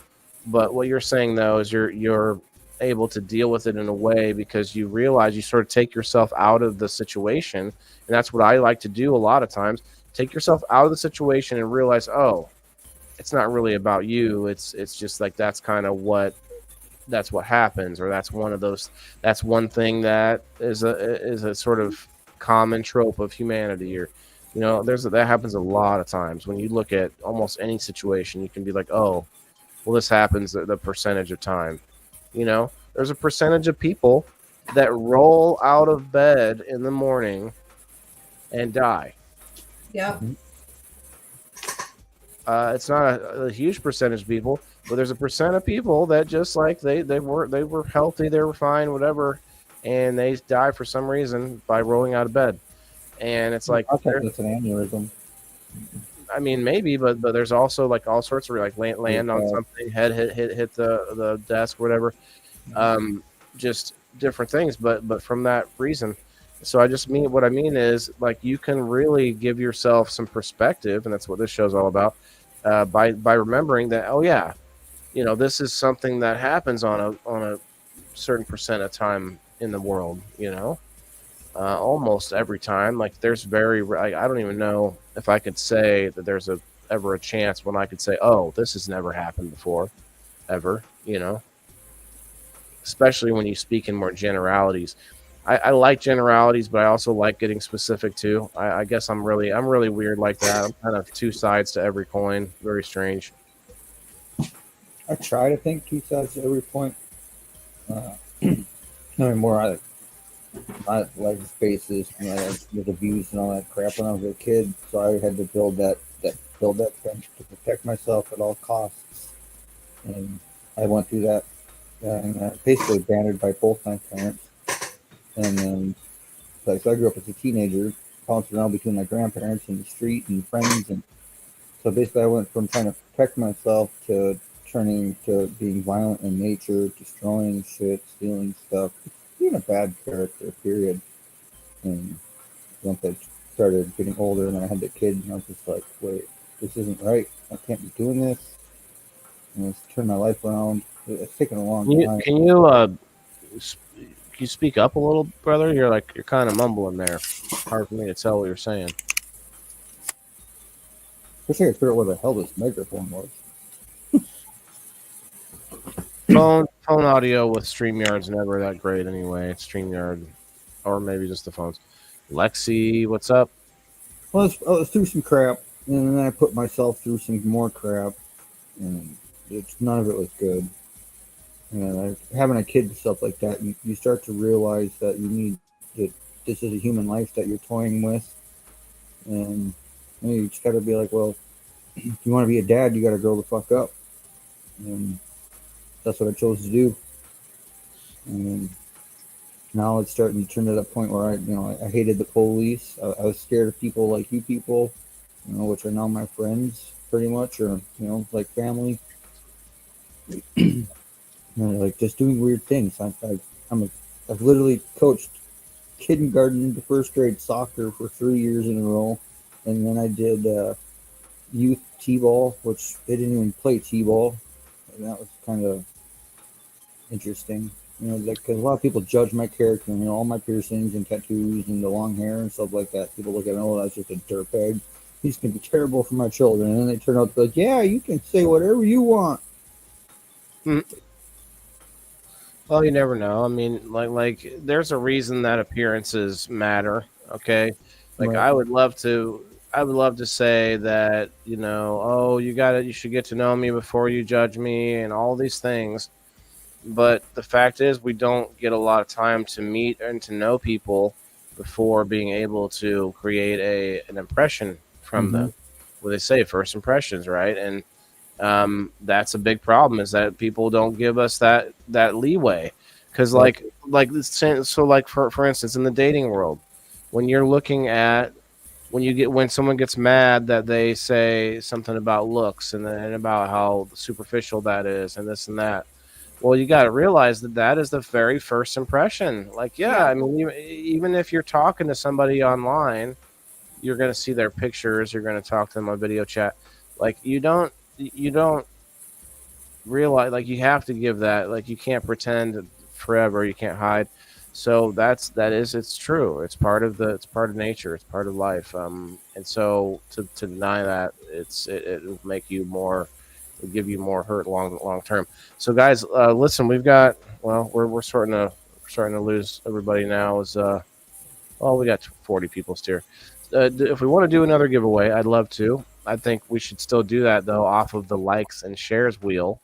But what you're saying though is you're able to deal with it in a way because you realize you sort of take yourself out of the situation, and that's what I like to do a lot of times. Take yourself out of the situation and realize, oh, it's not really about you. It's just like that's what happens, or that's one thing that is a sort of common trope of humanity, or that happens a lot of times when you look at almost any situation. You can be like, oh, well, this happens the percentage of time. There's a percentage of people that roll out of bed in the morning and die. Yep. It's not a huge percentage of people, but there's a percent of people that just like they were healthy, they were fine, whatever, and they die for some reason by rolling out of bed. And it's like, I think it's an aneurysm. I mean, maybe, but there's also like all sorts of like land on something, head hit the desk, whatever, just different things. But from that reason, so what I mean is like you can really give yourself some perspective, and that's what this show's all about. By remembering that, oh yeah, this is something that happens on a certain percent of time in the world. Almost every time. Like there's I don't even know if I could say that there's ever a chance when I could say, oh, this has never happened before, ever. Especially when you speak in more generalities. I like generalities, but I also like getting specific too. I guess I'm really weird like that. I'm kind of two sides to every coin. Very strange. I try to think two sides to every point. No more. I like spaces, with abuse and all that crap when I was a kid. So I had to build that fence to protect myself at all costs, and I went through that, and basically banded by both my parents. And then, so I grew up as a teenager, bouncing around between my grandparents and the street and friends, and so basically I went from trying to protect myself to turning to being violent in nature, destroying shit, stealing stuff, being a bad character, period. And once I started getting older and I had the kids, and I was just like, wait, this isn't right. I can't be doing this. And let's turn my life around. It's taken a long time. Can you speak up a little, brother? You're kind of mumbling there. Hard for me to tell what you're saying. Wish I could figure out where the hell this microphone was. Phone audio with StreamYard's never that great anyway. StreamYard, or maybe just the phones. Lexi, what's up? Well, I was through some crap, and then I put myself through some more crap, and none of it was good. And having a kid and stuff like that, you start to realize that you need to this is a human life that you're toying with, and you just got to be like, well, if you want to be a dad, you got to grow the fuck up, and that's what I chose to do. And now it's starting to turn to that point where I hated the police. I was scared of people like you people, which are now my friends pretty much, or like family. Like just doing weird things. I've literally coached kindergarten to first grade soccer for 3 years in a row, and then I did youth t-ball, which they didn't even play t-ball, and that was kind of interesting. Because a lot of people judge my character, all my piercings and tattoos and the long hair and stuff like that. People look at me, oh, that's just a dirtbag. He's gonna be terrible for my children, and then they turn out to be like, yeah, you can say whatever you want. Well, you never know. I mean, like there's a reason that appearances matter. Okay, like Right. I would love to say that oh, you should get to know me before you judge me and all these things. But the fact is, we don't get a lot of time to meet and to know people before being able to create an impression from them. What they say, first impressions, right? And that's a big problem, is that people don't give us that leeway. Because like for instance, in the dating world, when you're looking at when someone gets mad that they say something about looks and about how superficial that is and this and that. Well, you got to realize that is the very first impression. Like, yeah, I mean, even if you're talking to somebody online, you're going to see their pictures. You're going to talk to them on video chat. Like, you don't realize, like, you have to give that. Like, you can't pretend forever. You can't hide. So it's true. It's part of nature. It's part of life. And so to deny that, it will make you more. Will give you more hurt long term. So guys, listen, we've got we're starting to lose everybody now. We got 40 people still. If we want to do another giveaway, I'd love to. I think we should still do that though, off of the likes and shares wheel,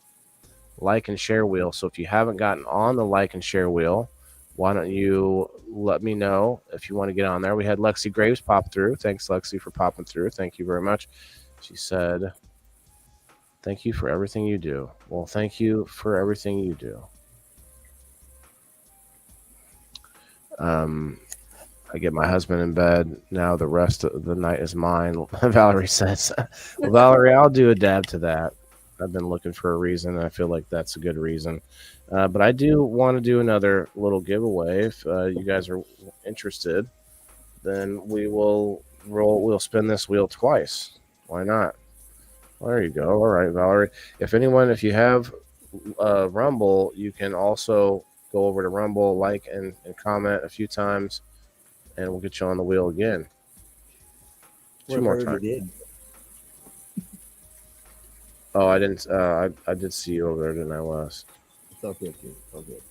like and share wheel. So if you haven't gotten on the like and share wheel, why don't you let me know if you want to get on there? We had Lexi Graves pop through. Thanks, Lexi, for popping through. Thank you very much. She said, thank you for everything you do. Well, thank you for everything you do. I get my husband in bed. Now the rest of the night is mine. Valerie says, well, Valerie, I'll do a dab to that. I've been looking for a reason, and I feel like that's a good reason. But I do want to do another little giveaway. If you guys are interested, then we'll spin this wheel twice. Why not? Well, there you go. All right, Valerie. If you have Rumble, you can also go over to Rumble, like and comment a few times, and we'll get you on the wheel again. Two more times. Oh, I didn't. I did see you over there, didn't I, Wes? It's all good, dude. It's all good.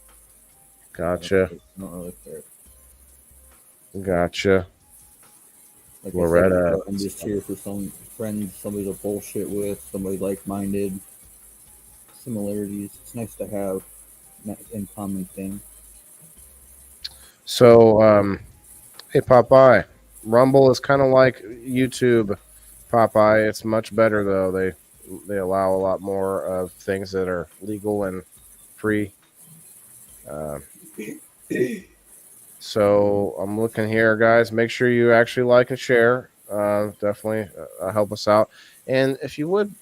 Gotcha. I don't really care. Gotcha. Like Loretta. I'm just here for some friends, somebody to bullshit with, somebody like-minded, similarities. It's nice to have that in common thing. So, hey, Popeye. Rumble is kind of like YouTube, Popeye. It's much better, though. They allow a lot more of things that are legal and free. So I'm looking here, guys. Make sure you actually like and share. Definitely help us out. And if you would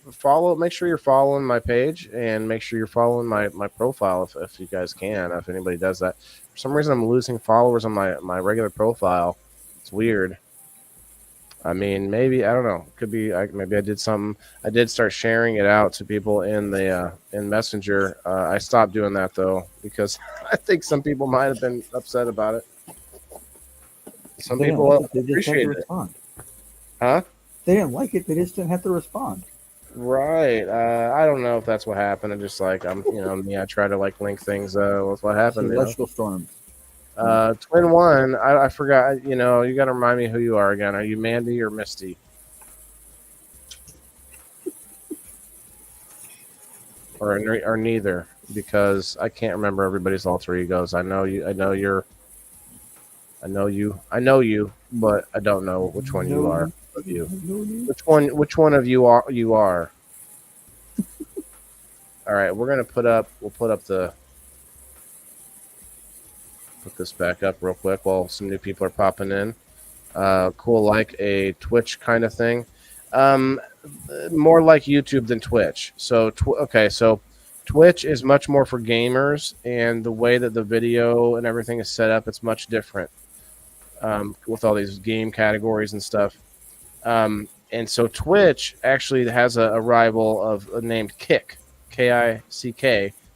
make sure you're following my page, and make sure you're following my profile if you guys can. If anybody does that, for some reason I'm losing followers on my regular profile. It's weird. I mean, maybe, I don't know. Could be maybe I did something. I did start sharing it out to people in Messenger. I stopped doing that though, because I think some people might have been upset about it. Some people appreciate it. Huh? They didn't like it. They just didn't have to respond. Right. I don't know if that's what happened. I'm just like, I try to link things with what happened. Electrical storms. Twin One, I forgot. You got to remind me who you are again. Are you Mandy or Misty? Or neither? Because I can't remember everybody's alter egos. I know you. I know you're I know you, but I don't know which one you are. Of you, which one of you are you are? All right, we'll put this back up real quick while some new people are popping in. Cool, like a Twitch kind of thing. More like YouTube than Twitch. So so Twitch is much more for gamers, and the way that the video and everything is set up, it's much different. With all these game categories and stuff. And so Twitch actually has a rival named Kick, Kick.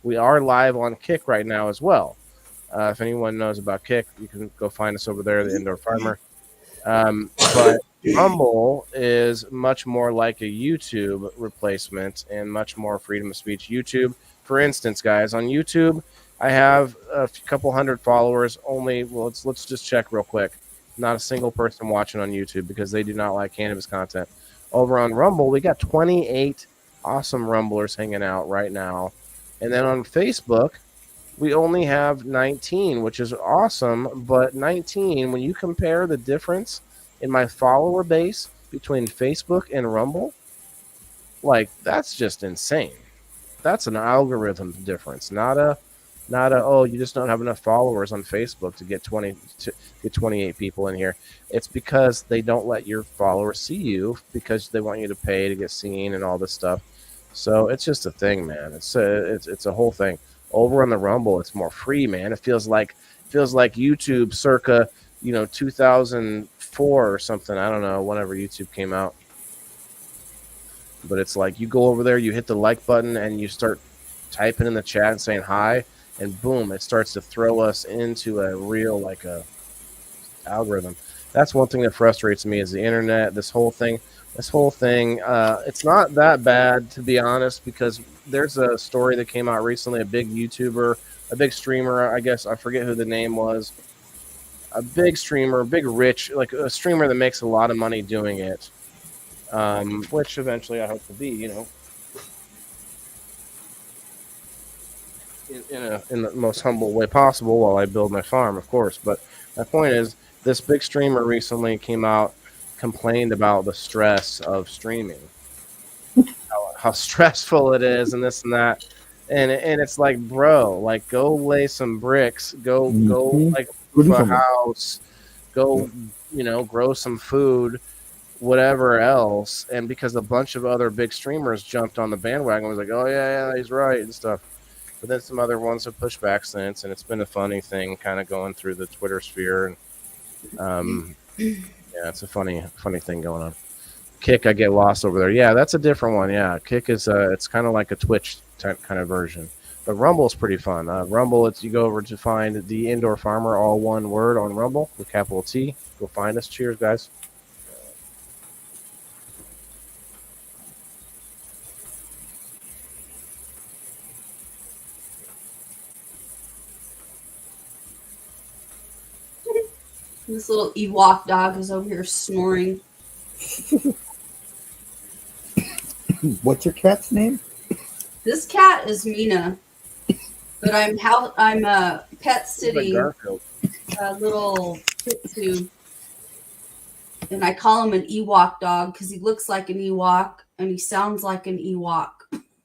We are live on Kick right now as well. If anyone knows about Kick, you can go find us over there, the Indoor Farmer. But Rumble is much more like a YouTube replacement and much more freedom of speech. YouTube, for instance, guys, on YouTube, I have a couple hundred followers. Only, well, let's just check real quick. Not a single person watching on YouTube because they do not like cannabis content. Over on Rumble, we got 28 awesome Rumblers hanging out right now. And then on Facebook, we only have 19, which is awesome. But 19, when you compare the difference in my follower base between Facebook and Rumble, like, that's just insane. That's an algorithm difference, not a oh, you just don't have enough followers on Facebook to get 28 people in here. It's because they don't let your followers see you because they want you to pay to get seen and all this stuff. So it's just a thing, man. It's a whole thing. Over on the Rumble, it's more free, man. It feels like YouTube circa 2004 or something. I don't know, whenever YouTube came out. But it's like you go over there, you hit the like button, and you start typing in the chat and saying hi, and boom, it starts to throw us into a real algorithm. That's one thing that frustrates me is the internet. This whole thing. It's not that bad, to be honest, because there's a story that came out recently. A big YouTuber, a big streamer, I guess I forget who the name was. A big streamer, big rich, like a streamer that makes a lot of money doing it. Which eventually I hope to be, in the most humble way possible while I build my farm, of course. But my point is, this big streamer recently came out, complained about the stress of streaming, how stressful it is, and this and that, and it's like, bro, like, go lay some bricks, go like roof a house, go grow some food, whatever else. And because a bunch of other big streamers jumped on the bandwagon, was like, oh yeah, he's right and stuff. But then some other ones have pushed back since, and it's been a funny thing kind of going through the Twitter sphere. And yeah, it's a funny thing going on. Kick, I get lost over there. Yeah, that's a different one. Yeah, Kick is it's kind of like a Twitch type kind of version. But Rumble is pretty fun. Rumble, you go over to find the Indoor Farmer, all one word on Rumble with capital T. Go find us. Cheers, guys. This little Ewok dog is over here snoring. What's your cat's name? This cat is Mina, but I'm pet sitting a little Shih Tzu, and I call him an Ewok dog because he looks like an Ewok and he sounds like an Ewok.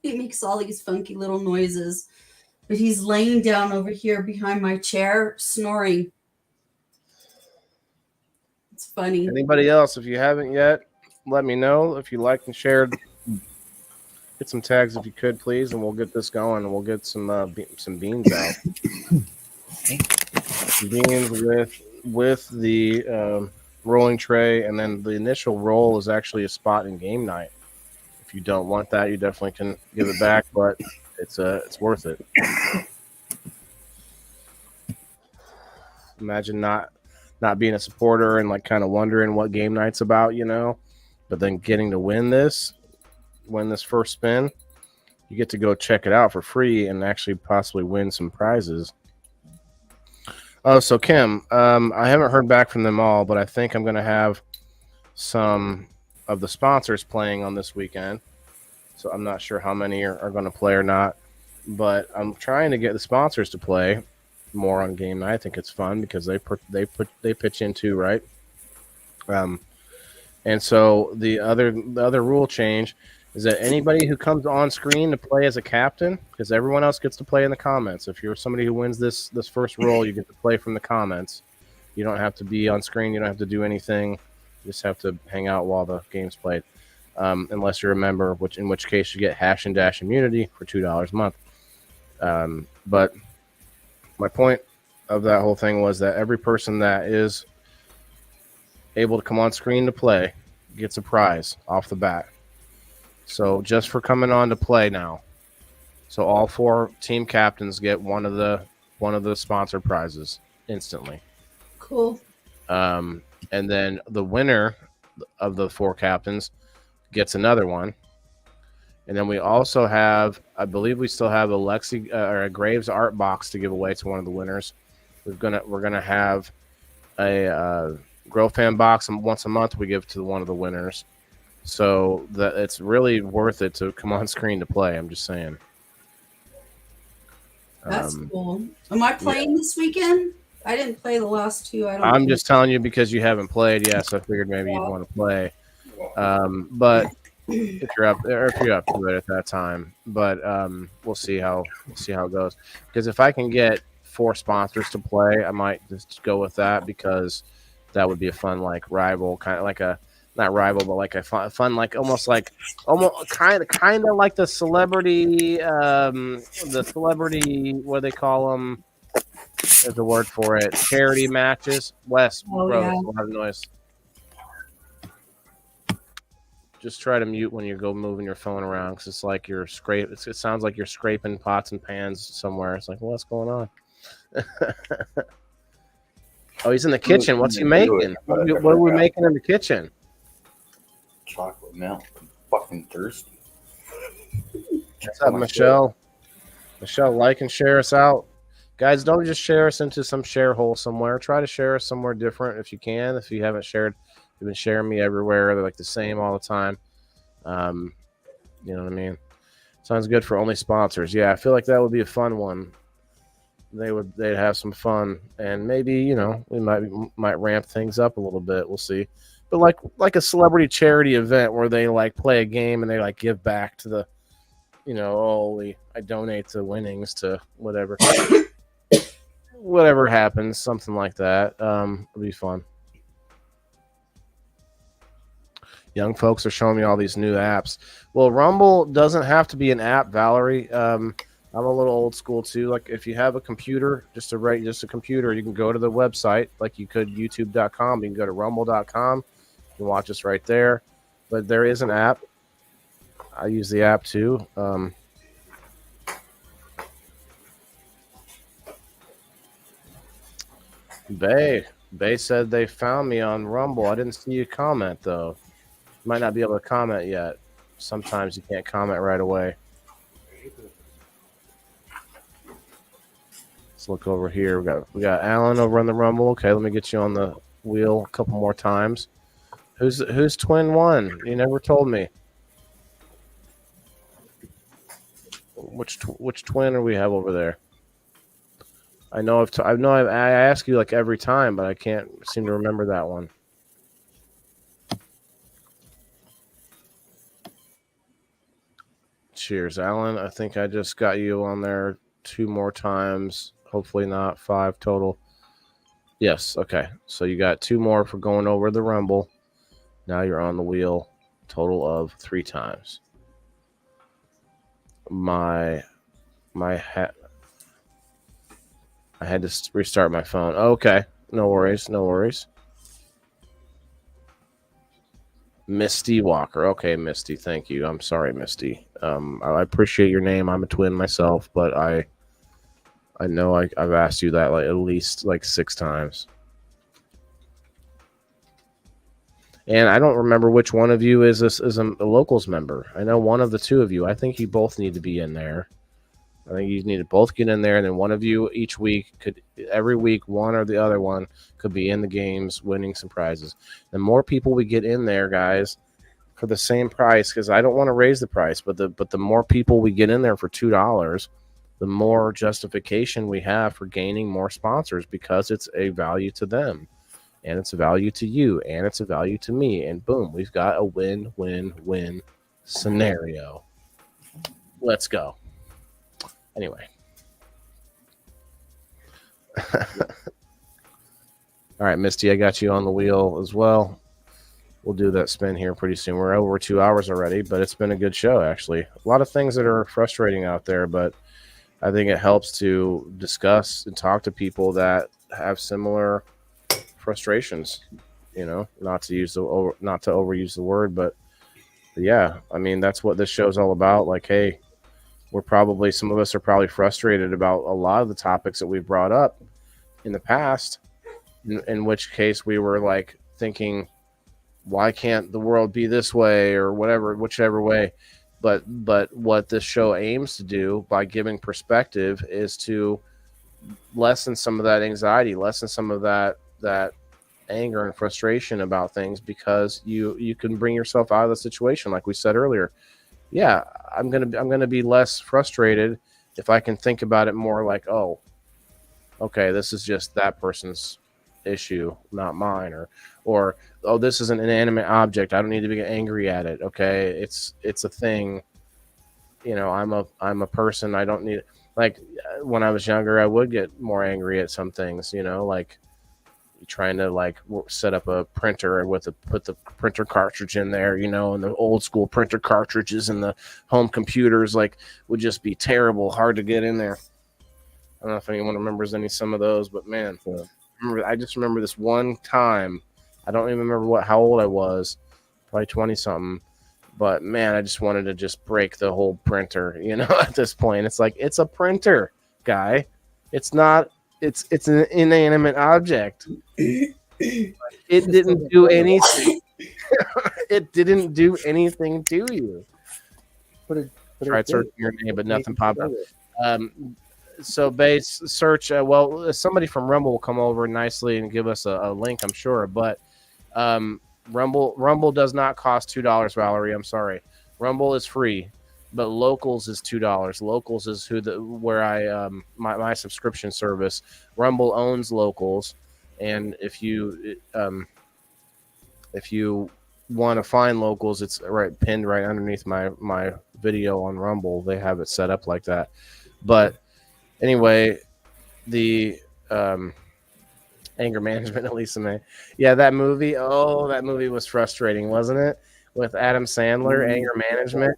He makes all these funky little noises, but he's laying down over here behind my chair snoring. It's funny. Anybody else, if you haven't yet, let me know. If you liked and shared, get some tags if you could, please, and we'll get this going. And we'll get some beans out. Beans with the rolling tray, and then the initial roll is actually a spot in game night. If you don't want that, you definitely can give it back, but it's worth it. Imagine not being a supporter and like kind of wondering what game night's about, but then getting to win this first spin, you get to go check it out for free and actually possibly win some prizes. Oh, so Kim, I haven't heard back from them all, but I think I'm going to have some of the sponsors playing on this weekend. So I'm not sure how many are going to play or not, but I'm trying to get the sponsors to play. more on game night. I think it's fun because they pitch in too, right? And so the other rule change is that anybody who comes on screen to play as a captain, because everyone else gets to play in the comments. If you're somebody who wins this first roll, you get to play from the comments. You don't have to be on screen. You don't have to do anything. You just have to hang out while the game's played, unless you're a member, in which case you get hash and dash immunity for $2 a month. But my point of that whole thing was that every person that is able to come on screen to play gets a prize off the bat. So just for coming on to play now, so all 4 team captains get one of the sponsored prizes instantly. Cool. And then the winner of the 4 captains gets another one. And then we also have, I believe we still have a Graves art box to give away to one of the winners. We're gonna have a Grow Fan box, and once a month we give to one of the winners. So that it's really worth it to come on screen to play. I'm just saying. That's cool. Am I playing this weekend? I didn't play the last 2. I'm just telling you because you haven't played. Yes, I figured maybe you'd want to play. But if you're up to it at that time, but we'll see how it goes. Because if I can get 4 sponsors to play, I might just go with that because that would be a fun rival, kind of like a not rival, but like a fun like almost kind of like the celebrity what they call them. There's a word for it. Charity matches. Wes, bro, yeah. a lot of noise. Just try to mute when you go moving your phone around because it's like you're scraping. It sounds like you're scraping pots and pans somewhere. It's like, what's going on? Oh, he's in the kitchen. What's he making? What are we making in the kitchen? Chocolate milk. I'm fucking thirsty. What's up, Michelle? Michelle, like and share us out. Guys, don't just share us into some share hole somewhere. Try to share us somewhere different if you can. If you haven't shared, you've been sharing me everywhere. They're like the same all the time. You know what I mean? Sounds good for only sponsors. Yeah, I feel like that would be a fun one. They'd have some fun, and maybe we might ramp things up a little bit. We'll see. But like a celebrity charity event where they play a game and they give back to the, I donate the winnings to whatever. Whatever happens, something like that. It'll be fun. Young folks are showing me all these new apps. Well, Rumble doesn't have to be an app, Valerie. I'm a little old school too. Like if you have a computer, just a computer, you can go to the website like you could youtube.com. You can go to rumble.com. You can watch us right there. But there is an app. I use the app too. Bay said they found me on Rumble. I didn't see you comment though. You might not be able to comment yet. Sometimes you can't comment right away. Let's look over here. We got Alan over on the Rumble. Okay, let me get you on the wheel a couple more times. Who's twin one? You never told me. Which twin do we have over there? I know I ask you every time, but I can't seem to remember that one. Cheers, Alan. I think I just got you on there 2 more times. Hopefully not 5 total. Yes, okay. So you got 2 more for going over the Rumble. Now you're on the wheel. Total of 3 times. My hat. I had to restart my phone. Okay. No worries. Misty Walker. Okay, Misty. Thank you. I'm sorry, Misty. I appreciate your name. I'm a twin myself, but I know I've asked you that at least 6 times. And I don't remember which one of you is a locals member. I know one of the 2 of you. I think you both need to be in there. I think you need to both get in there, and then one of you each week every week, one or the other one could be in the games winning some prizes. The more people we get in there, guys, for the same price, because I don't want to raise the price, but the more people we get in there for $2, the more justification we have for gaining more sponsors, because it's a value to them, and it's a value to you, and it's a value to me, and boom, we've got a win-win-win scenario. Let's go. Anyway. All right, Misty, I got you on the wheel as well. We'll do that spin here pretty soon. We're over 2 hours already, but it's been a good show, actually. A lot of things that are frustrating out there, but I think it helps to discuss and talk to people that have similar frustrations. You know, not to overuse the word, but yeah, I mean, that's what this show's all about. Like, hey, some of us are probably frustrated about a lot of the topics that we've brought up in the past, in which case we were like thinking, why can't the world be this way or whatever, whichever way. But what this show aims to do by giving perspective is to lessen some of that anxiety, lessen some of that anger and frustration about things, because you can bring yourself out of the situation. Like we said earlier, yeah, I'm gonna be less frustrated if I can think about it more like, oh, okay, this is just that person's issue, not mine, or oh, this is an inanimate object, I don't need to be angry at it. Okay, it's a thing. You know, I'm a person. I don't need, like, when I was younger, I would get more angry at some things, you know, like trying to like set up a printer and put the printer cartridge in there, you know, and the old school printer cartridges and the home computers like would just be terrible, hard to get in there. I don't know if anyone remembers some of those, but man, I just remember this one time. I don't even remember how old I was, probably 20 something. But man, I just wanted to just break the whole printer, you know, at this point. It's like, it's a printer, guy. It's not, it's an inanimate object. It didn't do anything. It didn't do anything to you. Tried searching your name, but nothing popped up. So base search, well, somebody from Rumble will come over nicely and give us a link, I'm sure. But Rumble does not cost $2, Valerie. I'm sorry. Rumble is free, but Locals is $2. Locals is where I my subscription service. Rumble owns Locals, and if you want to find Locals, it's pinned right underneath my video on Rumble. They have it set up like that. But anyway, the anger management, Elisa May. Yeah, that movie. Oh, that movie was frustrating, wasn't it? With Adam Sandler, anger management.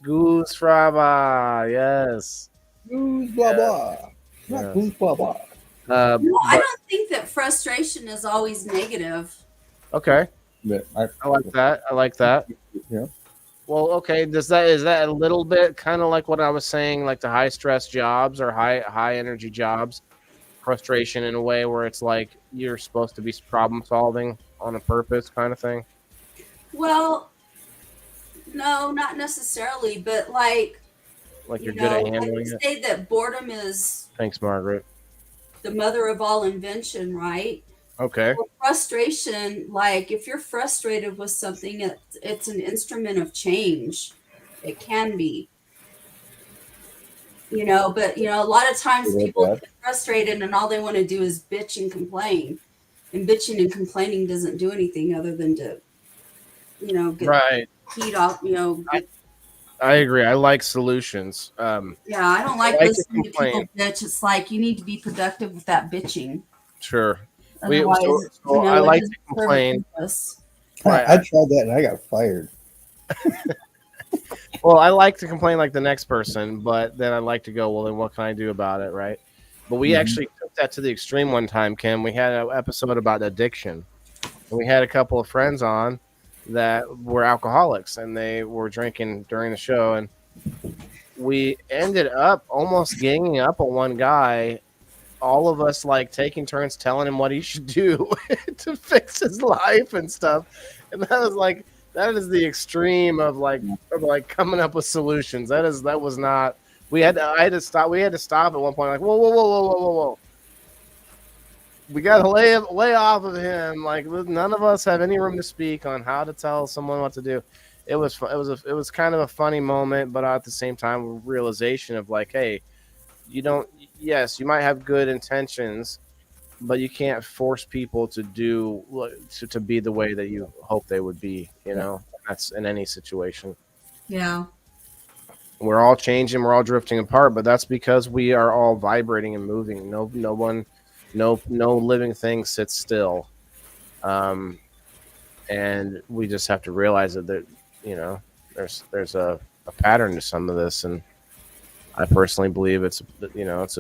Goose Fraba, yes. Goose blah blah. Not goose blah blah. I don't think that frustration is always negative. Okay. Yeah, I like that. I like that. Yeah. Well, okay. Is that a little bit kind of like what I was saying, like the high stress jobs or high energy jobs? Frustration in a way where it's like you're supposed to be problem solving on a purpose kind of thing? Well, no, not necessarily, but like you're good at handling it. Say that boredom is, thanks, Margaret, the mother of all invention, right? Okay. Well, frustration, like if you're frustrated with something, it's an instrument of change. It can be. You know, but a lot of times people get frustrated and all they want to do is bitch and complain. And bitching and complaining doesn't do anything other than to, get heat off, I agree. I like solutions. Yeah, I don't like listening to people bitch. It's like you need to be productive with that bitching. Sure. Otherwise, I like to complain. Right. I tried that and I got fired. Well, I like to complain like the next person, but then I like to go, well, then what can I do about it, right? But we actually took that to the extreme one time, Kim. We had an episode about addiction. And we had a couple of friends on that were alcoholics, and they were drinking during the show. And we ended up almost ganging up on one guy, all of us like taking turns telling him what he should do to fix his life and stuff. And that is the extreme of coming up with solutions. That was not. I had to stop. We had to stop at one point. Like, whoa. We got to lay off of him. Like, none of us have any room to speak on how to tell someone what to do. It was kind of a funny moment, but at the same time, realization of like, hey, you don't. Yes, you might have good intentions, but you can't force people to to be the way that you hope they would be. You know, that's in any situation. Yeah. We're all changing, we're all drifting apart, but that's because we are all vibrating and moving. No living thing sits still. Um, and we just have to realize that you know, there's a pattern to some of this, and I personally believe it's it's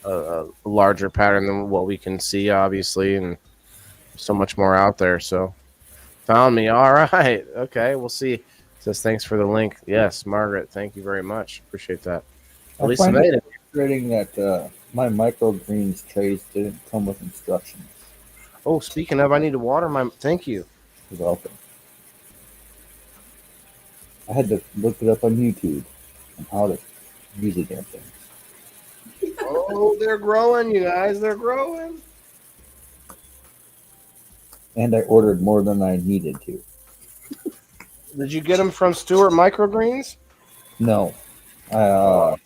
a larger pattern than what we can see, obviously, and so much more out there. So found me. All right. Okay. We'll see. Says thanks for the link. Yes, Margaret. Thank you very much. Appreciate that. At I least I find made it it. frustrating that my microgreens trays didn't come with instructions. Oh, speaking of, I need to water my. Thank you. You're welcome. I had to look it up on YouTube on how to use the damn things. Oh, they're growing, you guys. They're growing. And I ordered more than I needed to. Did you get them from Stewart Microgreens? No. The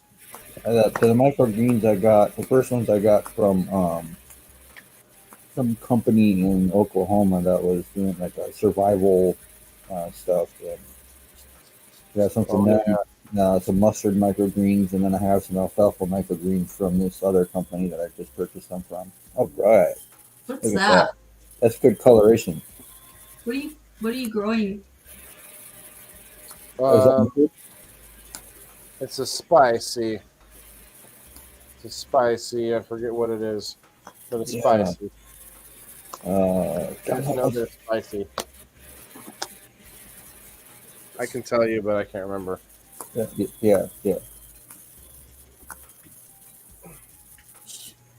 microgreens I got, the first ones I got from some company in Oklahoma that was doing like a survival stuff. And yeah, some mustard microgreens, and then I have some alfalfa microgreens from this other company that I just purchased them from. All right, What's look at that? that. That's good coloration. What are you growing? Is that good? It's a spicy. It's a spicy. I forget what it is, but it's Yeah. spicy. God, I know they're spicy. I can tell you, but I can't remember. yeah.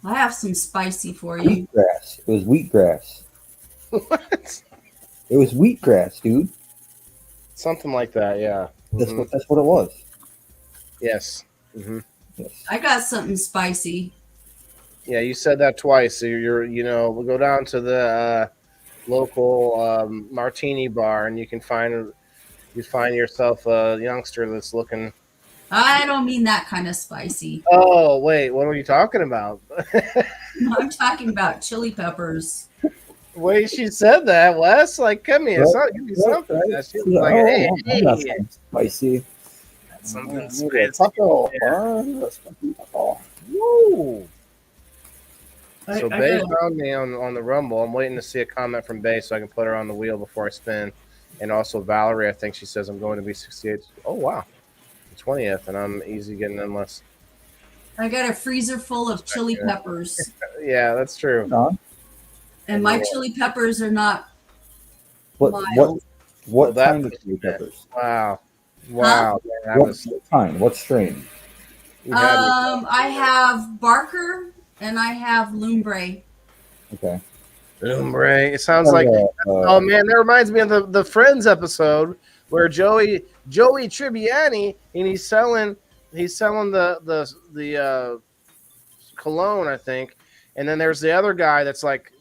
I have some spicy for you. Wheatgrass. It was wheatgrass. What? It was wheatgrass, dude. Something like that, yeah. That's what it was. Yes. Mm-hmm. Yes. I got something spicy. Yeah, you said that twice. So we'll go down to the local martini bar, and you find yourself a youngster that's looking. I don't mean that kind of spicy. Oh wait, what are you talking about? I'm talking about chili peppers. Wait, she said that, Wes. Like, come here, give me something. Right. She was like, hey, I got something spicy. something Maybe a spicy. taco. Woo! I So Bay got- found me on the Rumble. I'm waiting to see a comment from Bay so I can put her on the wheel before I spin. And also Valerie, I think she says I'm going to be 68. Oh wow, the 20th, and I'm easy getting endless. I got a freezer full of chili peppers, Yeah, that's true. and my chili peppers are not What mild. what that- kind of chili peppers? Wow. Man, What kind? What strain? you had me. I have Barker and I have Lumbre. Okay. Lumbre. It sounds like oh man, that reminds me of the Friends episode where Joey Tribbiani, and he's selling the cologne, I think, and then there's the other guy that's like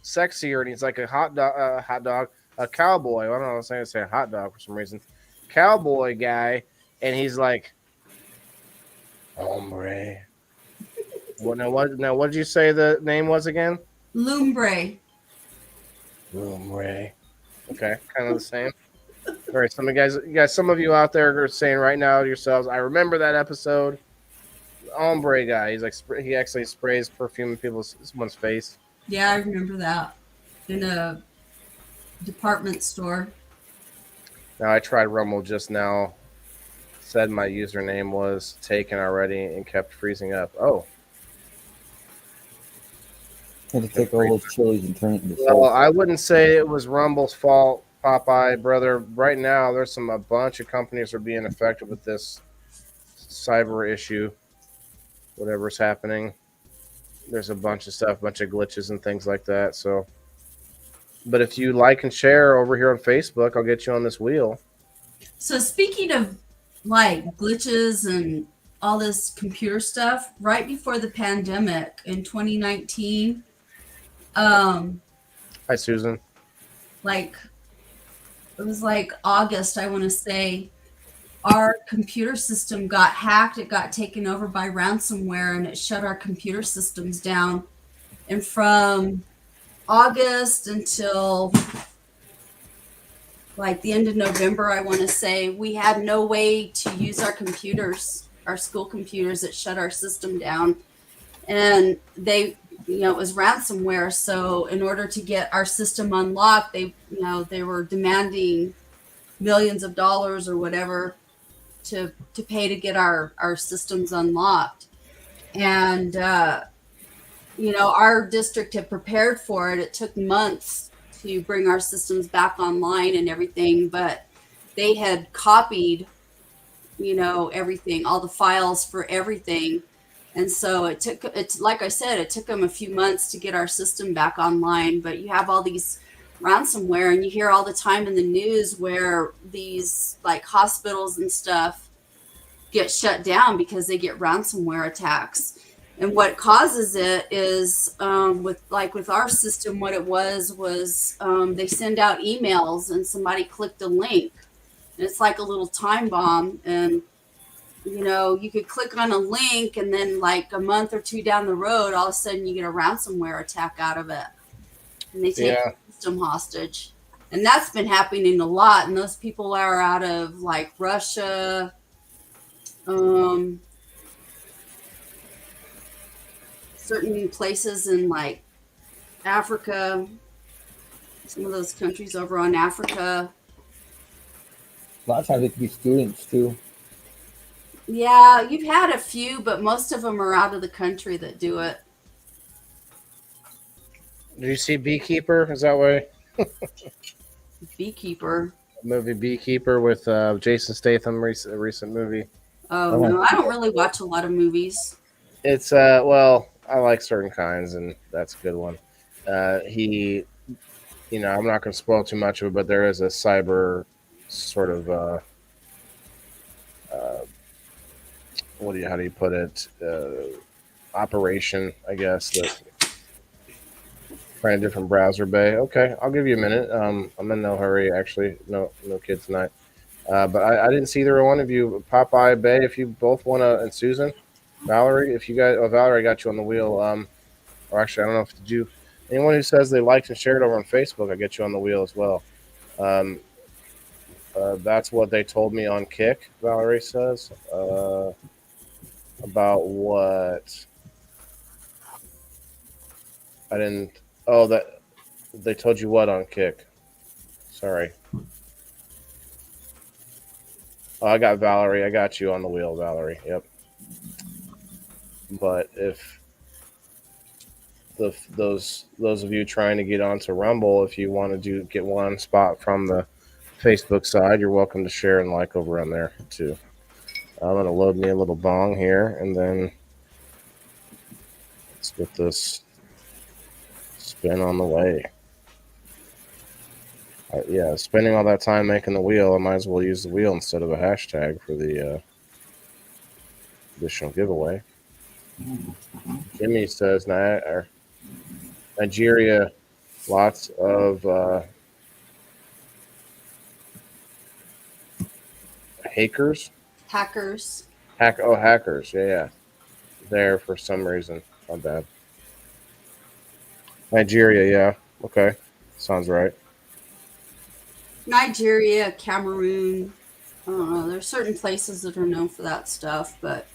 sexier, and he's like a hot dog, a cowboy. I don't know. I was going to say a hot dog for some reason. Cowboy guy, and he's like, hombre. What did you say the name was again? Lumbre. Lumbre. Okay, kind of the same. All right, some of you out there are saying right now to yourselves, I remember that episode. Ombre guy. He's like he actually sprays perfume in someone's face. Yeah, I remember that in a department store. Now I tried Rumble just now. Said my username was taken already and kept freezing up. Oh. Had to take all those chilies and turn it into Well, sauce. I wouldn't say it was Rumble's fault, Popeye, brother. Right now, there's a bunch of companies are being affected with this cyber issue. Whatever's happening, there's a bunch of stuff, bunch of glitches and things like that. So, but if you like and share over here on Facebook, I'll get you on this wheel. So speaking of like glitches and all this computer stuff, right before the pandemic in 2019, Hi, Susan. like it was like August, I want to say, our computer system got hacked. It got taken over by ransomware, and it shut our computer systems down. And from August until like the end of November, I want to say, we had no way to use our computers, our school computers. It shut our system down. And they, it was ransomware. So in order to get our system unlocked, they were demanding millions of dollars or whatever to pay to get our systems unlocked. And our district had prepared for it. It took months to bring our systems back online and everything, but they had copied everything, all the files for everything. And so it's like I said, it took them a few months to get our system back online. But you have all these ransomware, and you hear all the time in the news where these like hospitals and stuff get shut down because they get ransomware attacks. And what causes it is with our system, what it was they send out emails and somebody clicked a link. And it's like a little time bomb. And, you could click on a link, and then like a month or two down the road, all of a sudden you get a ransomware attack out of it. And they take the system hostage. And that's been happening a lot. And those people are out of like Russia, certain places in like Africa, some of those countries over on Africa. A lot of times it could be students too. Yeah, you've had a few, but most of them are out of the country that do it. Did you see Beekeeper? Is that way? Beekeeper. Movie Beekeeper with Jason Statham, recent movie. Oh, no, I don't really watch a lot of movies. It's well, I like certain kinds, and that's a good one. I'm not going to spoil too much of it, but there is a cyber sort of how do you put it? Operation, I guess, that trying a different browser bay. Okay, I'll give you a minute. I'm in no hurry, actually. No kid tonight. But I didn't see either one of you. Popeye, Bay, if you both want to, and Susan, Valerie, if you guys, Valerie, I got you on the wheel. Or actually, I don't know if did you. Anyone who says they liked and shared over on Facebook, I get you on the wheel as well. That's what they told me on Kick. Valerie says about what I didn't. Oh, that they told you what on Kick. Sorry. Oh, I got Valerie. I got you on the wheel, Valerie. Yep. But if those of you trying to get onto Rumble, if you want to get one spot from the Facebook side, you're welcome to share and like over on there too. I'm gonna load me a little bong here, and then let's get this spin on the way. Spending all that time making the wheel, I might as well use the wheel instead of a hashtag for the additional giveaway. Jimmy says Nigeria, lots of hackers. Hackers. Yeah. There for some reason. Not bad. Nigeria, yeah. Okay. Sounds right. Nigeria, Cameroon. I don't know. There's certain places that are known for that stuff, but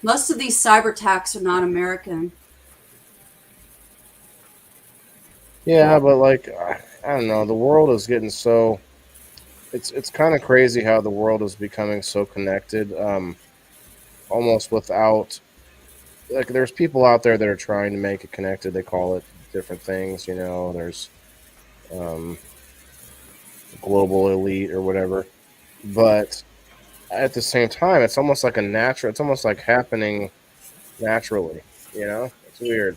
most of these cyber attacks are not American. Yeah, but like I don't know, the world is getting so. It's kind of crazy how the world is becoming so connected, almost without. Like, there's people out there that are trying to make it connected. They call it different things, There's global elite or whatever, but at the same time, it's almost like it's almost like happening naturally. It's weird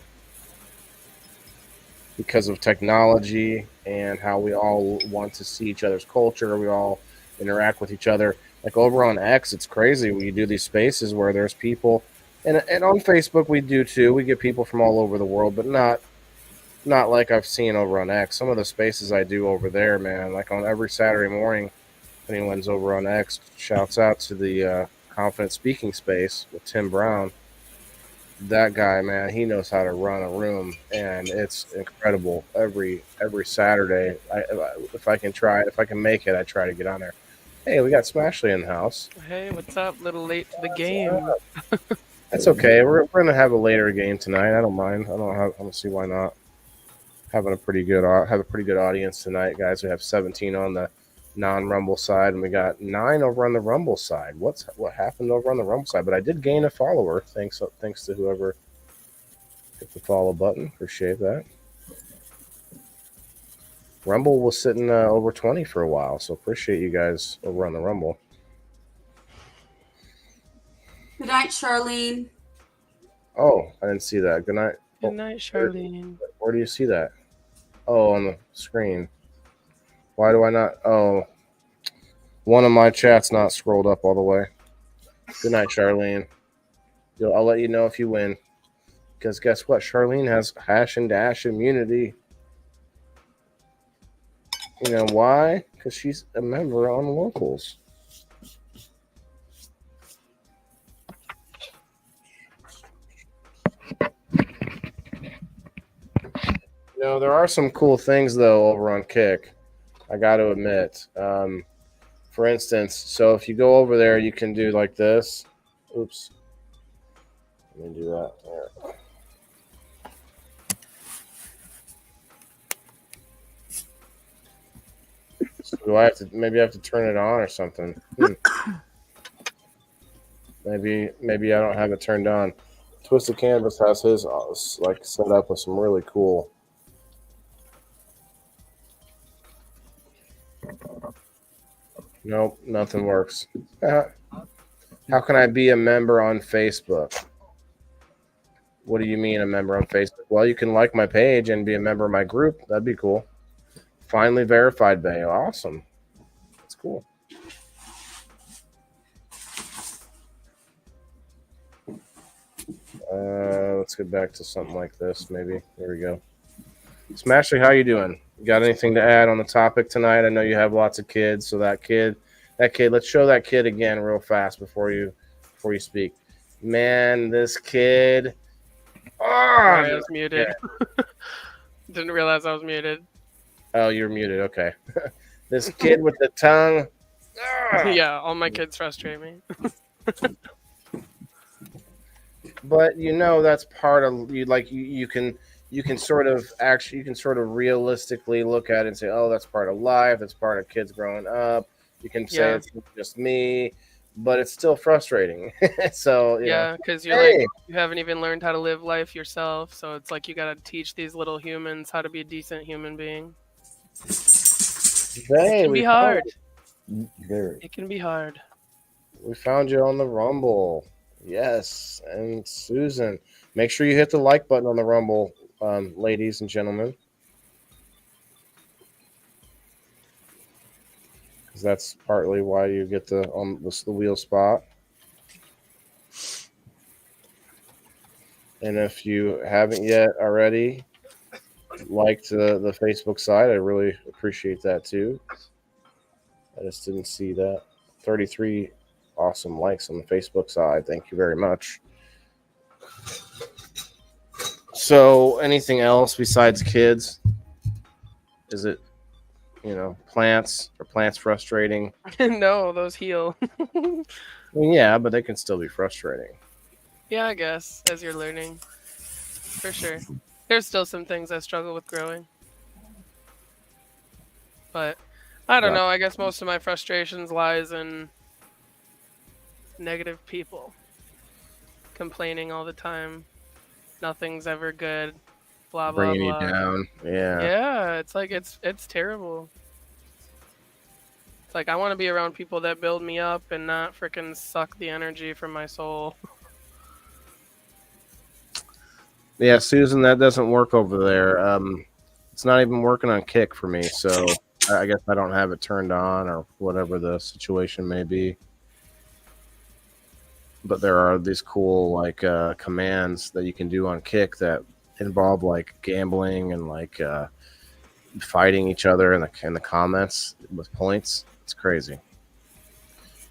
because of technology and how we all want to see each other's culture. We all interact with each other. Like over on X, it's crazy. We do these spaces where there's people, and on Facebook we do too. We get people from all over the world, but not like I've seen over on X. Some of the spaces I do over there, man, like on every Saturday morning, If anyone's over on X, shouts out to the Confident Speaking Space with Tim Brown. That guy, man, he knows how to run a room, and it's incredible. Every Saturday, if I can make it, I try to get on there. Hey, we got Smashley in the house. Hey, what's up? Little late to the game. That's okay. We're gonna have a later game tonight. I don't mind. I don't see why not. Have a pretty good audience tonight, guys. We have 17 on the non-Rumble side, and we got 9 over on the Rumble side. What happened over on the Rumble side? But I did gain a follower. Thanks to whoever hit the follow button. Appreciate that. Rumble was sitting over 20 for a while, so appreciate you guys over on the Rumble. Good night, Charlene. Oh, I didn't see that. Good night. Good night, Charlene. Where do you see that? Oh, on the screen. Why do I not? Oh, one of my chats not scrolled up all the way. Good night, Charlene. I'll let you know if you win. Because guess what? Charlene has hash and dash immunity. You know why? Because she's a member on Locals. You know, there are some cool things, though, over on Kick. I got to admit. For instance, so if you go over there, you can do like this. Oops. Let me do that. There. So do I have to? Maybe I have to turn it on or something. Maybe I don't have it turned on. Twisted Canvas has his like set up with some really cool. Nope, nothing works. How can I be a member on Facebook? What do you mean a member on Facebook? Well, you can like my page and be a member of my group. That'd be cool. Finally verified, Bay. Awesome. That's cool. Let's get back to something like this, maybe. There we go. Smashley, how you doing? You got anything to add on the topic tonight? I know you have lots of kids, so that kid, let's show that kid again real fast before you speak. Man, this kid. Oh, I was muted. Yeah. Didn't realize I was muted. Oh, you're muted. Okay. This kid with the tongue. Yeah, all my kids frustrate me. But that's part of you. Like you can sort of realistically look at it and say, oh, that's part of life. That's part of kids growing up. You can say it's just me, but it's still frustrating. So yeah, because you're you haven't even learned how to live life yourself. So it's like you got to teach these little humans how to be a decent human being. It can be hard. It can be hard. We found you on the Rumble. Yes, and Susan, make sure you hit the like button on the Rumble, ladies and gentlemen, because that's partly why you get the wheel spot. And if you haven't yet already liked the Facebook side, I really appreciate that too. I just didn't see that. 33 awesome likes on the Facebook side. Thank you very much. So, anything else besides kids? Is it, plants? Are plants frustrating? No, those heal. Well, yeah, but they can still be frustrating. Yeah, I guess, as you're learning. For sure. There's still some things I struggle with growing. But, I don't know. I guess most of my frustrations lies in negative people. Complaining all the time. Nothing's ever good. Blah, blah, Bringing blah. you down. Yeah. Yeah, it's like, it's terrible. It's like, I want to be around people that build me up and not freaking suck the energy from my soul. Yeah, Susan, that doesn't work over there. It's not even working on Kick for me, so I guess I don't have it turned on or whatever the situation may be. But there are these cool commands that you can do on Kick that involve like gambling and like fighting each other in the comments with points. It's crazy.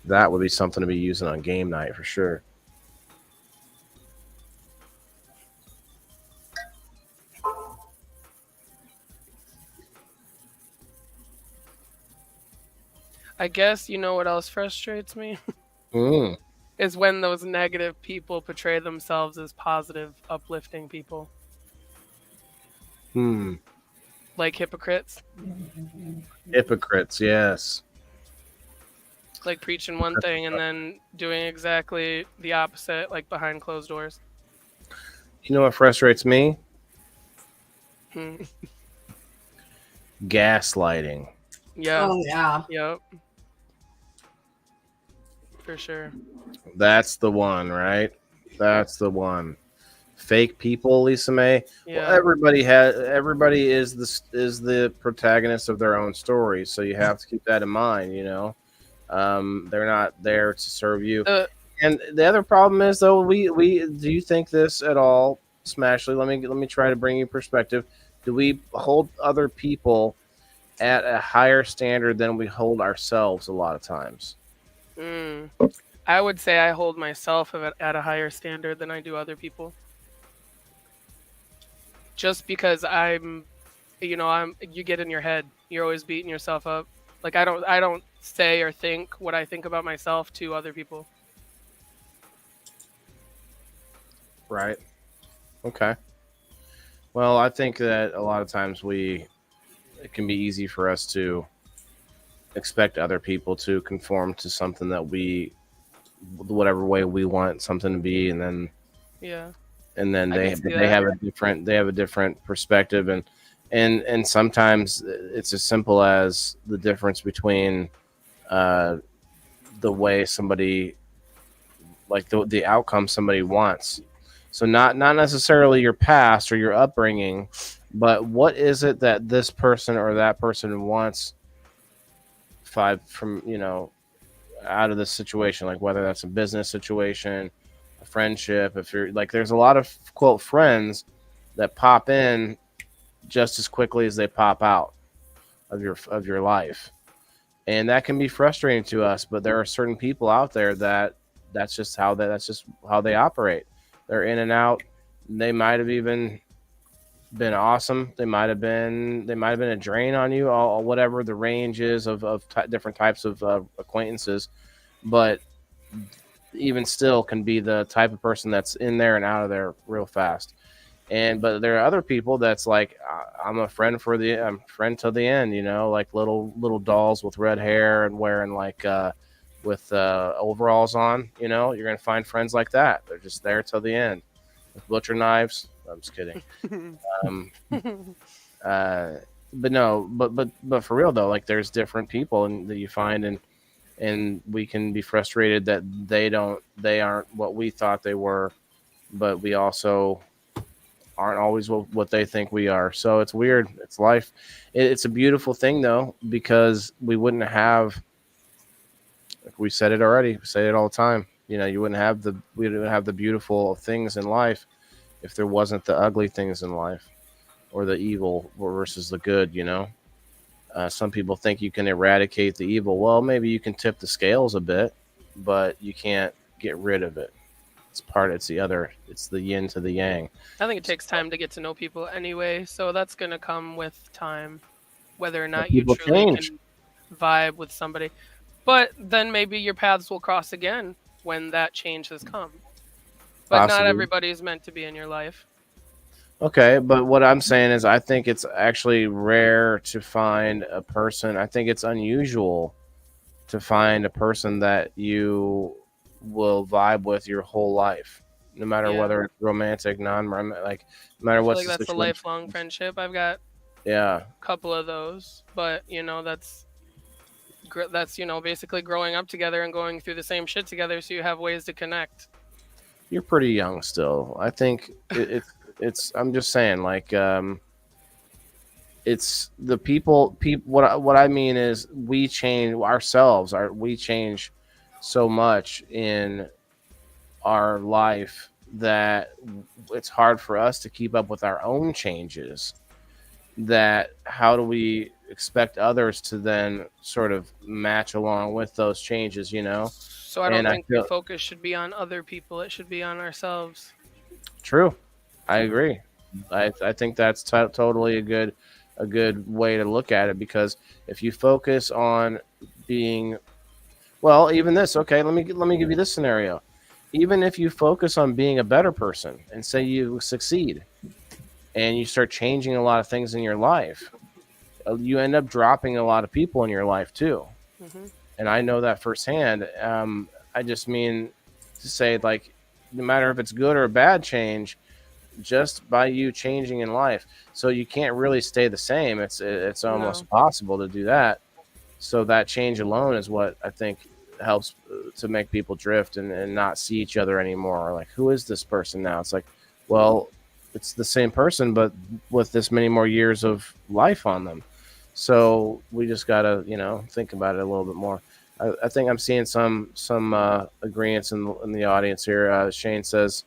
That would be something to be using on game night for sure. I guess you know what else frustrates me Mm. is when those negative people portray themselves as positive, uplifting people, Hmm. like hypocrites, Hypocrites, yes. like preaching one thing and then doing exactly the opposite, like behind closed doors. You know what frustrates me? Hmm. Gaslighting. Yeah. Oh yeah. Yep. For sure. That's the one, right? That's the one. Fake people, Lisa May. Well, Yeah. everybody is the protagonist of their own story, so you have to keep that in mind. They're not there to serve you. The And the other problem is, though, we do you think this at all, Smashley? Let me try to bring you perspective. Do we hold other people at a higher standard than we hold ourselves a lot of times? I would say I hold myself at a higher standard than I do other people. Just because you get in your head. You're always beating yourself up. Like I don't say or think what I think about myself to other people. Right. Okay. Well, I think that a lot of times it can be easy for us to expect other people to conform to something that whatever way we want something to be, and then Yeah. I they can see they that. have a different perspective, and sometimes it's as simple as the difference between uh, the way somebody like the outcome somebody wants. So not necessarily your past or your upbringing, but what is it that this person or that person wants from out of this situation, like whether that's a business situation, a friendship. If you're like, there's a lot of quote friends that pop in just as quickly as they pop out of your life, and that can be frustrating to us. But there are certain people out there that's just how they operate. They're in and out. They might have even been awesome. They might have been a drain on you, all whatever the range is of different types of acquaintances. But even still can be the type of person that's in there and out of there real fast. But there are other people that's like, I'm a friend I'm a friend till the end, like little dolls with red hair and wearing like with overalls on. You're gonna find friends like that. They're just there till the end with butcher knives. I'm just kidding. Um, but no, but for real though, like there's different people that you find, and we can be frustrated that they aren't what we thought they were, but we also aren't always what they think we are. So it's weird. It's life. It's a beautiful thing though, because we wouldn't have, like we said it already, we say it all the time. You wouldn't have the beautiful things in life if there wasn't the ugly things in life, or the evil versus the good. Some people think you can eradicate the evil. Well, maybe you can tip the scales a bit, but you can't get rid of it. It's the yin to the yang. I think it takes time to get to know people anyway, so that's gonna come with time, whether or But not you people truly change. can vibe with somebody. But then maybe your paths will cross again when that change has come. But not Possibly. everybody is meant to be in your life. Okay, but what I'm saying is I think it's actually rare to find a person. I think it's unusual to find a person that you will vibe with your whole life, no matter Yeah. whether it's romantic, non-romantic, like no matter I feel what's like the that's a situation. lifelong friendship. I've got Yeah, a couple of those, but that's basically growing up together and going through the same shit together, so you have ways to connect. you're pretty young still. I think it's. I'm just saying, like, it's the people. What I mean is, we change ourselves. We change so much in our life that it's hard for us to keep up with our own changes. That how do we expect others to then sort of match along with those changes, you know. So I don't And I think feel the focus should be on other people. It should be on ourselves. true. I agree. I think that's totally a good way to look at it, because if you focus on being, well, even this, okay, let me give you this scenario. Even if you focus on being a better person and say you succeed and you start changing a lot of things in your life, you end up dropping a lot of people in your life too. Hmm. And I know that firsthand. I just mean to say, like, no matter if it's good or a bad change, just by you changing in life, so you can't really stay the same. It's almost No. impossible to do that. So that change alone is what I think helps to make people drift and not see each other anymore. Like, who is this person now? It's like, well, it's the same person, but with this many more years of life on them. So we just gotta, think about it a little bit more. I think I'm seeing some agreements in the audience here. Shane says,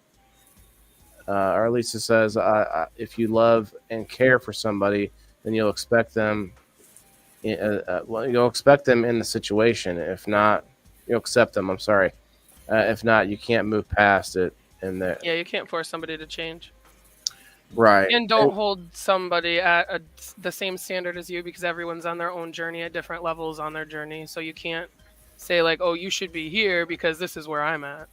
or at least it says, if you love and care for somebody, then you'll expect them. Well, you'll expect them in the situation. If not, you'll accept them. I'm sorry. If not, you can't move past it. And there, Yeah, you can't force somebody to change. right? And don't hold somebody at the same standard as you, because everyone's on their own journey at different levels on their journey. So you can't say like, oh, you should be here because this is where I'm at.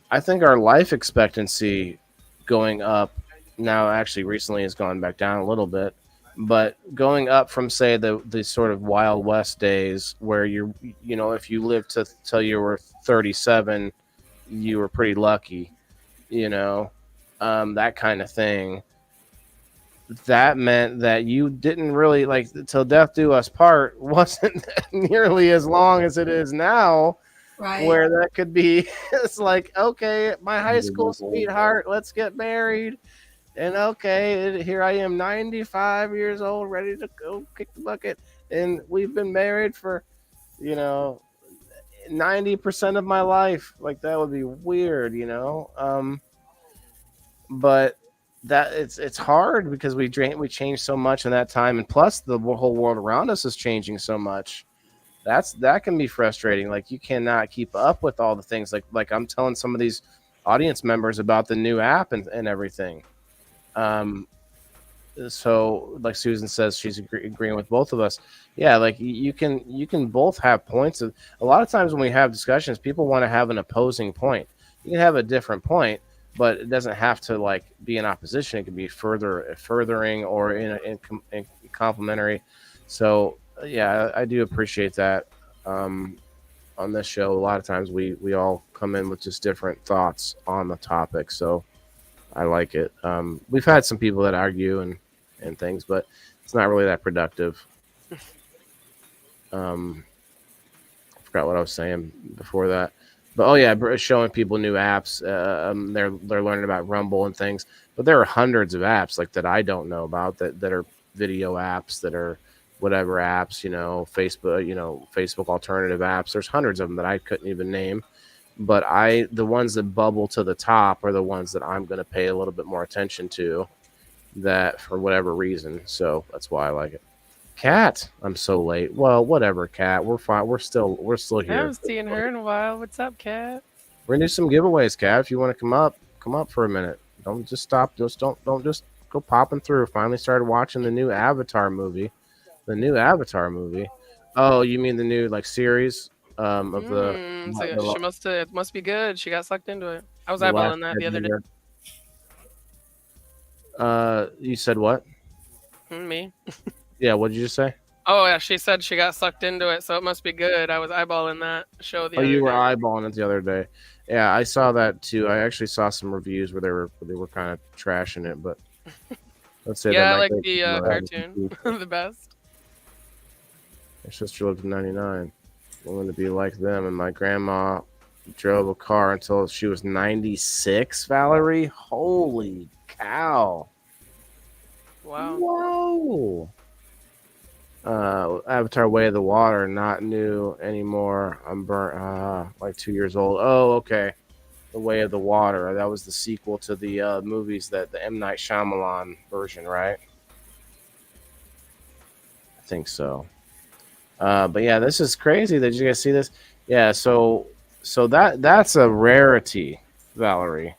I think our life expectancy going up now, actually recently, has gone back down a little bit, but going up from, say, the sort of Wild West days where if you lived to till you were 37, you were pretty lucky, that kind of thing. That meant that you didn't really, like, till death do us part wasn't nearly as long as it is now, Right. where that could be. It's like, okay, my high school sweetheart, let's get married. And okay, here I am, 95 years old, ready to go kick the bucket. And we've been married for, 90% of my life. Like, that would be weird, but that it's hard because we changed so much in that time, and plus the whole world around us is changing so much. That can be frustrating. Like, you cannot keep up with all the things. Like I'm telling some of these audience members about the new app and everything. So like Susan says, she's agreeing with both of us. Yeah, like you can both have points of. A lot of times when we have discussions, people want to have an opposing point. You can have a different point, but it doesn't have to like be in opposition. It can be furthering or in complementary. So yeah, I do appreciate that. On this show, a lot of times we all come in with just different thoughts on the topic. So I like it. We've had some people that argue and things, but it's not really that productive. I forgot what I was saying before that. But oh yeah, showing people new apps. They're learning about Rumble and things. But there are hundreds of apps like that I don't know about that are video apps, that are whatever apps, Facebook alternative apps. There's hundreds of them that I couldn't even name. But the ones that bubble to the top are the ones that I'm going to pay a little bit more attention to, that for whatever reason. So that's why I like it. Kat, I'm so late. Well, whatever, Kat. We're fine. We're still I here. haven't seen her in a while. What's up, Kat? We're gonna do some giveaways, Kat. If you want to come up for a minute. Don't just stop. Don't just go popping through. Finally started watching the new Avatar movie. The new Avatar movie. Oh, you mean the new like series of So it must be good. She got sucked into it. I was the eyeballing that the other day. You said what? Me. Yeah, what did you just say? Oh yeah, she said she got sucked into it, so it must be good. I was eyeballing that show the other day. Oh, you were eyeballing it the other day. Yeah, I saw that too. I actually saw some reviews where they were kind of trashing it, but let's say yeah, that I like the cartoon the best. My sister lived in 99. I wanted to be like them, and my grandma drove a car until she was 96. Valerie, holy cow! Wow. Whoa. Avatar: Way of the Water, not new anymore. I'm burnt. Like 2 years old. Oh, okay. The Way of the Water. That was the sequel to the movies, that the M. Night Shyamalan version, right? think so. But yeah, this is crazy. Did you guys see this? Yeah, so that's a rarity, Valerie.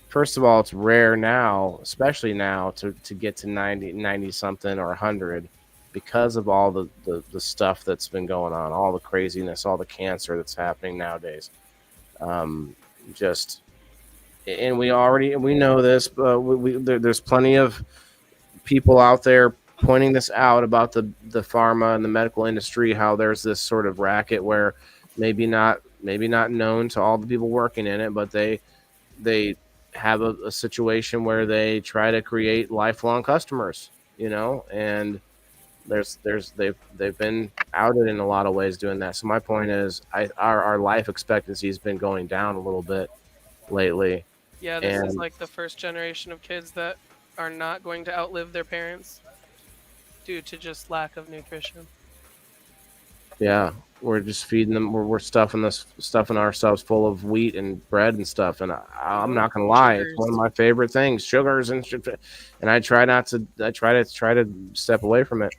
First of all, it's rare now, especially now, to get to 90 something or 100 because of all the stuff that's been going on, all the craziness, all the cancer that's happening nowadays. Just and we know this, but there's plenty of people out there pointing this out about the pharma and the medical industry, how there's this sort of racket where maybe not known to all the people working in it, but they have a situation where they try to create lifelong customers, and they've been outed in a lot of ways doing that. So my point is, our life expectancy has been going down a little bit lately. Yeah, this is like the first generation of kids that are not going to outlive their parents due to just lack of nutrition. Yeah, we're just feeding them. We're stuffing ourselves full of wheat and bread and stuff. And I'm not gonna lie, it's one of my favorite things, sugars and I try not to. I try to step away from it.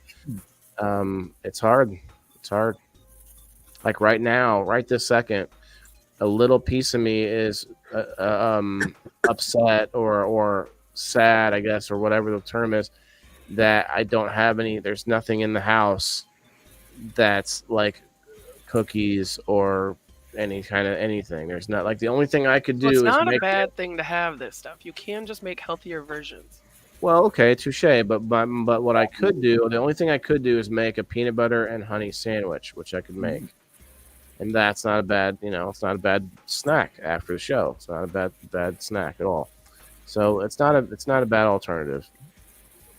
It's hard. It's hard. Like right now, right this second, a little piece of me is upset or sad, I guess, or whatever the term is, that I don't have any. There's nothing in the house that's like cookies or any kind of anything. There's not, like, the only thing I could do it's is not make a bad thing to have this stuff. You can just make healthier versions. Well, okay, touche. But what I could do, the only thing I could do is make a peanut butter and honey sandwich, which I could make, and that's not a bad, it's not a bad snack after the show. It's not a bad snack at all. So it's not a bad alternative.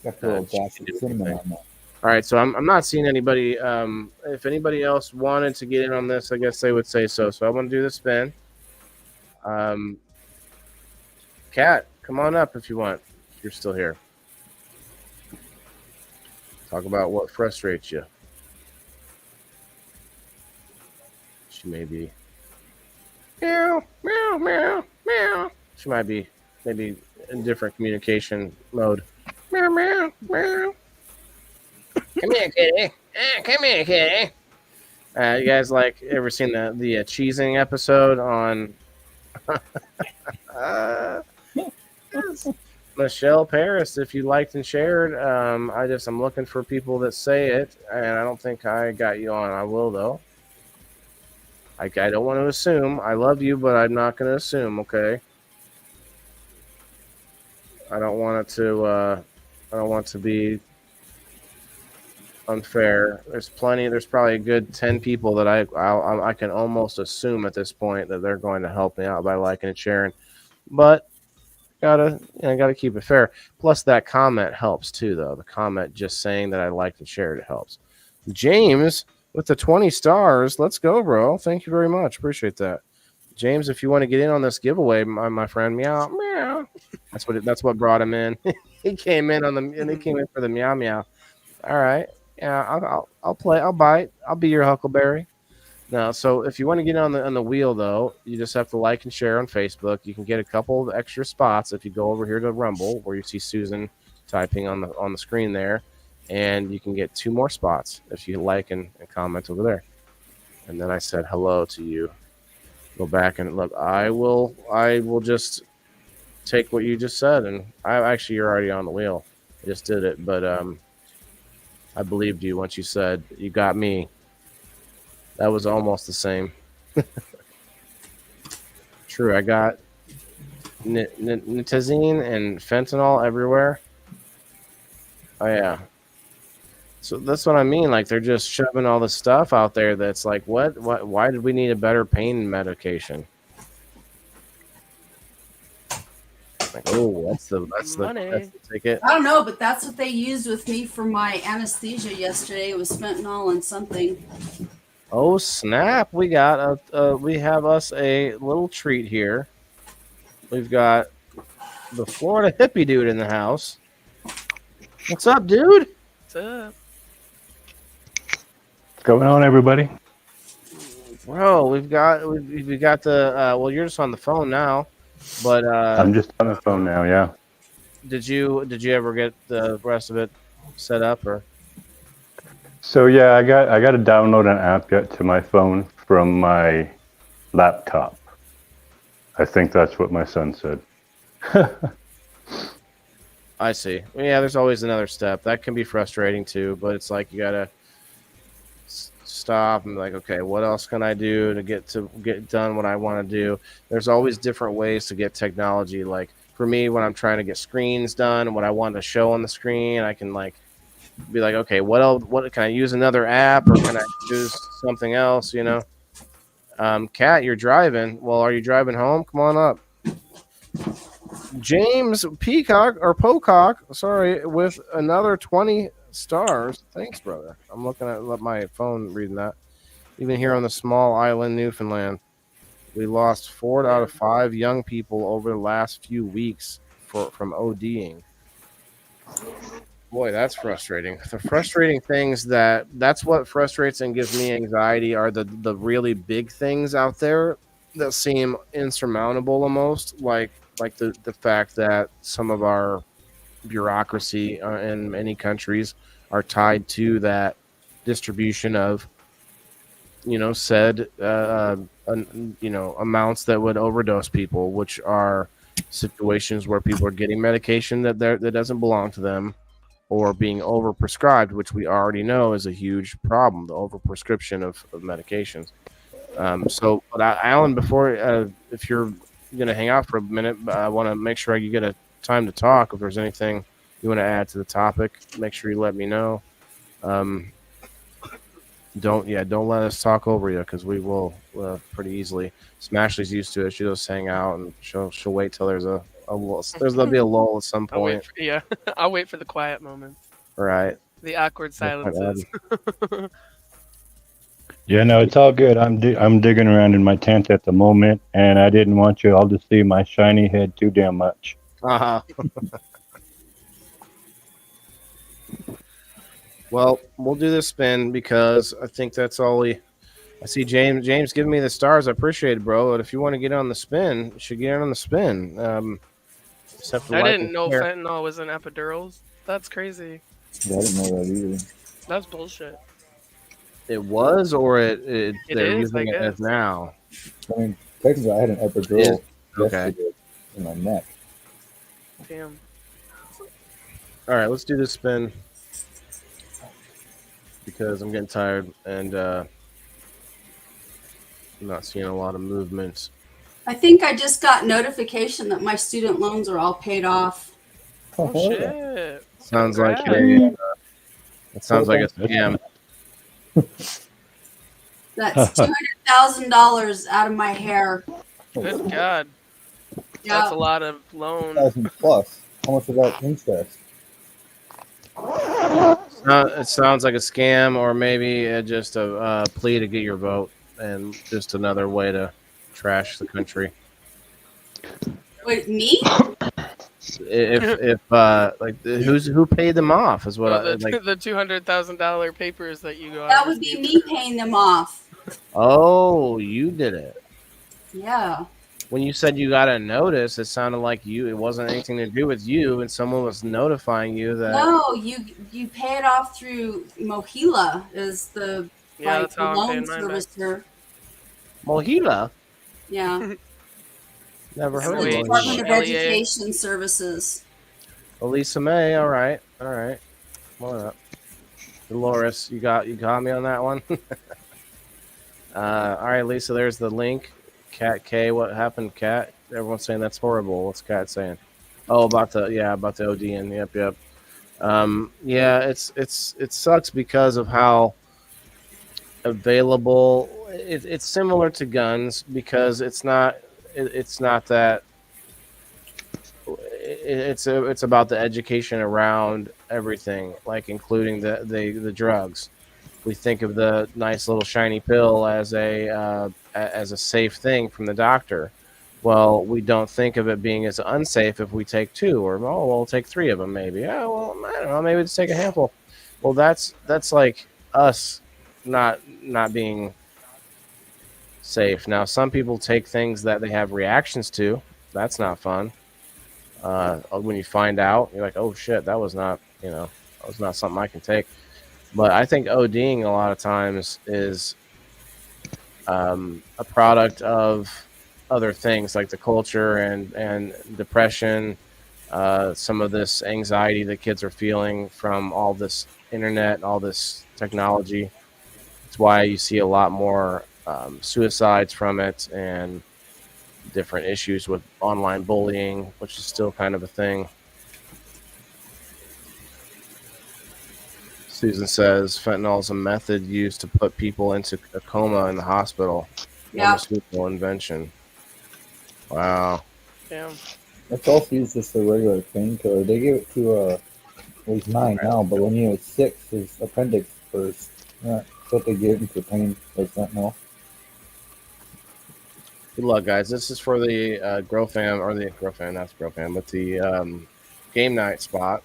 Got a little dash of cinnamon on that. All right, so I'm not seeing anybody. If anybody else wanted to get in on this, I guess they would say so. So I'm going to do the spin. Kat, come on up if you want. If you're still here. Talk about what frustrates you. She may be. Meow, meow, meow, meow. She might be maybe in different communication mode. Meow, meow, meow. Come here, kitty. Come here, kitty. You guys ever seen the cheesing episode on Michelle Paris? If you liked and shared, I'm looking for people that say it, and I don't think I got you on. I will though. I don't want to assume. I love you, but I'm not going to assume. Okay. I don't want to be unfair. There's probably a good 10 people that I can almost assume at this point that they're going to help me out by liking and sharing, but gotta keep it fair. Plus that comment helps too, though. The comment just saying that I liked and shared it helps. James with the 20 stars. Let's go, bro. Thank you very much. Appreciate that. James, if you want to get in on this giveaway, my friend, meow meow. That's what brought him in. He came in for the meow meow. All right. Yeah, I'll play. I'll bite. I'll be your Huckleberry. No, so if you want to get on the wheel, though, you just have to like and share on Facebook. You can get a couple of extra spots if you go over here to Rumble, where you see Susan typing on the screen there, and you can get 2 more spots if you like and comment over there. And then I said hello to you. Go back and look. I will just take what you just said, and you're already on the wheel. I just did it, but I believed you once you said you got me. That was almost the same. True, I got nitazine and fentanyl everywhere. Oh yeah. So that's what I mean. Like, they're just shoving all this stuff out there that's like, what? Why did we need a better pain medication? Like, oh, that's the ticket. I don't know, but that's what they used with me for my anesthesia yesterday. It was fentanyl and something. Oh snap! We have us a little treat here. We've got the Florida hippie dude in the house. What's up, dude? What's up? What's going on, everybody? Bro, we've got the well, you're just on the phone now, but I'm just on the phone now. Yeah. Did you ever get the rest of it set up or? So yeah, I got to download an app yet to my phone from my laptop. I think that's what my son said. I see. Yeah, there's always another step. That can be frustrating too, but it's like you gotta stop and be like, okay, what else can I do to get done what I want to do? There's always different ways to get technology. Like for me, when I'm trying to get screens done, what I want to show on the screen, I can like be like, okay, what else? What can I use another app or can I use something else? You know, Kat, you're driving. Well, are you driving home? Come on up. James Peacock or Pocock, sorry, with another 20 stars. Thanks, brother. I'm looking at my phone reading that. Even here on the small island, Newfoundland, we lost 4 out of 5 young people over the last few weeks from ODing. Boy, that's frustrating. The frustrating things that's what frustrates and gives me anxiety are the really big things out there that seem insurmountable almost, like the fact that some of our bureaucracy in many countries are tied to that distribution of said amounts that would overdose people, which are situations where people are getting medication that doesn't belong to them or being overprescribed, which we already know is a huge problem, the overprescription of medications. But Alan, before if you're going to hang out for a minute, I want to make sure you get a time to talk. If there's anything you want to add to the topic, make sure you let me know. Don't let us talk over you because we will pretty easily. Smashley's used to it. She'll just hang out and she'll wait till there'll be a lull at some point. I'll wait for the quiet moments. Right. The awkward silences. Yeah, no, it's all good. I'm digging around in my tent at the moment, and I didn't want you all to see my shiny head too damn much. Uh-huh. Well, we'll do this spin because I think that's all I see James giving me the stars. I appreciate it, bro. But if you want to get on the spin, you should get on the spin. I didn't know fentanyl was in epidurals. That's crazy. Yeah, I didn't know that either. That's bullshit. It was, or they're is, using it as now. I mean, technically, I had an epidural yesterday in my neck. Damn. All right, let's do this spin because I'm getting tired and I'm not seeing a lot of movement. I think I just got notification that my student loans are all paid off. Oh shit! Sounds like it sounds like a scam. That's $200,000 out of my hair. Good God. Yeah. That's a lot of loan. 1,000 plus. How much of that interest? It sounds like a scam, or maybe just a plea to get your vote, and just another way to trash the country. Wait, me? If who paid them off is what the $200,000 papers that you got. That would be me paying them off. Oh, you did it. Yeah. When you said you got a notice, it sounded like it wasn't anything to do with you, and someone was notifying you that. No, you pay it off through Mohila is the that's how loan I'm paying mine servicer. Mohila? Yeah. Never It's heard the of Department of Mohila. Education Services. Elisa May, all right. Come on up. Dolores, you got me on that one. All right, Lisa, there's the link. Cat K, what happened, Cat? Everyone's saying that's horrible. What's Cat saying? Oh, about the ODing. Yep. It sucks because of how available it's similar to guns because it's not that it's about the education around everything, like including the drugs. We think of the nice little shiny pill as a safe thing from the doctor. Well, we don't think of it being as unsafe if we take 2, or we'll take 3 of them maybe. Yeah, well, I don't know, maybe just take a handful. Well, that's like us not being safe. Now, some people take things that they have reactions to. That's not fun. When you find out, you're like, oh shit, that was not something I can take. But I think ODing a lot of times is a product of other things like the culture and depression, some of this anxiety that kids are feeling from all this internet, all this technology. It's why you see a lot more suicides from it and different issues with online bullying, which is still kind of a thing. Susan says fentanyl is a method used to put people into a coma in the hospital. Yep. Pharmaceutical invention. Wow. Damn. It's also used as a regular painkiller. They give it to well, he's 9 now, but when he was 6, his appendix burst. Yeah, that's what they give him for pain. Does that know? Good luck, guys. This is for the GrowFam, or the GrowFam, not the GrowFam, but the game night spot.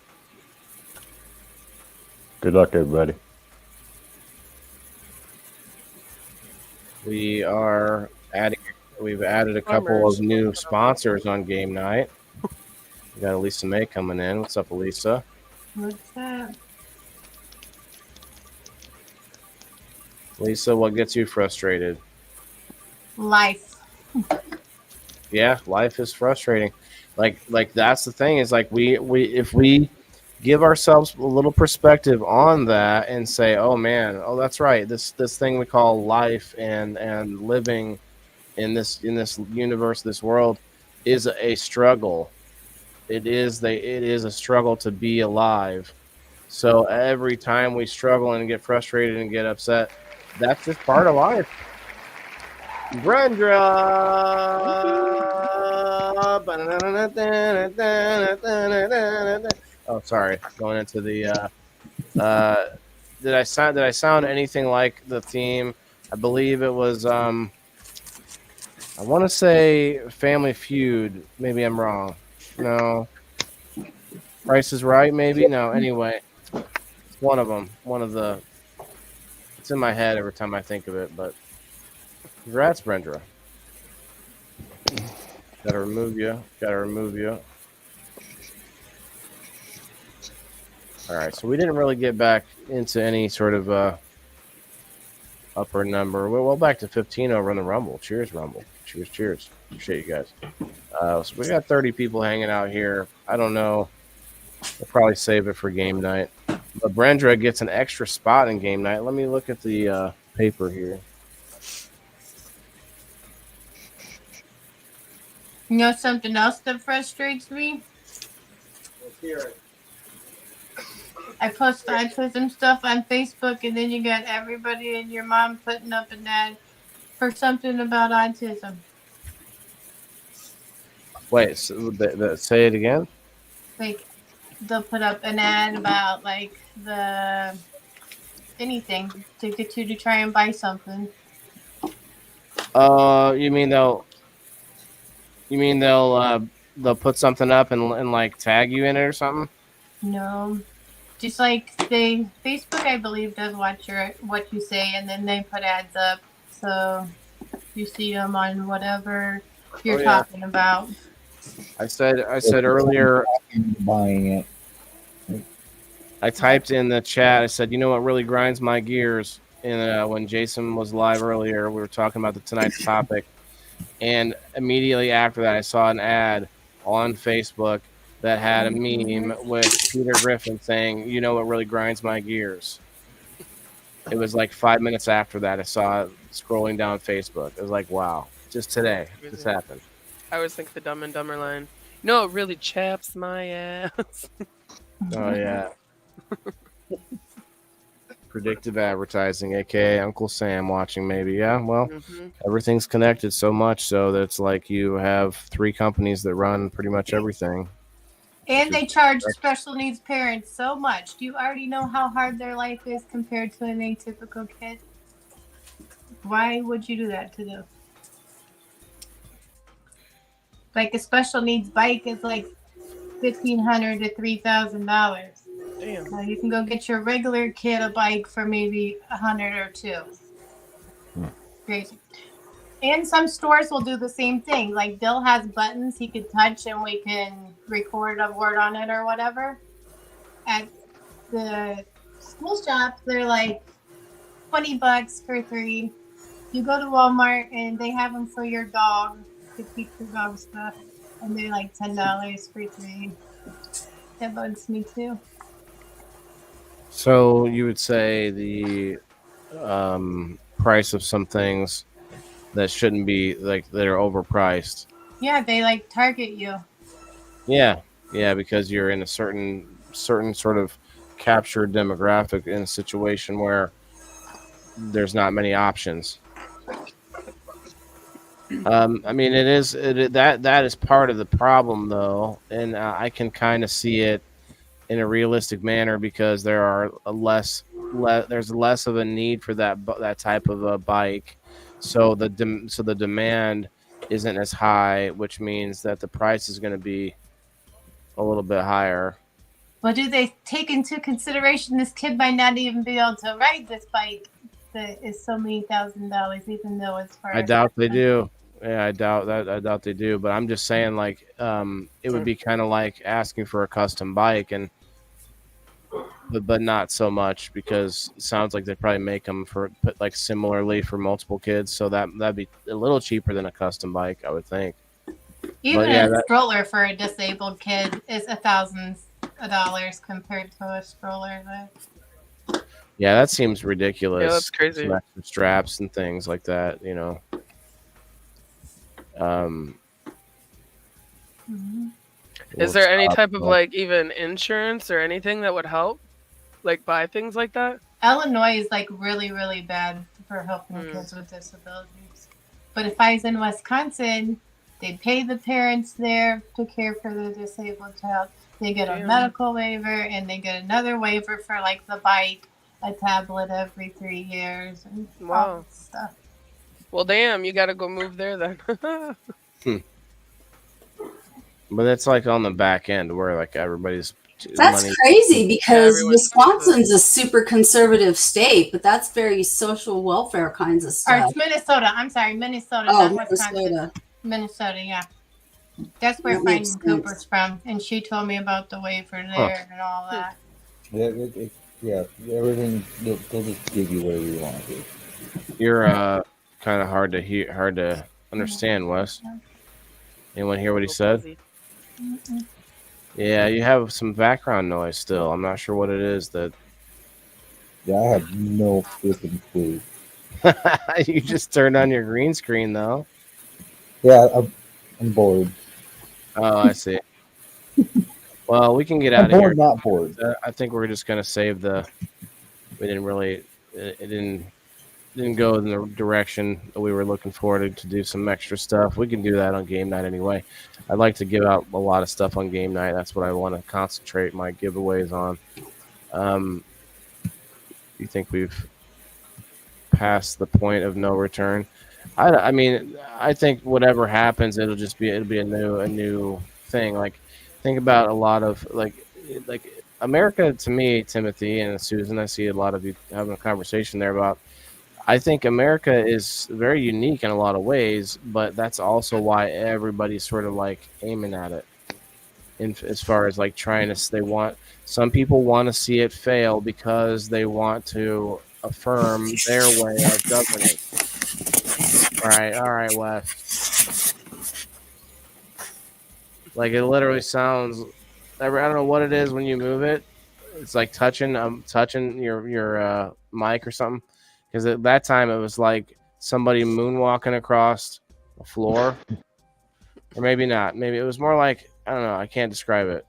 Good luck, everybody. We've added a couple of new sponsors on game night. We got Elisa May coming in. What's up, Elisa? What's that? Lisa, what gets you frustrated? Life. Yeah, life is frustrating. Like that's the thing is like we if we give ourselves a little perspective on that and say, oh man, oh that's right, this thing we call life and living in this universe, this world is a struggle. It is a struggle to be alive. So every time we struggle and get frustrated and get upset, that's just part of life. Brenda. Oh, sorry. Going into the. Did I sound anything like the theme? I believe it was. I want to say Family Feud. Maybe I'm wrong. No. Price is Right. Maybe no. Anyway, it's one of them. One of the. It's in my head every time I think of it, but. Congrats, Brenda. Gotta remove you. All right, so we didn't really get back into any sort of upper number. Well, back to 15 over in the Rumble. Cheers, Rumble. Cheers. Appreciate you guys. So we got 30 people hanging out here. I don't know. We'll probably save it for game night. But Brenda gets an extra spot in game night. Let me look at the paper here. You know something else that frustrates me? Let's hear it. I put some stuff on Facebook, and then you got everybody and your mom putting up an ad for something about autism. Wait, so say it again? Like, they'll put up an ad about, like, anything to get you to try and buy something. You mean they'll put something up and like tag you in it or something? No. Just like Facebook, I believe, does watch what you say, and then they put ads up, so you see them on whatever you're talking about. I said earlier. Buying it. I typed in the chat. I said, you know what really grinds my gears? And when Jason was live earlier, we were talking about tonight's topic, and immediately after that, I saw an ad on Facebook that had a meme with Peter Griffin saying, you know what really grinds my gears? It was like 5 minutes after that. I saw it scrolling down Facebook. It was like, wow, just today, this happened. I always think the Dumb and Dumber line. No, it really chaps my ass. Oh, yeah. Predictive advertising, aka Uncle Sam watching, maybe. Yeah, well, everything's connected so much so that it's like you have 3 companies that run pretty much everything. And they charge special needs parents so much. Do you already know how hard their life is compared to an atypical kid? Why would you do that to them? Like a special needs bike is like $1,500 to $3,000. Damn. Now you can go get your regular kid a bike for maybe $100 or $200. Crazy. And some stores will do the same thing. Like Bill has buttons he could touch and we can record a word on it or whatever. At the school shops, they're like $20 for 3. You go to Walmart and they have them for your dog to keep your dog stuff, and they're like $10 for 3. That bugs me too. So you would say the price of some things that shouldn't be like that are overpriced. Yeah, they like target you. Yeah, because you're in a certain sort of captured demographic in a situation where there's not many options. I mean, that is part of the problem, though, and I can kind of see it in a realistic manner because there are there's less of a need for that type of a bike, so the demand isn't as high, which means that the price is going to be a little bit higher. Well, do they take into consideration this kid might not even be able to ride this bike that is so many $1,000s, even though it's for? I doubt they do. Yeah, I doubt they do. But I'm just saying, like, it would be kind of like asking for a custom bike, but not so much because it sounds like they probably make them like similarly for multiple kids. So that'd be a little cheaper than a custom bike, I would think. Even a stroller for a disabled kid is $1,000 compared to a stroller. Yeah, that seems ridiculous. Yeah, that's crazy. Some extra straps and things like that, you know. Is there any type of like even insurance or anything that would help, like buy things like that? Illinois is like really, really bad for helping kids with disabilities. But if I was in Wisconsin, they pay the parents there to care for the disabled child. They get a medical waiver, and they get another waiver for like the bike, a tablet every 3 years, and all that stuff. Well, damn, you got to go move there then. But that's like on the back end where like everybody's. That's crazy because Wisconsin's a super conservative state, but that's very social welfare kinds of stuff. Or it's Minnesota. I'm sorry, Minnesota. Oh, not Wisconsin. Minnesota, yeah. That's where Finding Cooper's from, and she told me about the waiver there and all that. Yeah, everything they'll just give you whatever you want to do. You're kind of hard to understand, Wes. Anyone hear what he said? Yeah, you have some background noise still. I'm not sure what it is that. Yeah, I have no freaking clue. You just turned on your green screen though. Yeah, I'm bored. Oh, I see. Well, we can get out of here. Not bored. I think we're just gonna save the. We didn't really. It didn't go in the direction that we were looking for to do some extra stuff. We can do that on game night anyway. I'd like to give out a lot of stuff on game night. That's what I want to concentrate my giveaways on. You think we've passed the point of no return? I mean, I think whatever happens, it'll be a new thing. Like, think about a lot of like America to me, Timothy and Susan. I see a lot of you having a conversation there about. I think America is very unique in a lot of ways, but that's also why everybody's sort of like aiming at it. As far as like some people want to see it fail because they want to affirm their way of governing. All right, Wes. Like it literally sounds. I don't know what it is when you move it. It's like touching your mic or something. Because at that time, it was like somebody moonwalking across a floor. Or maybe not. Maybe it was more like, I don't know. I can't describe it.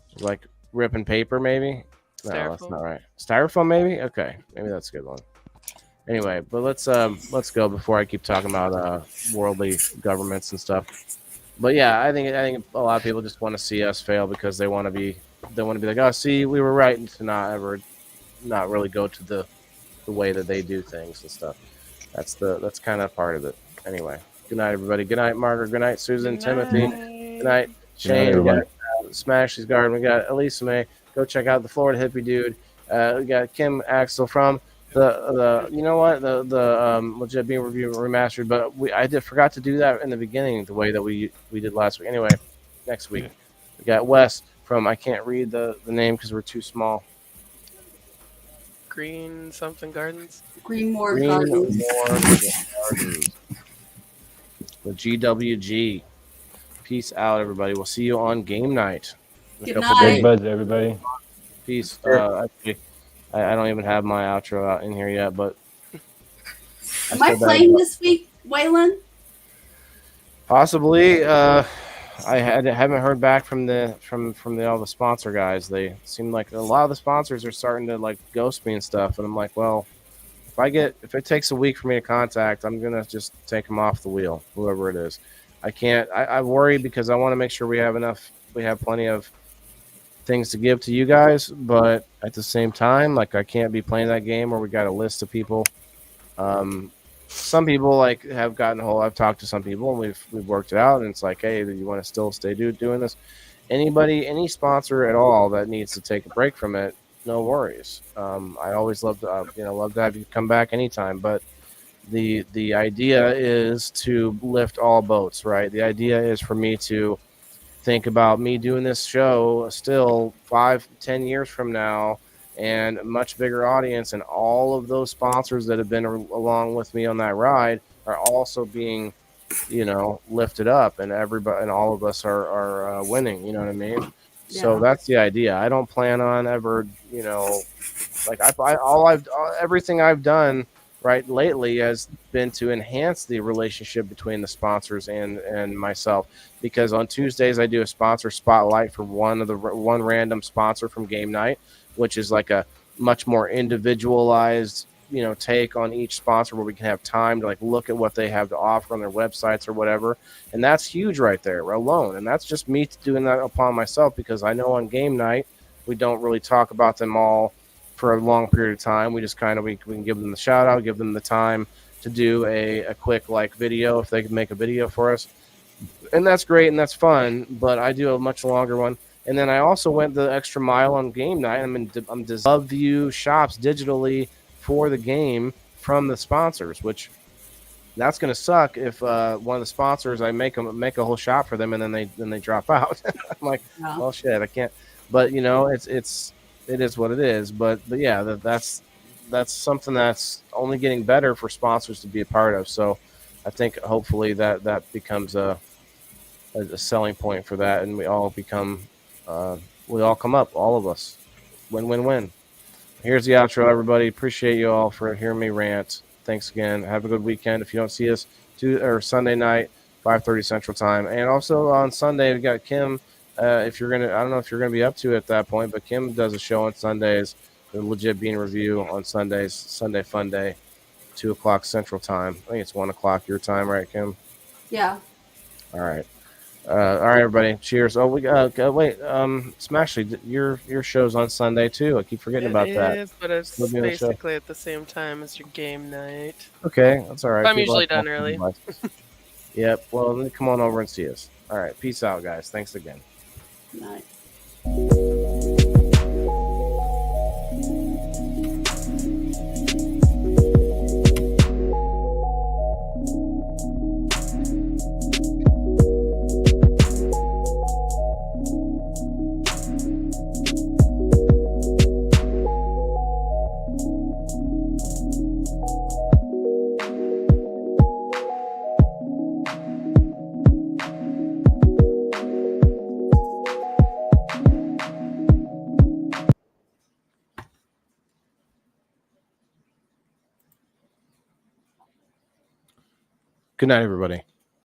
It was like ripping paper, maybe? No, that's not right. Styrofoam, maybe? Okay. Maybe that's a good one. Anyway, but let's go before I keep talking about worldly governments and stuff. But yeah, I think a lot of people just want to see us fail because they want to be like, oh, see, we were right to not really go to the way that they do things and stuff. That's kind of part of it. Anyway, good night, everybody. Good night, Margaret. Good night, Susan, Timothy. Good night, Shane. We got Smashy's Garden. We got Elisa May. Go check out the Florida Hippie Dude. We got Kim Axel from the you know what the Legit Being Review Remastered. But I forgot to do that in the beginning the way that we did last week. Anyway, next week we got Wes from I can't read the name because we're too small. Green something Gardens. Greenmore Gardens. Gardens. The GWG. Peace out, everybody. We'll see you on game night. in a Good couple night. Big days. buds, everybody. Peace. Actually, I don't even have my outro out in here yet, but Am I playing this week, Waylon? possibly. Haven't heard back from all the sponsor guys. They seem like a lot of the sponsors are starting to like ghost me and stuff, and I'm like, well, if it takes a week for me to contact, I'm gonna just take them off the wheel, whoever it is. I can't. I worry because I want to make sure we have plenty of things to give to you guys, but at the same time, like I can't be playing that game where we got a list of people. Some people like have gotten a hold. I've talked to some people and we've worked it out, and it's like, hey, do you want to still stay doing this? Any sponsor at all that needs to take a break from it, no worries. I always love to love to have you come back anytime, but the idea is to lift all boats, right? The idea is for me to think about me doing this show still 5-10 years from now and a much bigger audience, and all of those sponsors that have been along with me on that ride are also being lifted up, and everybody and all of us are winning, you know what I mean? Yeah. So that's the idea. I don't plan on ever like everything I've done right lately has been to enhance the relationship between the sponsors and myself, because on Tuesdays I do a sponsor spotlight for one random sponsor from game night, which is like a much more individualized take on each sponsor, where we can have time to like look at what they have to offer on their websites or whatever. And that's huge right there alone, and that's just me doing that upon myself, because I know on game night we don't really talk about them all for a long period of time. We just we can give them the shout out, give them the time to do a quick like video if they can make a video for us, and that's great and that's fun. But I do a much longer one, and then I also went the extra mile on game night. I'm love view shops digitally for the game from the sponsors, which that's going to suck if one of the sponsors I make a whole shop for them and then they drop out. I'm like, well, shit, I can't. But it is what it is. But yeah, that's something that's only getting better for sponsors to be a part of. So I think hopefully that becomes a selling point for that, and we all come up, all of us, win. Here's the outro, everybody. Appreciate you all for hearing me rant. Thanks again. Have a good weekend. If you don't see us Sunday night, 5:30 Central Time, and also on Sunday we got Kim. If you're I don't know if you're gonna be up to it at that point, but Kim does a show on Sundays, the Legit Bean Review on Sundays, Sunday Fun Day, 2:00 Central Time. I think it's 1:00 your time, right, Kim? Yeah. All right. All right, everybody. Cheers. Oh, we wait. Smashley, your show's on Sunday too. I keep forgetting about that. It is, but it's basically at the same time as your game night. Okay, that's all right. I'm usually done early. Yep. Well, then come on over and see us. All right. Peace out, guys. Thanks again. Good night. Good night, everybody.